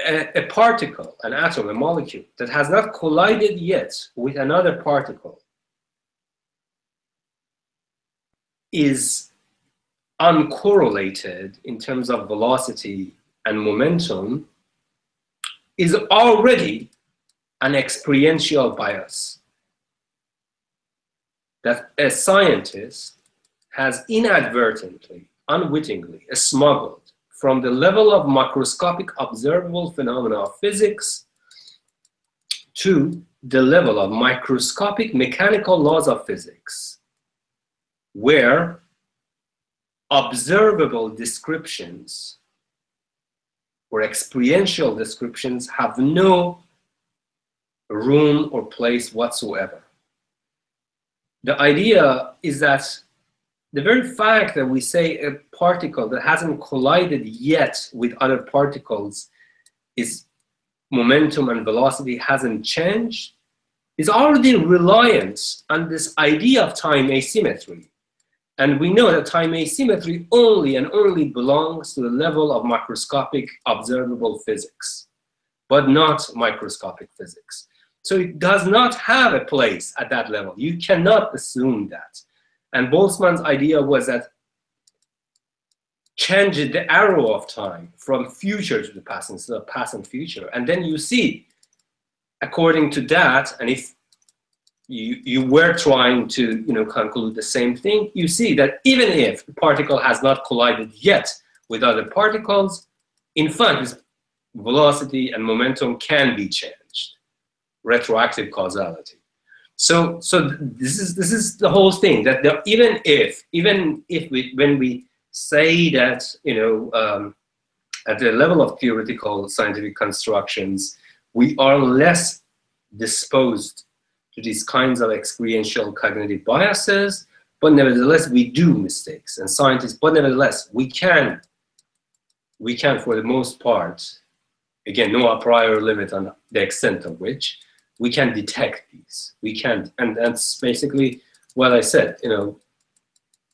a particle, an atom, a molecule that has not collided yet with another particle is uncorrelated in terms of velocity and momentum is already an experiential bias that a scientist has inadvertently, unwittingly smuggled from the level of macroscopic observable phenomena of physics to the level of microscopic mechanical laws of physics, where observable descriptions or experiential descriptions have no room or place whatsoever. The idea is that the very fact that we say a particle that hasn't collided yet with other particles, its momentum and velocity hasn't changed, is already reliant on this idea of time asymmetry. And we know that time asymmetry only and only belongs to the level of macroscopic observable physics, but not microscopic physics. So it does not have a place at that level. You cannot assume that. And Boltzmann's idea was that change the arrow of time from future to the past instead of past and future. And then you see, according to that, and if you were trying to conclude the same thing, you see that even if the particle has not collided yet with other particles, in fact, its velocity and momentum can be changed. Retroactive causality. So this is the whole thing, that even if when we say that at the level of theoretical scientific constructions we are less disposed to these kinds of experiential cognitive biases, but nevertheless we do mistakes, and scientists, but nevertheless we can for the most part, again, no a priori limit on the extent of which we can detect these. We can, and that's basically what I said.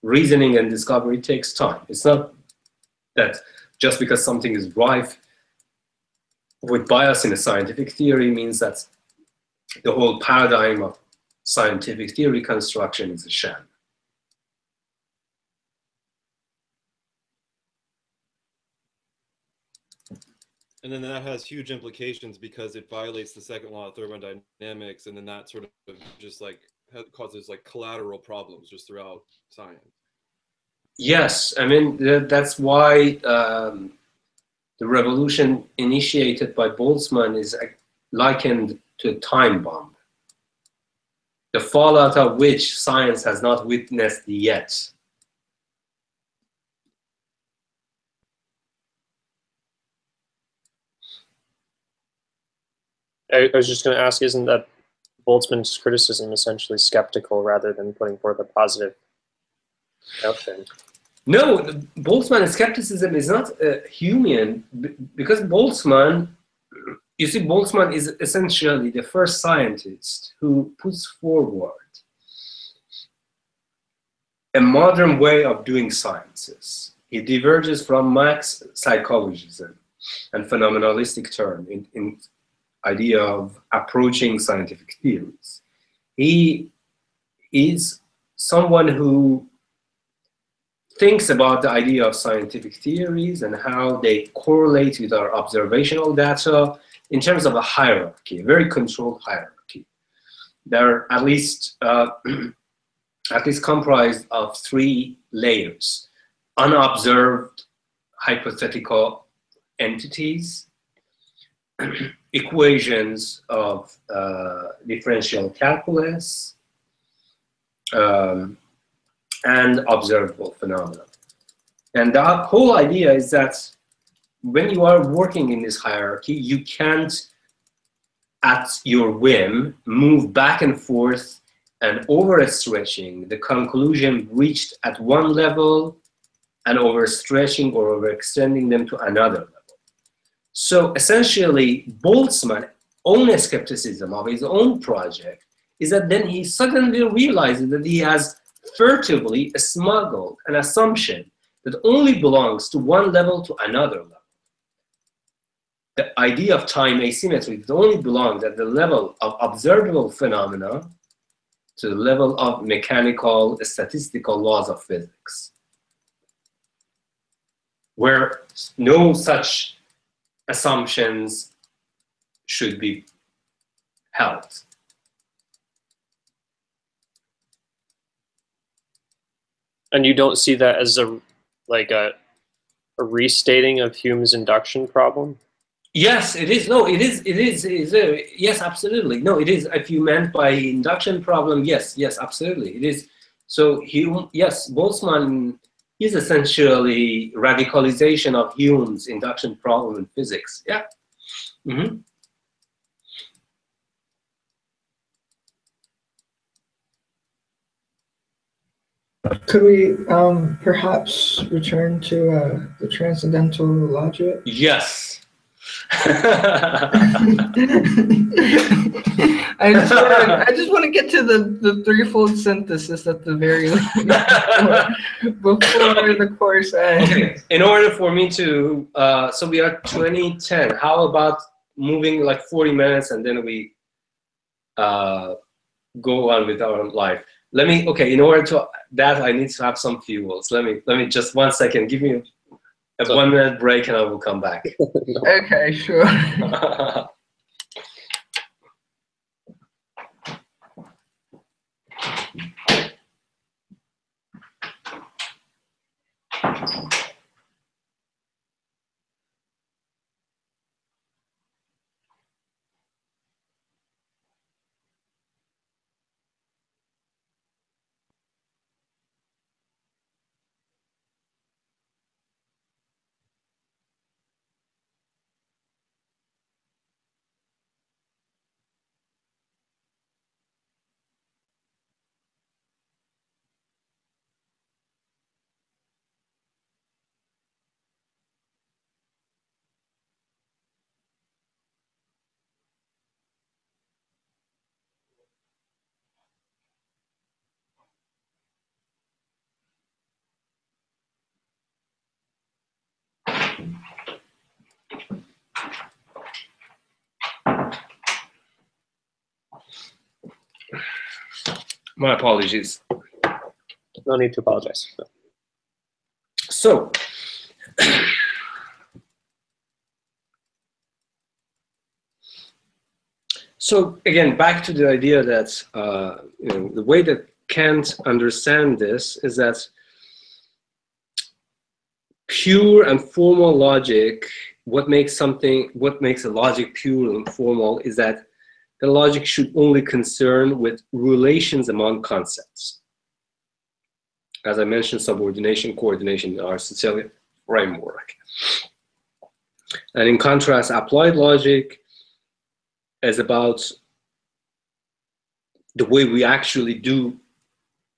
Reasoning and discovery takes time. It's not that just because something is rife with bias in a scientific theory means that the whole paradigm of scientific theory construction is a sham. And then that has huge implications because it violates the second law of thermodynamics, and then that sort of just like causes like collateral problems just throughout science. Yes, I mean that's why the revolution initiated by Boltzmann is likened to a time bomb, the fallout of which science has not witnessed yet. I was just going to ask, isn't that Boltzmann's criticism essentially skeptical rather than putting forth a positive notion? No, Boltzmann's skepticism is not Humean, because Boltzmann, you see, Boltzmann is essentially the first scientist who puts forward a modern way of doing sciences. He diverges from Marx psychologism and phenomenalistic turn in idea of approaching scientific theories. He is someone who thinks about the idea of scientific theories and how they correlate with our observational data in terms of a hierarchy, a very controlled hierarchy. They're at least comprised of 3 layers: unobserved hypothetical entities, equations of differential calculus, and observable phenomena. And the whole idea is that when you are working in this hierarchy, you can't, at your whim, move back and forth and overstretching the conclusion reached at one level and overstretching or overextending them to another level. So essentially, Boltzmann's own skepticism of his own project is that then he suddenly realizes that he has furtively smuggled an assumption that only belongs to one level to another level. The idea of time asymmetry that only belongs at the level of observable phenomena to the level of mechanical, statistical laws of physics, where no such assumptions should be held. And you don't see that as a restating of Hume's induction problem? Yes, it is. No, it is. Yes, absolutely. No, it is. If you meant by induction problem, yes, absolutely, it is. So Hume, yes, Boltzmann is essentially radicalization of Hume's induction problem in physics. Yeah. Mm-hmm. Could we perhaps return to the transcendental logic? Yes. I just want to get to the threefold synthesis at the very before the course ends. Okay. In order for me to, so we are 2010. How about moving like 40 minutes and then we go on with our life? Let me, okay, in order to that, I need to have some fuels. Let me just 1 second, give me a 1 minute break and I will come back. Okay, sure. My apologies. No need to apologize. So, So again, back to the idea that the way that Kant understands this is that pure and formal logic, what makes a logic pure and formal is that the logic should only concern with relations among concepts. As I mentioned, subordination, coordination in Aristotelian framework. And in contrast, applied logic is about the way we actually do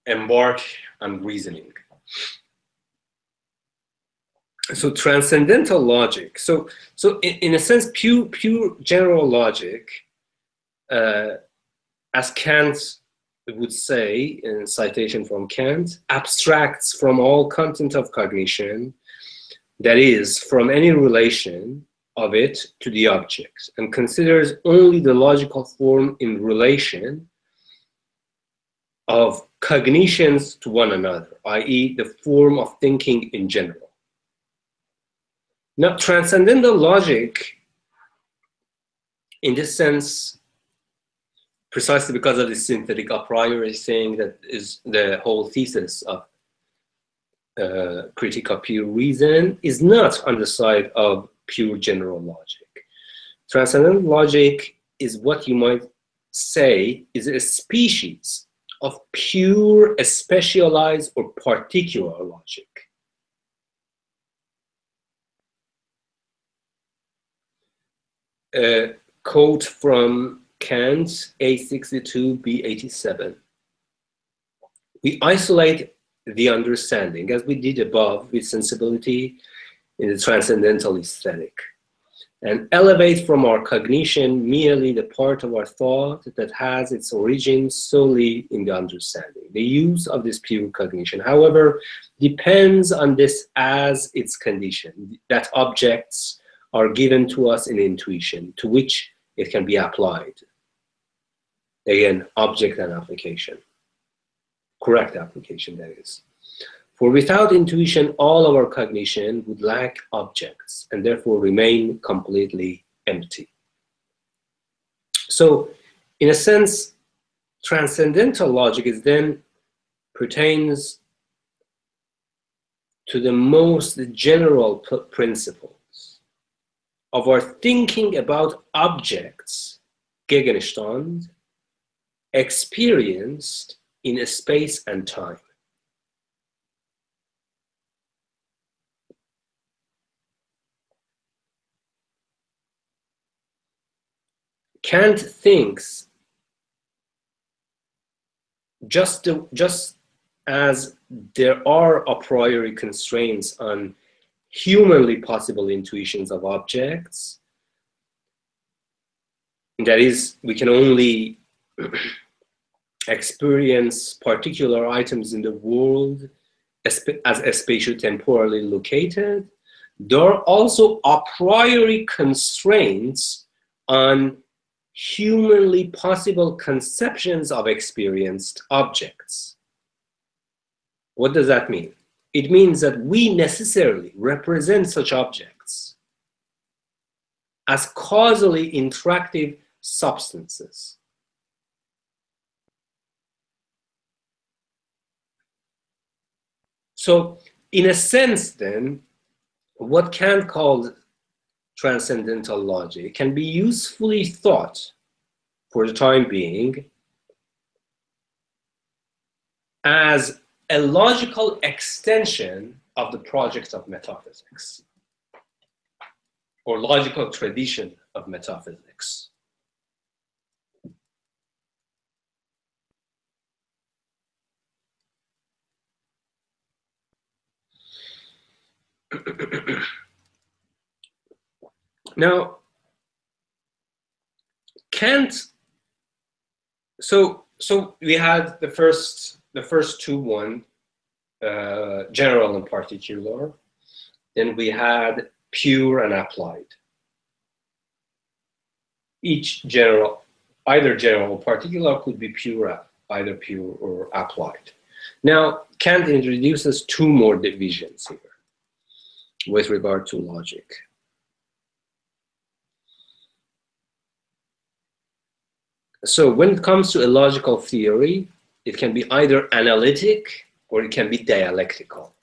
embark on reasoning. So transcendental logic. So in a sense, pure general logic, as Kant would say in citation from Kant, abstracts from all content of cognition, that is, from any relation of it to the object, and considers only the logical form in relation of cognitions to one another, i.e., the form of thinking in general. Now, transcendental logic, in this sense, precisely because of the synthetic a priori thing that is the whole thesis of Critique of Pure Reason, is not on the side of pure general logic. Transcendental logic is what you might say is a species of pure, specialized, or particular logic. A quote from Kant, A62, B87. We isolate the understanding, as we did above with sensibility in the transcendental aesthetic, and elevate from our cognition merely the part of our thought that has its origin solely in the understanding. The use of this pure cognition, however, depends on this as its condition, that objects are given to us in intuition, to which it can be applied. Again, object and application. Correct application, that is. For without intuition, all of our cognition would lack objects and therefore remain completely empty. So, in a sense, transcendental logic is then pertains to the most general principles of our thinking about objects, Gegenstand, experienced in a space and time. Kant thinks just as there are a priori constraints on humanly possible intuitions of objects, that is, we can only experience particular items in the world as spatio-temporally located, there are also a priori constraints on humanly possible conceptions of experienced objects. What does that mean? It means that we necessarily represent such objects as causally interactive substances. So, in a sense, then, what Kant called transcendental logic can be usefully thought for the time being as a logical extension of the project of metaphysics or logical tradition of metaphysics. Now, Kant, so we had the first two, general and particular. Then we had pure and applied. Each general, either general or particular, could be pure, either pure or applied. Now, Kant introduces two more divisions here with regard to logic. So when it comes to a logical theory, it can be either analytic or it can be dialectical.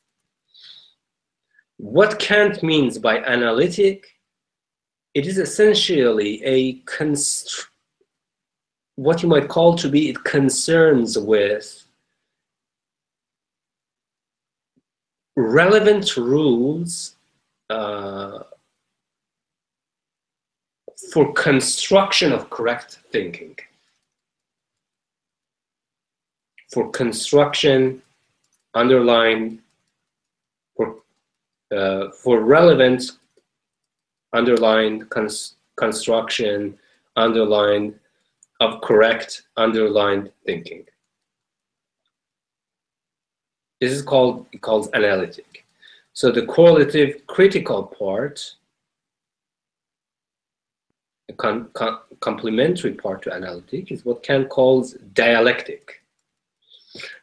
What Kant means by analytic, it is essentially what you might call to be, it concerns with relevant rules for construction of correct thinking. For construction, underlined, for relevant, underlined, construction, underlined, of correct, underlined thinking. This is called analytic. So the correlative critical part, the complementary part to analytic, is what Kant calls dialectic.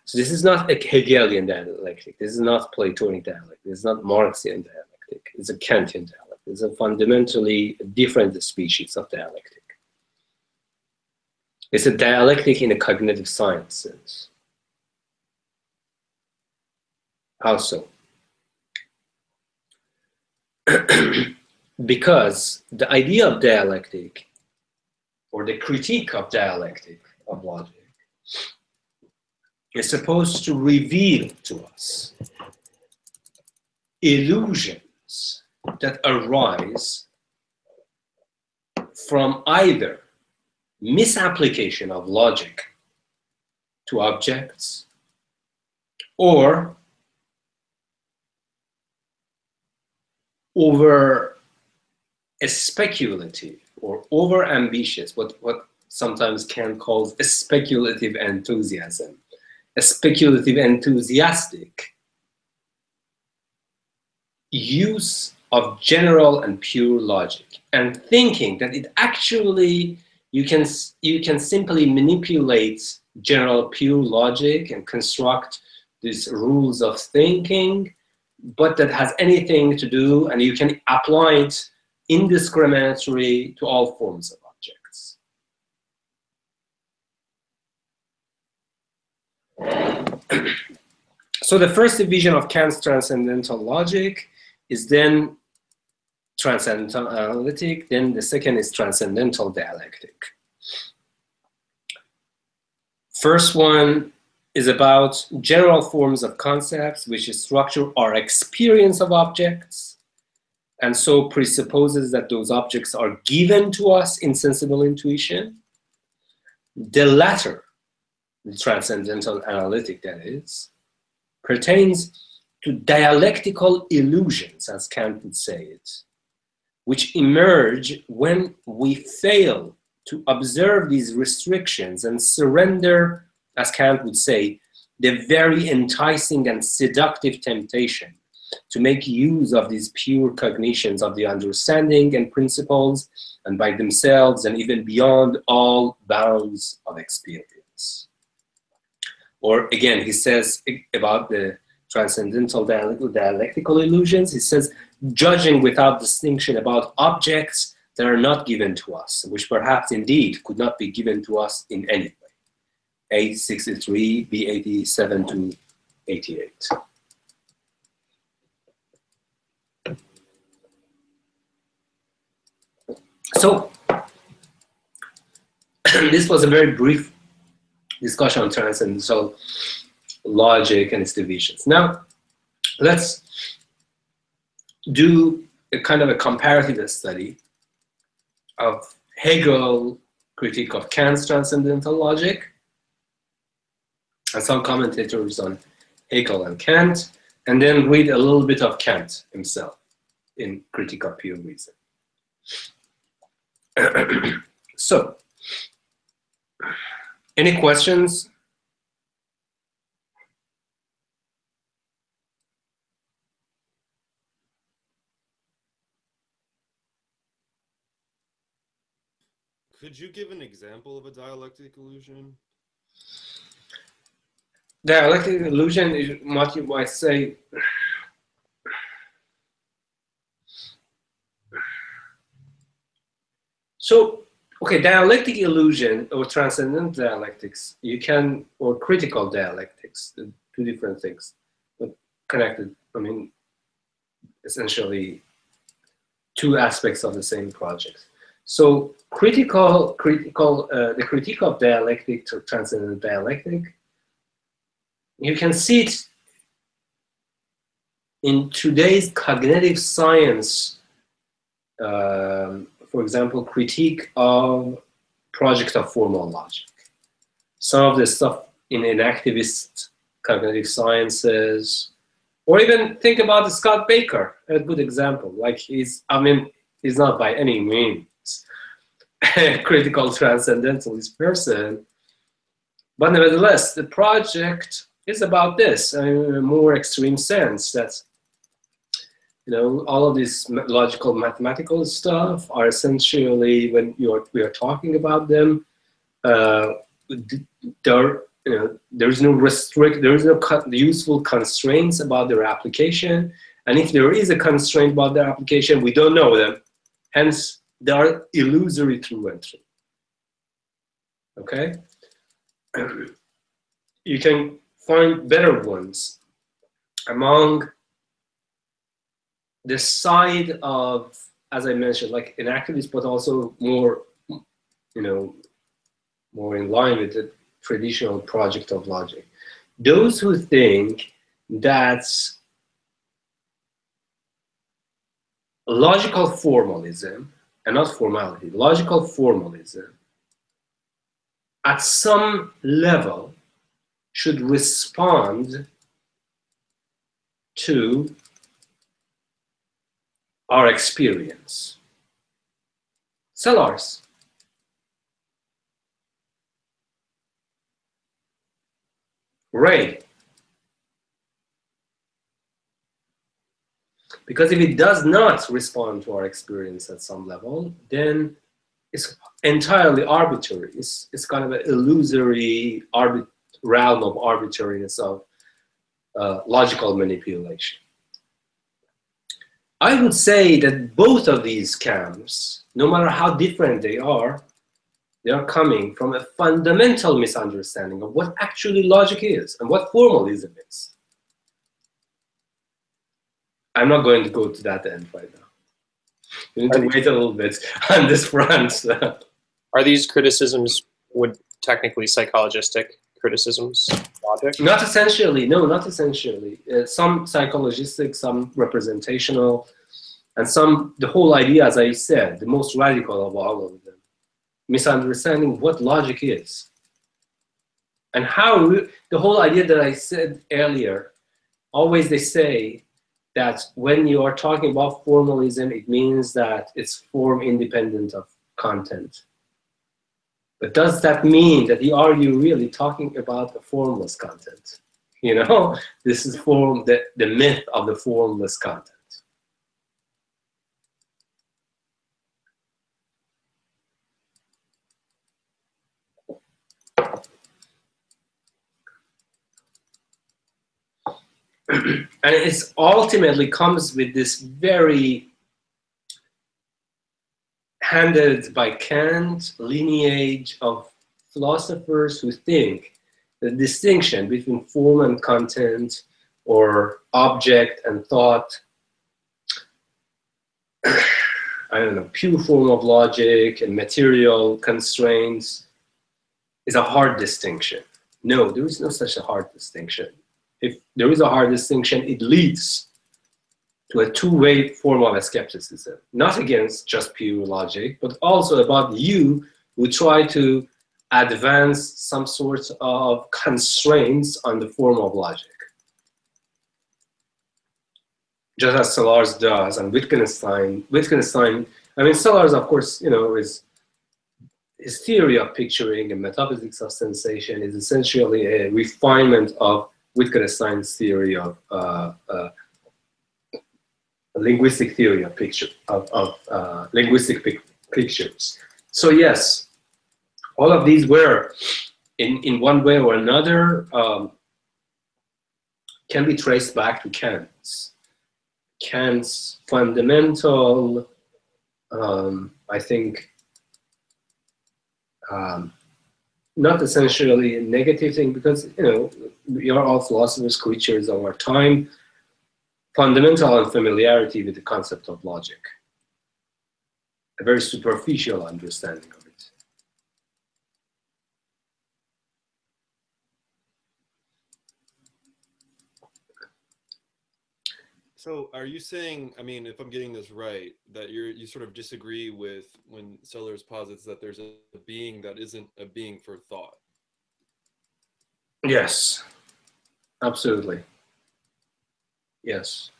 So this is not a Hegelian dialectic. This is not Platonic dialectic. This is not Marxian dialectic. It's a Kantian dialectic. It's a fundamentally different species of dialectic. It's a dialectic in a cognitive science sense. How so? Because the idea of dialectic, or the critique of dialectic, of logic, is supposed to reveal to us illusions that arise from either misapplication of logic to objects or over a speculative or over ambitious, what sometimes Kant calls a speculative enthusiasm, a speculative enthusiastic use of general and pure logic, and thinking that it actually, you can simply manipulate general pure logic and construct these rules of thinking, but that has anything to do, and you can apply it indiscriminately to all forms of objects. So the first division of Kant's transcendental logic is then transcendental analytic, then the second is transcendental dialectic. First one is about general forms of concepts which structure our experience of objects, and so presupposes that those objects are given to us in sensible intuition. The latter, the transcendental analytic that is, pertains to dialectical illusions, as Kant would say it, which emerge when we fail to observe these restrictions and surrender, as Kant would say, the very enticing and seductive temptation to make use of these pure cognitions of the understanding and principles, and by themselves and even beyond all bounds of experience. Or again, he says about the transcendental dialectical illusions, he says, judging without distinction about objects that are not given to us, which perhaps indeed could not be given to us in any way. A63, B87 to 88. So, this was a very brief discussion on transcendental logic and its divisions. Now, let's do a kind of a comparative study of Hegel's critique of Kant's transcendental logic, and some commentators on Hegel and Kant, and then read a little bit of Kant himself in Critique of Pure Reason. So, any questions? Could you give an example of a dialectic illusion? Dialectic illusion is what you might say. So Okay, dialectic illusion or transcendental dialectics, or critical dialectics, two different things, but connected. I mean, essentially two aspects of the same project. So the critique of dialectic to transcendental dialectic, you can see it in today's cognitive science, for example, critique of project of formal logic. Some of the stuff in activist cognitive sciences, or even think about Scott Baker, a good example. Like he's not by any means a critical transcendentalist person, but nevertheless, the project is about this in a more extreme sense that, you know, all of this logical mathematical stuff are essentially, when we are talking about them, there is no useful constraints about their application, and if there is a constraint about their application, we don't know them. Hence, they are illusory through and through. Okay, you can find better ones among the side of, as I mentioned, like an activist, but also more, you know, more in line with the traditional project of logic. Those who think that logical formalism, and not formality, logical formalism, at some level should respond to our experience. Sellars. Ray. Because if it does not respond to our experience at some level, then it's entirely arbitrary. It's kind of an illusory realm of arbitrariness of logical manipulation. I would say that both of these camps, no matter how different they are coming from a fundamental misunderstanding of what actually logic is and what formalism is. I'm not going to go to that end right now. We need to wait a little bit on this front. Are these criticisms technically psychologistic criticisms? Logic? Not essentially, no, not essentially. Some psychologistic, some representational, and some, the whole idea, as I said, the most radical of all of them, misunderstanding what logic is. And how, the whole idea that I said earlier, always they say that when you are talking about formalism, it means that it's form independent of content. But does that mean that are you really talking about the formless content? You know, this is the myth of the formless content. And it ultimately comes with this very handed by Kant lineage of philosophers who think the distinction between form and content, or object and thought, I don't know, pure form of logic and material constraints, is a hard distinction. No, there is no such a hard distinction. If there is a hard distinction, it leads to a two-way form of skepticism, not against just pure logic, but also about you who try to advance some sort of constraints on the form of logic. Just as Sellars does, and Wittgenstein, I mean, Sellars, of course, you know, his theory of picturing and metaphysics of sensation is essentially a refinement of Wittgenstein's theory of linguistic theory of linguistic pictures. So yes, all of these were, in one way or another, can be traced back to Kant's fundamental, I think, not essentially a negative thing, because, you know, we are all philosophers, creatures of our time. Fundamental unfamiliarity with the concept of logic, a very superficial understanding of it. So are you saying, I mean, if I'm getting this right, that you sort of disagree with when Sellars posits that there's a being that isn't a being for thought? Yes, absolutely. Yes.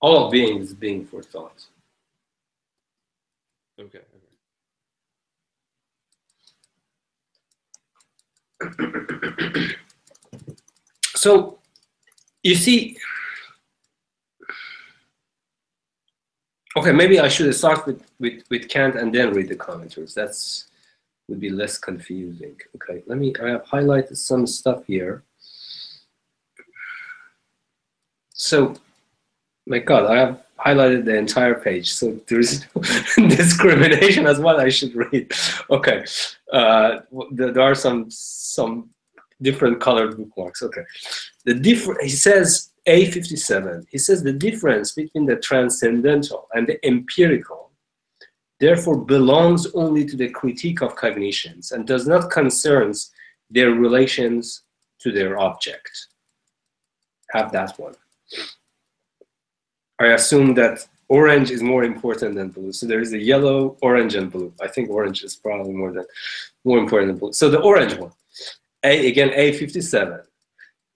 All being is being for thought. Okay. So, you see, okay, maybe I should start with Kant and then read the commentaries. That's would be less confusing. Okay, I have highlighted some stuff here. So, my God, I have highlighted the entire page, so there's no discrimination as what I should read. Okay, there are some different colored bookmarks. Okay, he says A57. He says the difference between the transcendental and the empirical therefore belongs only to the critique of cognitions and does not concern their relations to their object. Have that one. I assume that orange is more important than blue. So there is a yellow, orange, and blue. I think orange is probably more important than blue. So the orange one, again, A57.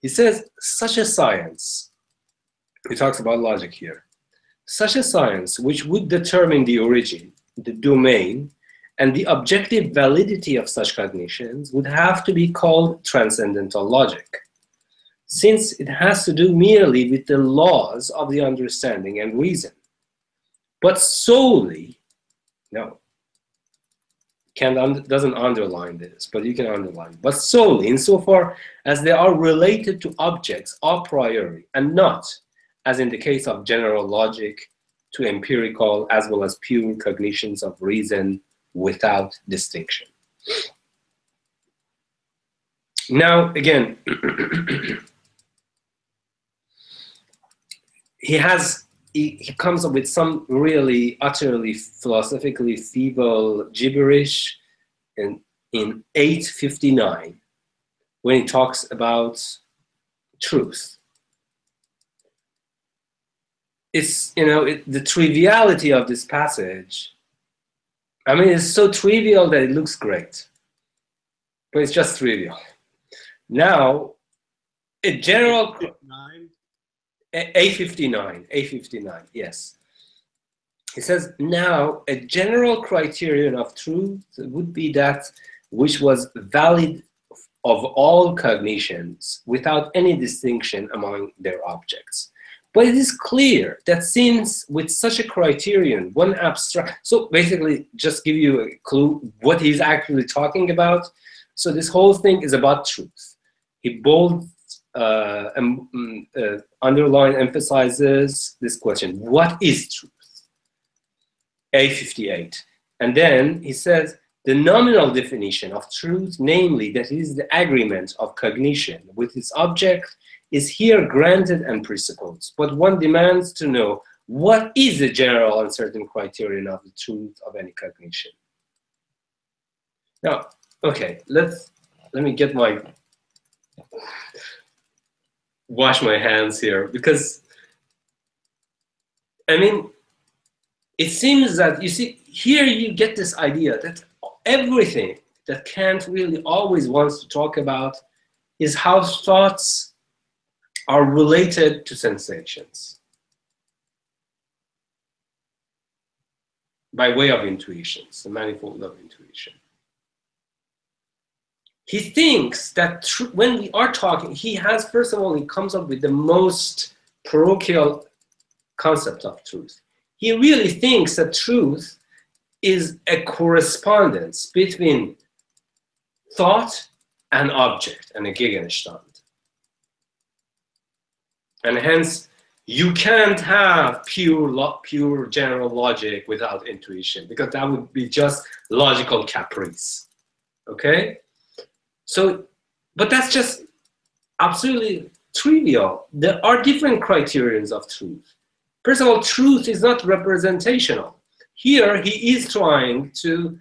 He says, such a science, he talks about logic here, such a science which would determine the origin, the domain, and the objective validity of such cognitions would have to be called transcendental logic, since it has to do merely with the laws of the understanding and reason. But solely, no, Kant doesn't underline this, but you can underline, but solely insofar as they are related to objects a priori, and not, as in the case of general logic, to empirical as well as pure cognitions of reason without distinction. Now, again, he comes up with some really utterly philosophically feeble gibberish in 859 when he talks about truth. It's, you know, the triviality of this passage, I mean, it's so trivial that it looks great, but it's just trivial. Now, a general... A59, yes. He says, now, a general criterion of truth would be that which was valid of all cognitions without any distinction among their objects. But it is clear that since with such a criterion, one abstract, so basically just give you a clue what he's actually talking about. So this whole thing is about truth. He bold underline emphasizes this question: what is truth? A58. And then he says the nominal definition of truth, namely that it is the agreement of cognition with its object, is here granted and presupposed. But one demands to know what is the general and certain criterion of the truth of any cognition. Now, okay, let me get my wash my hands here, because I mean, it seems that, you see, here you get this idea that everything that Kant really always wants to talk about is how thoughts are related to sensations by way of intuitions, the manifold of intuition. He thinks that when we are talking, he has, first of all, he comes up with the most parochial concept of truth. He really thinks that truth is a correspondence between thought and object, and a Gegenstand. And hence, you can't have pure general logic without intuition, because that would be just logical caprice. Okay? So, but that's just absolutely trivial. There are different criterions of truth. First of all, truth is not representational. Here, he is trying to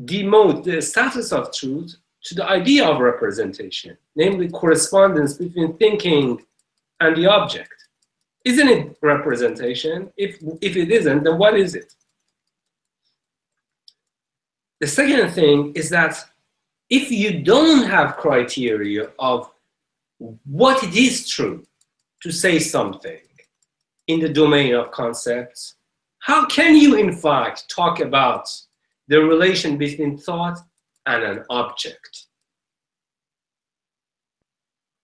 demote the status of truth to the idea of representation, namely correspondence between thinking and the object. Isn't it representation? If it isn't, then what is it? The second thing is that if you don't have criteria of what it is true to say something in the domain of concepts, how can you in fact talk about the relation between thought and an object?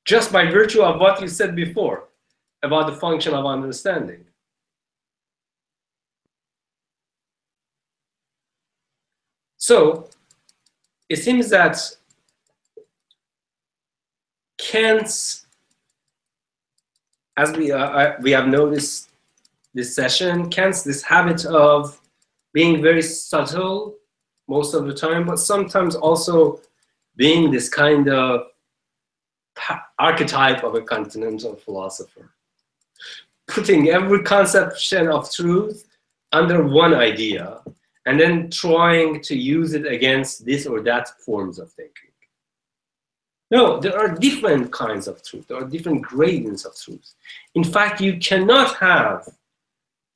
Just by virtue of what you said before about the function of understanding. So it seems that Kant's, as we have noticed this session, Kant's this habit of being very subtle most of the time, but sometimes also being this kind of archetype of a continental philosopher, putting every conception of truth under one idea and then trying to use it against this or that forms of thinking. No, there are different kinds of truth. There are different gradients of truth. In fact, you cannot have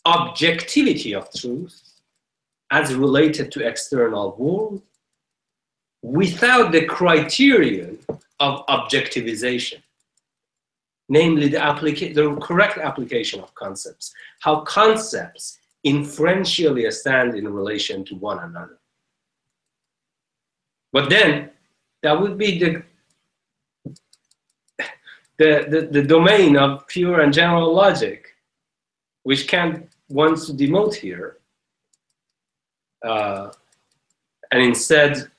objectivity of truth as related to external world without the criterion of objectivization, namely the correct application of concepts, how concepts inferentially stand in relation to one another. But then that would be the domain of pure and general logic, which Kant wants to demote here, and instead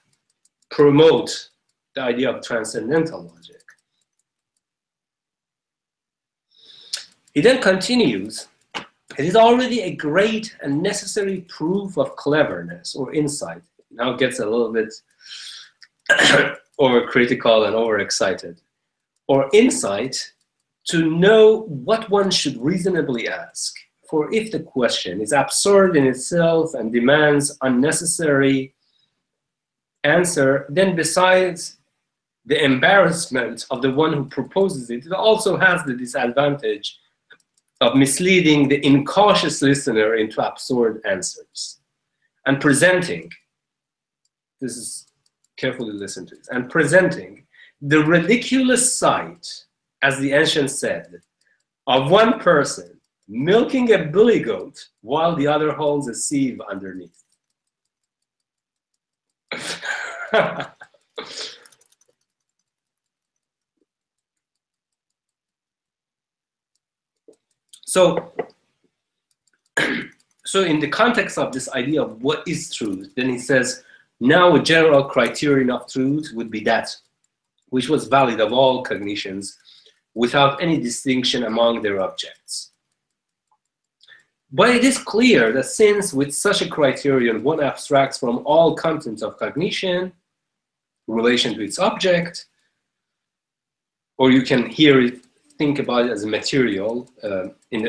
promote the idea of transcendental logic. He then continues, it is already a great and necessary proof of cleverness or insight. Now gets a little bit overcritical and overexcited. Or insight to know what one should reasonably ask. For if the question is absurd in itself and demands unnecessary answer, then besides the embarrassment of the one who proposes it, it also has the disadvantage of misleading the incautious listener into absurd answers and presenting, this is, carefully listen to this, and presenting the ridiculous sight, as the ancients said, of one person milking a billy goat while the other holds a sieve underneath. So in the context of this idea of what is truth, then he says, now a general criterion of truth would be that which was valid of all cognitions without any distinction among their objects. But it is clear that since with such a criterion one abstracts from all content of cognition in relation to its object, or you can hear it, think about it as a material in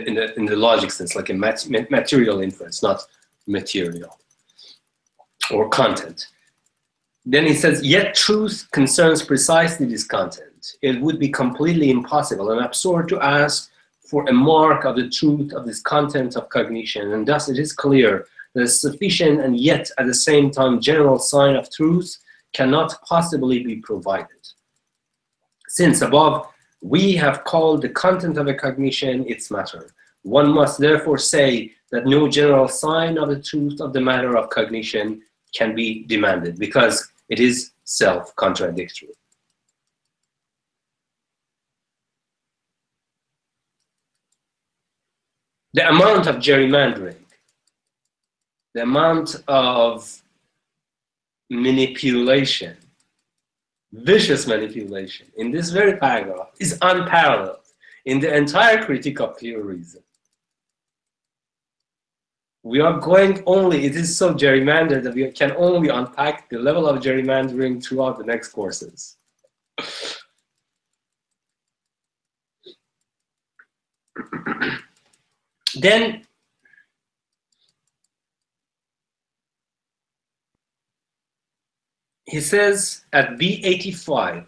the logic sense, like a material inference, not material or content. Then he says, yet truth concerns precisely this content. It would be completely impossible and absurd to ask for a mark of the truth of this content of cognition, and thus it is clear that a sufficient and yet at the same time general sign of truth cannot possibly be provided. Since above we have called the content of a cognition its matter, one must therefore say that no general sign of the truth of the matter of cognition can be demanded, because it is self-contradictory. The amount of gerrymandering, the amount of manipulation, vicious manipulation in this very paragraph is unparalleled. in the entire critique of pure reason. We are going only, it is so gerrymandered that we can only unpack the level of gerrymandering throughout the next courses. Then, he says at B85,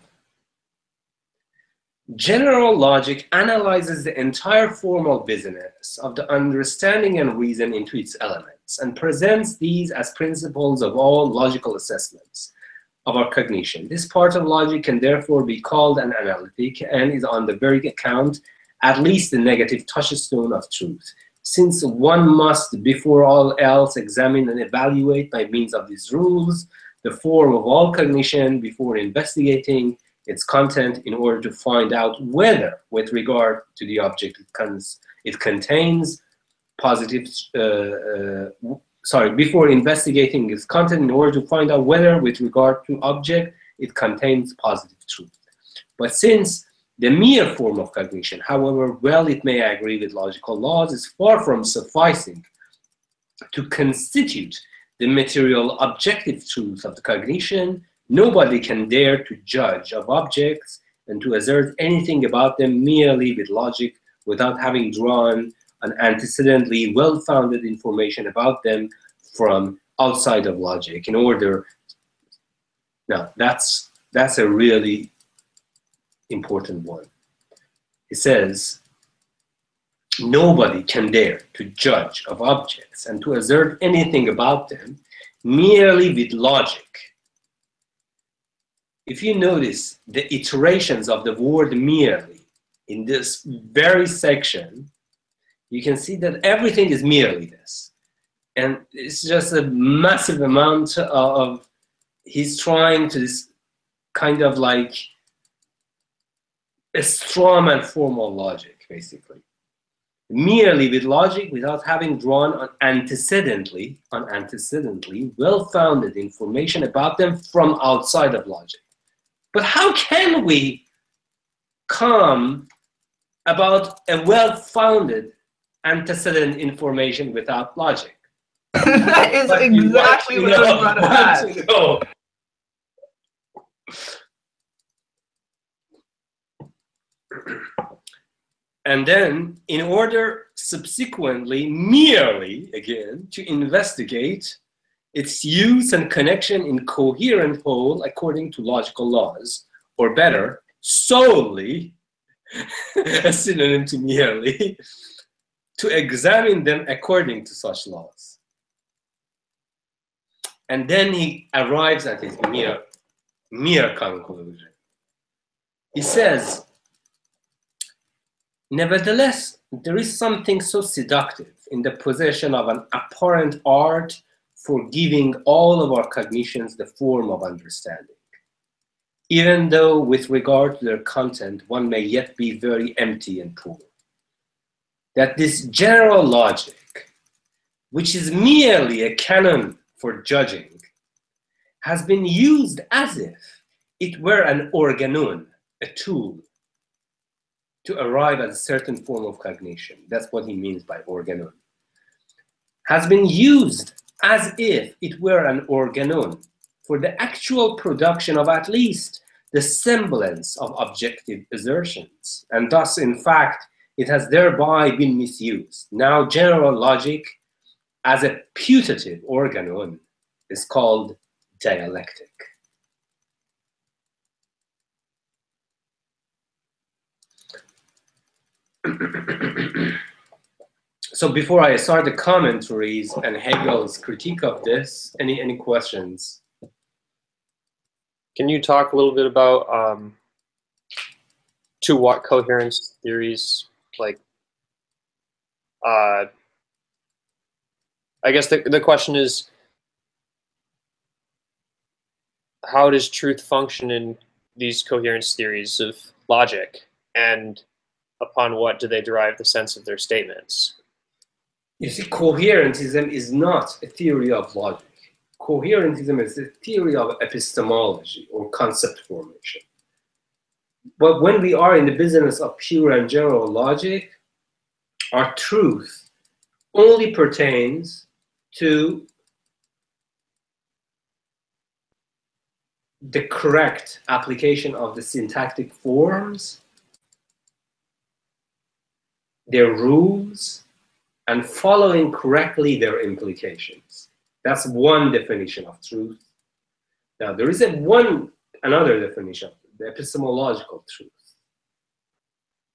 general logic analyzes the entire formal business of the understanding and reason into its elements and presents these as principles of all logical assessments of our cognition. This part of logic can therefore be called an analytic and is on the very account at least the negative touchstone of truth, since one must before all else examine and evaluate by means of these rules the form of all cognition before investigating its content in order to find out whether, with regard to the object it contains, positive, before investigating its content in order to find out whether, with regard to object, it contains positive truth. But since the mere form of cognition, however well it may agree with logical laws, is far from sufficing to constitute the material objective truth of the cognition, nobody can dare to judge of objects and to assert anything about them merely with logic without having drawn an antecedently well-founded information about them from outside of logic in order. Now, that's a really important one. It says, nobody can dare to judge of objects and to assert anything about them merely with logic. If you notice the iterations of the word merely in this very section, you can see that everything is merely this. And it's just a massive amount of, he's trying to this kind of like a straw man formal logic, basically. Merely with logic without having drawn on antecedently well-founded information about them from outside of logic. But how can we come about a well-founded antecedent information without logic? That is exactly what I was about to ask. And then, in order subsequently, merely, again, to investigate its use and connection in coherent whole according to logical laws, or better, solely, a synonym to merely, to examine them according to such laws. And then he arrives at his mere conclusion. He says, nevertheless, there is something so seductive in the possession of an apparent art for giving all of our cognitions the form of understanding, even though with regard to their content, one may yet be very empty and poor. That this general logic, which is merely a canon for judging, has been used as if it were an organon, a tool, to arrive at a certain form of cognition. That's what he means by organon. Has been used as if it were an organon for the actual production of at least the semblance of objective assertions. And thus, in fact, it has thereby been misused. Now, general logic as a putative organon is called dialectic. So before I start the commentaries and Hegel's critique of this, any questions? Can you talk a little bit about to what coherence theories, like, I guess the question is, how does truth function in these coherence theories of logic, and upon what do they derive the sense of their statements? You see, coherentism is not a theory of logic. Coherentism is a theory of epistemology or concept formation. But when we are in the business of pure and general logic, our truth only pertains to the correct application of the syntactic forms, their rules, and following correctly their implications. That's one definition of truth. Now, there is another definition, the epistemological truth.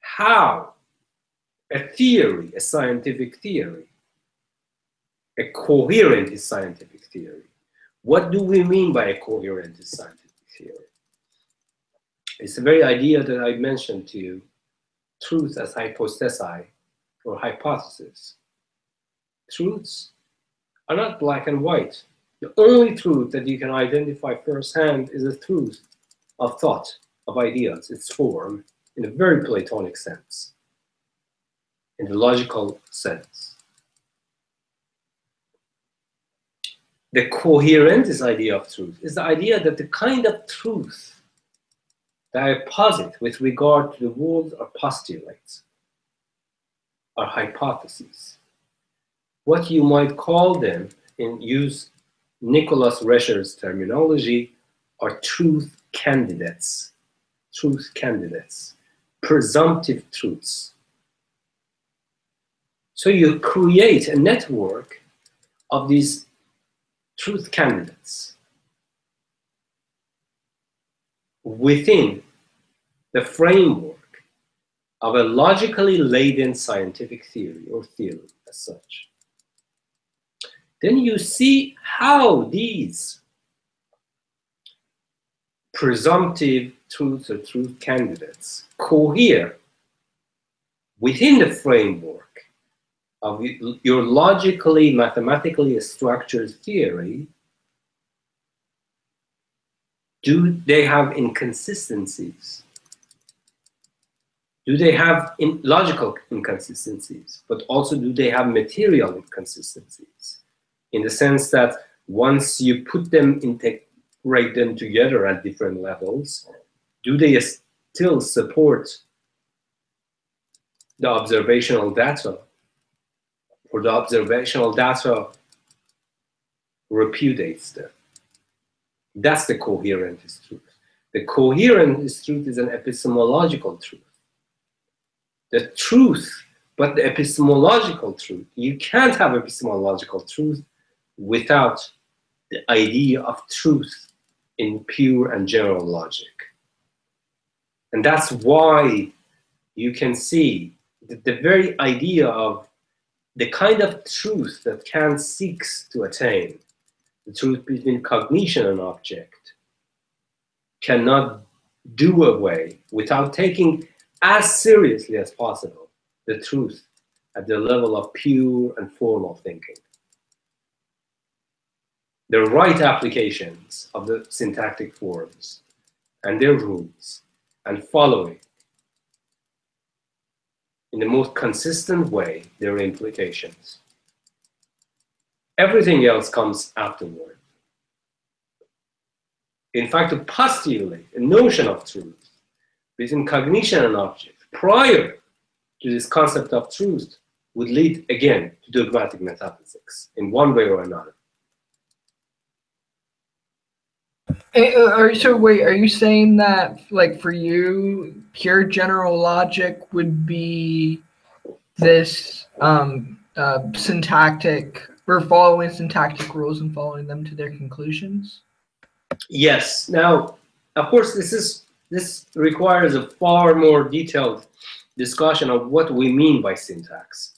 How a theory, a scientific theory, a coherent scientific theory. What do we mean by a coherent scientific theory? It's the very idea that I mentioned to you, truth as hypothesi or hypothesis. Truths are not black and white. The only truth that you can identify firsthand is the truth of thought, of ideas, its form, in a very Platonic sense, in the logical sense. The coherentist idea of truth is the idea that the kind of truth that I posit with regard to the world are postulates, are hypotheses. What you might call them, in use Nicholas Rescher's terminology, are truth candidates, presumptive truths. So you create a network of these truth candidates within the framework of a logically laden scientific theory or theory as such. Then you see how these presumptive truths or truth candidates cohere within the framework of your logically, mathematically structured theory. Do they have inconsistencies? Do they have logical inconsistencies? But also, do they have material inconsistencies? In the sense that once you put them, integrate them together at different levels, do they still support the observational data? Or the observational data repudiates them? That's the coherentist truth. The coherentist truth is an epistemological truth. The truth, but the epistemological truth. You can't have epistemological truth without the idea of truth in pure and general logic. And that's why you can see that the very idea of the kind of truth that Kant seeks to attain, the truth between cognition and object, cannot do away without taking as seriously as possible the truth at the level of pure and formal thinking. The right applications of the syntactic forms and their rules, and following in the most consistent way their implications. Everything else comes afterward. In fact, to postulate a notion of truth between cognition and object prior to this concept of truth would lead again to dogmatic metaphysics in one way or another. So wait, are you saying that, like, for you, pure general logic would be this syntactic, or following syntactic rules and following them to their conclusions? Yes. Now, of course, this requires a far more detailed discussion of what we mean by syntax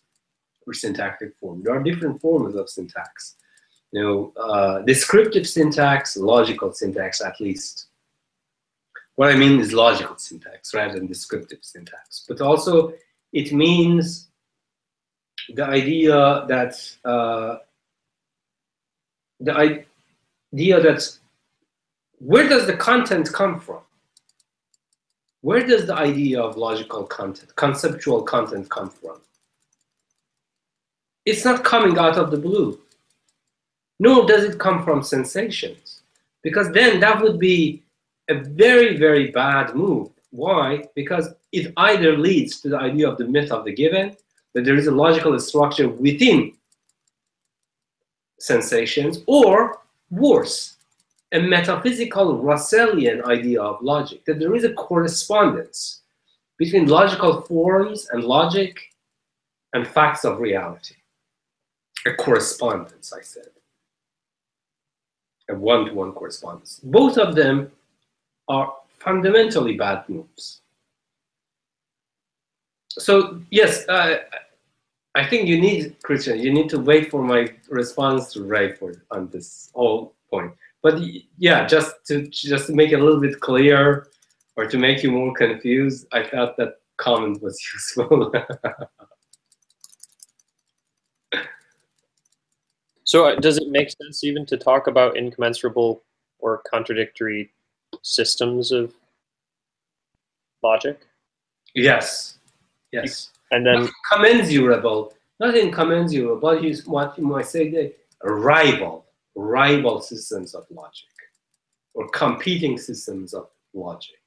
or syntactic form. There are different forms of syntax. Descriptive syntax, logical syntax, at least. What I mean is logical syntax rather than descriptive syntax. But also, it means the idea that where does the content come from? Where does the idea of logical content, conceptual content come from? It's not coming out of the blue. Nor does it come from sensations, because then that would be a very, very bad move Why? Because it either leads to the idea of the myth of the given, that there is a logical structure within sensations, or worse, a metaphysical Russellian idea of logic, that there is a correspondence between logical forms and logic and facts of reality. A correspondence, I said. A one-to-one correspondence. Both of them are fundamentally bad moves. So, yes, I think you need, Christian, you need to wait for my response to Rayford on this whole point. But yeah, just to make it a little bit clear, or to make you more confused, I thought that comment was useful. So does it make sense even to talk about incommensurable or contradictory systems of logic? Yes. Yes. And then commensurable, not incommensurable, but what you might say, the rival systems of logic, or competing systems of logic,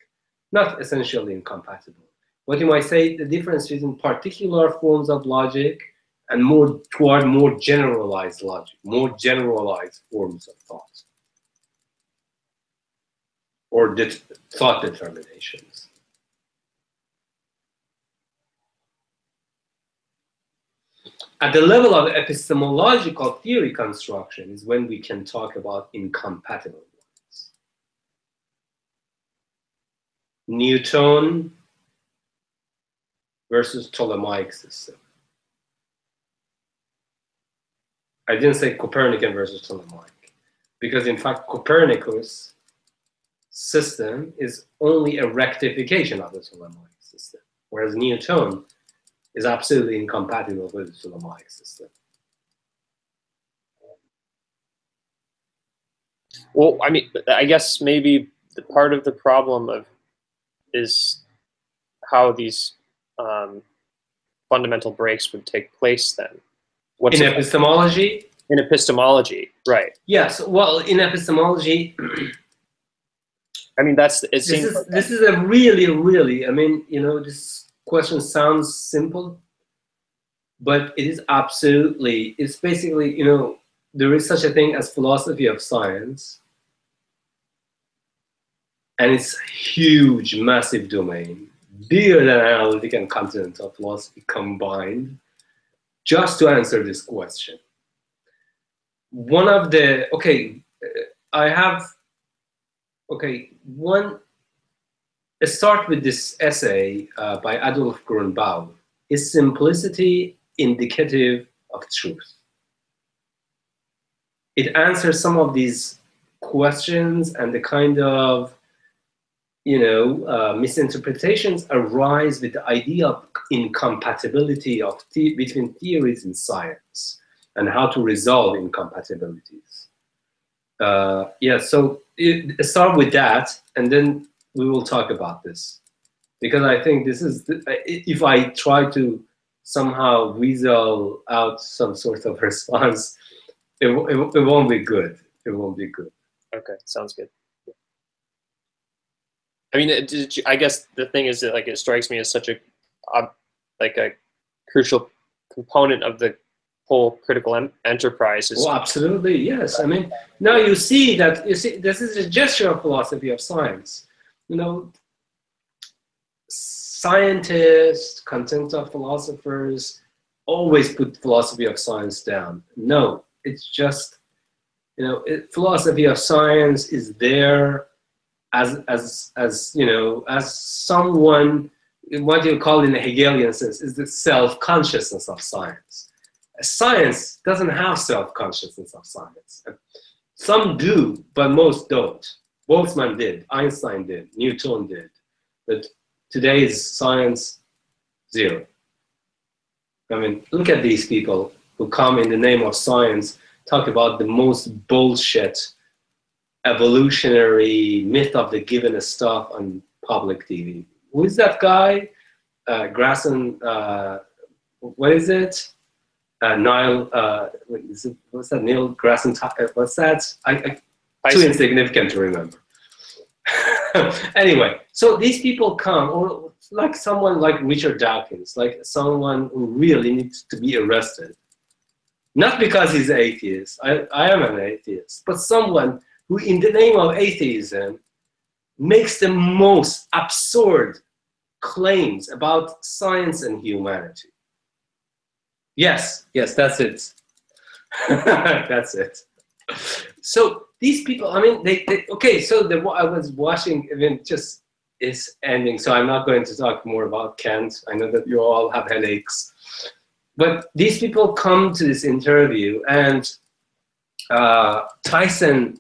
not essentially incompatible. What you might say, the difference between particular forms of logic and more generalized logic, more generalized forms of thought, or thought determinations. At the level of epistemological theory construction is when we can talk about incompatible ones. Newton versus Ptolemaic system. I didn't say Copernican versus Ptolemaic, because in fact Copernicus' system is only a rectification of the Ptolemaic system, whereas Newton is absolutely incompatible with the Ptolemaic system. Well, I mean, I guess maybe the part of the problem is how these fundamental breaks would take place then. In epistemology? In epistemology, right. Yes, well, in epistemology, I mean, this is a really, I mean, you know, this question sounds simple, but it is absolutely, it's basically, you know, there is such a thing as philosophy of science, and it's a huge, massive domain, bigger than analytic and continental philosophy combined, just to answer this question. One of the, let's start with this essay by Adolf Grunbaum. Is simplicity indicative of truth? It answers some of these questions, and the kind of, you know, misinterpretations arise with the idea of incompatibility of between theories in science and how to resolve incompatibilities. Yeah, so start with that, and then we will talk about this, because I think this is, if I try to somehow weasel out some sort of response, it won't be good. It won't be good. Okay, sounds good. I mean, I guess the thing is that, like, it strikes me as such a crucial component of the whole critical enterprise. Oh, absolutely, yes. I mean, now you see, this is a gesture of philosophy of science. You know, scientists, continental philosophers always put philosophy of science down. No, it's just, you know, philosophy of science is there as you know, as someone, what you call in the Hegelian sense, is the self-consciousness of science. Science doesn't have self-consciousness of science. Some do, but most don't. Boltzmann did, Einstein did, Newton did. But today's science, zero. I mean, look at these people who come in the name of science, talk about the most bullshit evolutionary myth of the given stuff on public TV. Who is that guy? Grasson, what is it? Neil, what's that? Neil Grasson, what's that? Too insignificant to remember. Anyway, so these people come, or like someone like Richard Dawkins, like someone who really needs to be arrested. Not because he's an atheist, I am an atheist, but someone who in the name of atheism makes the most absurd claims about science and humanity. Yes, that's it. That's it. So these people, I mean, they okay, so I was watching, I mean, just is ending, so I'm not going to talk more about Kant. I know that you all have headaches. But these people come to this interview, and Tyson,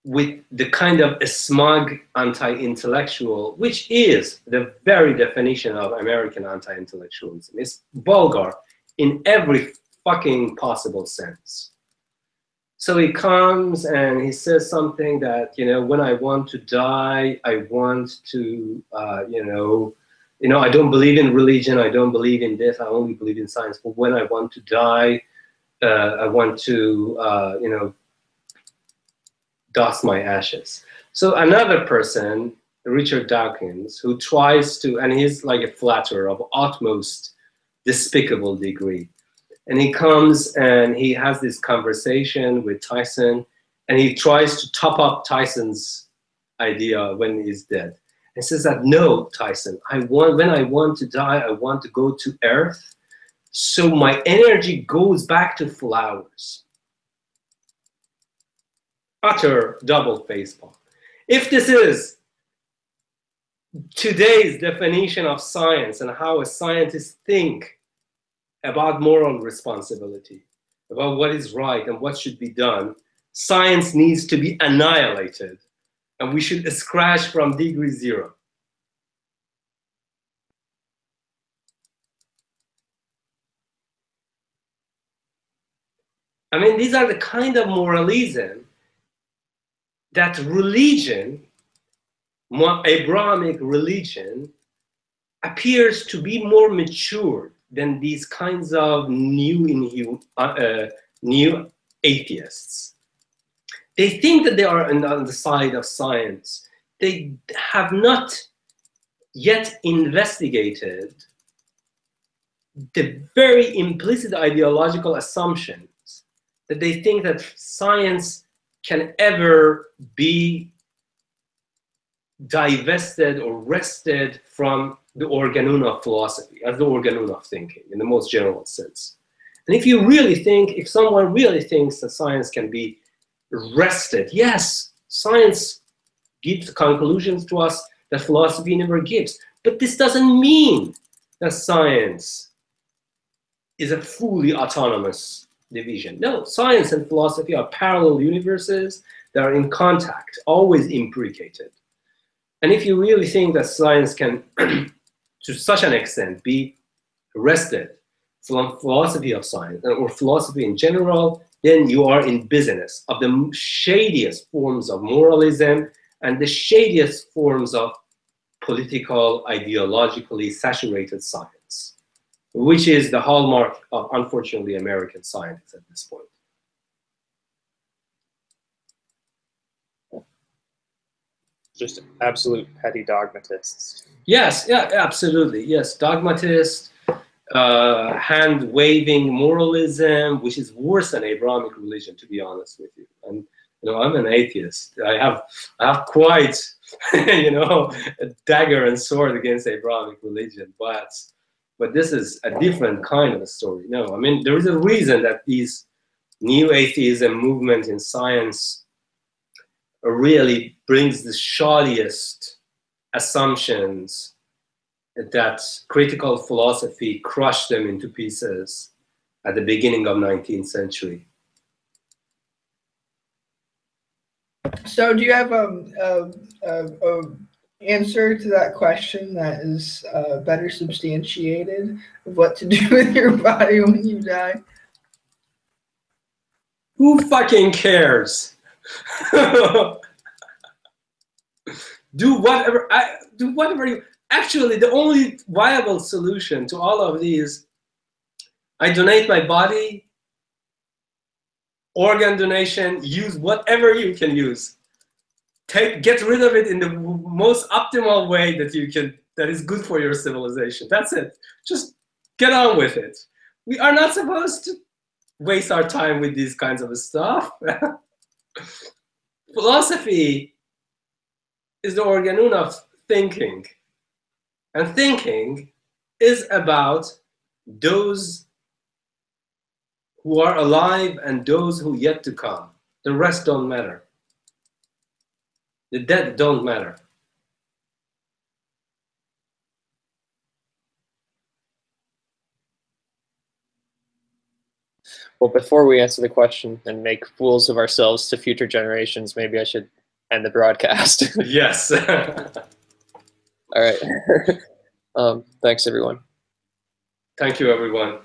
with the kind of a smug anti-intellectual, which is the very definition of American anti-intellectualism, is vulgar in every fucking possible sense. So he comes and he says something that, you know, when I want to die, I want to, you know, I don't believe in religion, I don't believe in this, I only believe in science. But when I want to die, I want to, you know, dust my ashes. So another person, Richard Dawkins, who tries to, and he's like a flatterer of utmost despicable degree. And he comes and he has this conversation with Tyson, and he tries to top up Tyson's idea when he's dead. And says that, no, Tyson, when I want to die, I want to go to Earth, so my energy goes back to flowers. Utter double facepalm. If this is today's definition of science and how a scientist thinks about moral responsibility, about what is right and what should be done, science needs to be annihilated. And we should scratch from degree 0. I mean, these are the kind of moralism that religion, Abrahamic religion, appears to be more mature than these kinds of new atheists. They think that they are on the side of science. They have not yet investigated the very implicit ideological assumptions that they think that science can ever be divested or wrested from the organon of philosophy, as the organon of thinking in the most general sense. And if you really think, if someone really thinks that science can be wrested, yes, science gives conclusions to us that philosophy never gives. But this doesn't mean that science is a fully autonomous division. No, science and philosophy are parallel universes that are in contact, always imbricated. And if you really think that science can, to such an extent, be wrested from philosophy of science or philosophy in general, then you are in business of the shadiest forms of moralism and the shadiest forms of political, ideologically saturated science, which is the hallmark of, unfortunately, American scientists at this point. Just absolute petty dogmatists. Yes, yeah, absolutely. Yes, dogmatists, hand-waving moralism, which is worse than Abrahamic religion, to be honest with you. And you know, I'm an atheist. I have quite, you know, a dagger and sword against Abrahamic religion, but this is a different kind of a story. No, I mean, there is a reason that these new atheism movement in science really brings the shoddiest assumptions that critical philosophy crushed them into pieces at the beginning of 19th century. So do you have a answer to that question that is better substantiated of what to do with your body when you die? Who fucking cares? Do whatever you. Actually, the only viable solution to all of these, I donate my body, organ donation, use whatever you can use. get rid of it in the most optimal way that you can, that is good for your civilization. That's it. Just get on with it. We are not supposed to waste our time with these kinds of stuff. Philosophy is the organum of thinking. And thinking is about those who are alive and those who yet to come. The rest don't matter. The dead don't matter. Well, before we answer the question and make fools of ourselves to future generations, maybe I should end the broadcast. Yes. All right. Thanks, everyone. Thank you, everyone.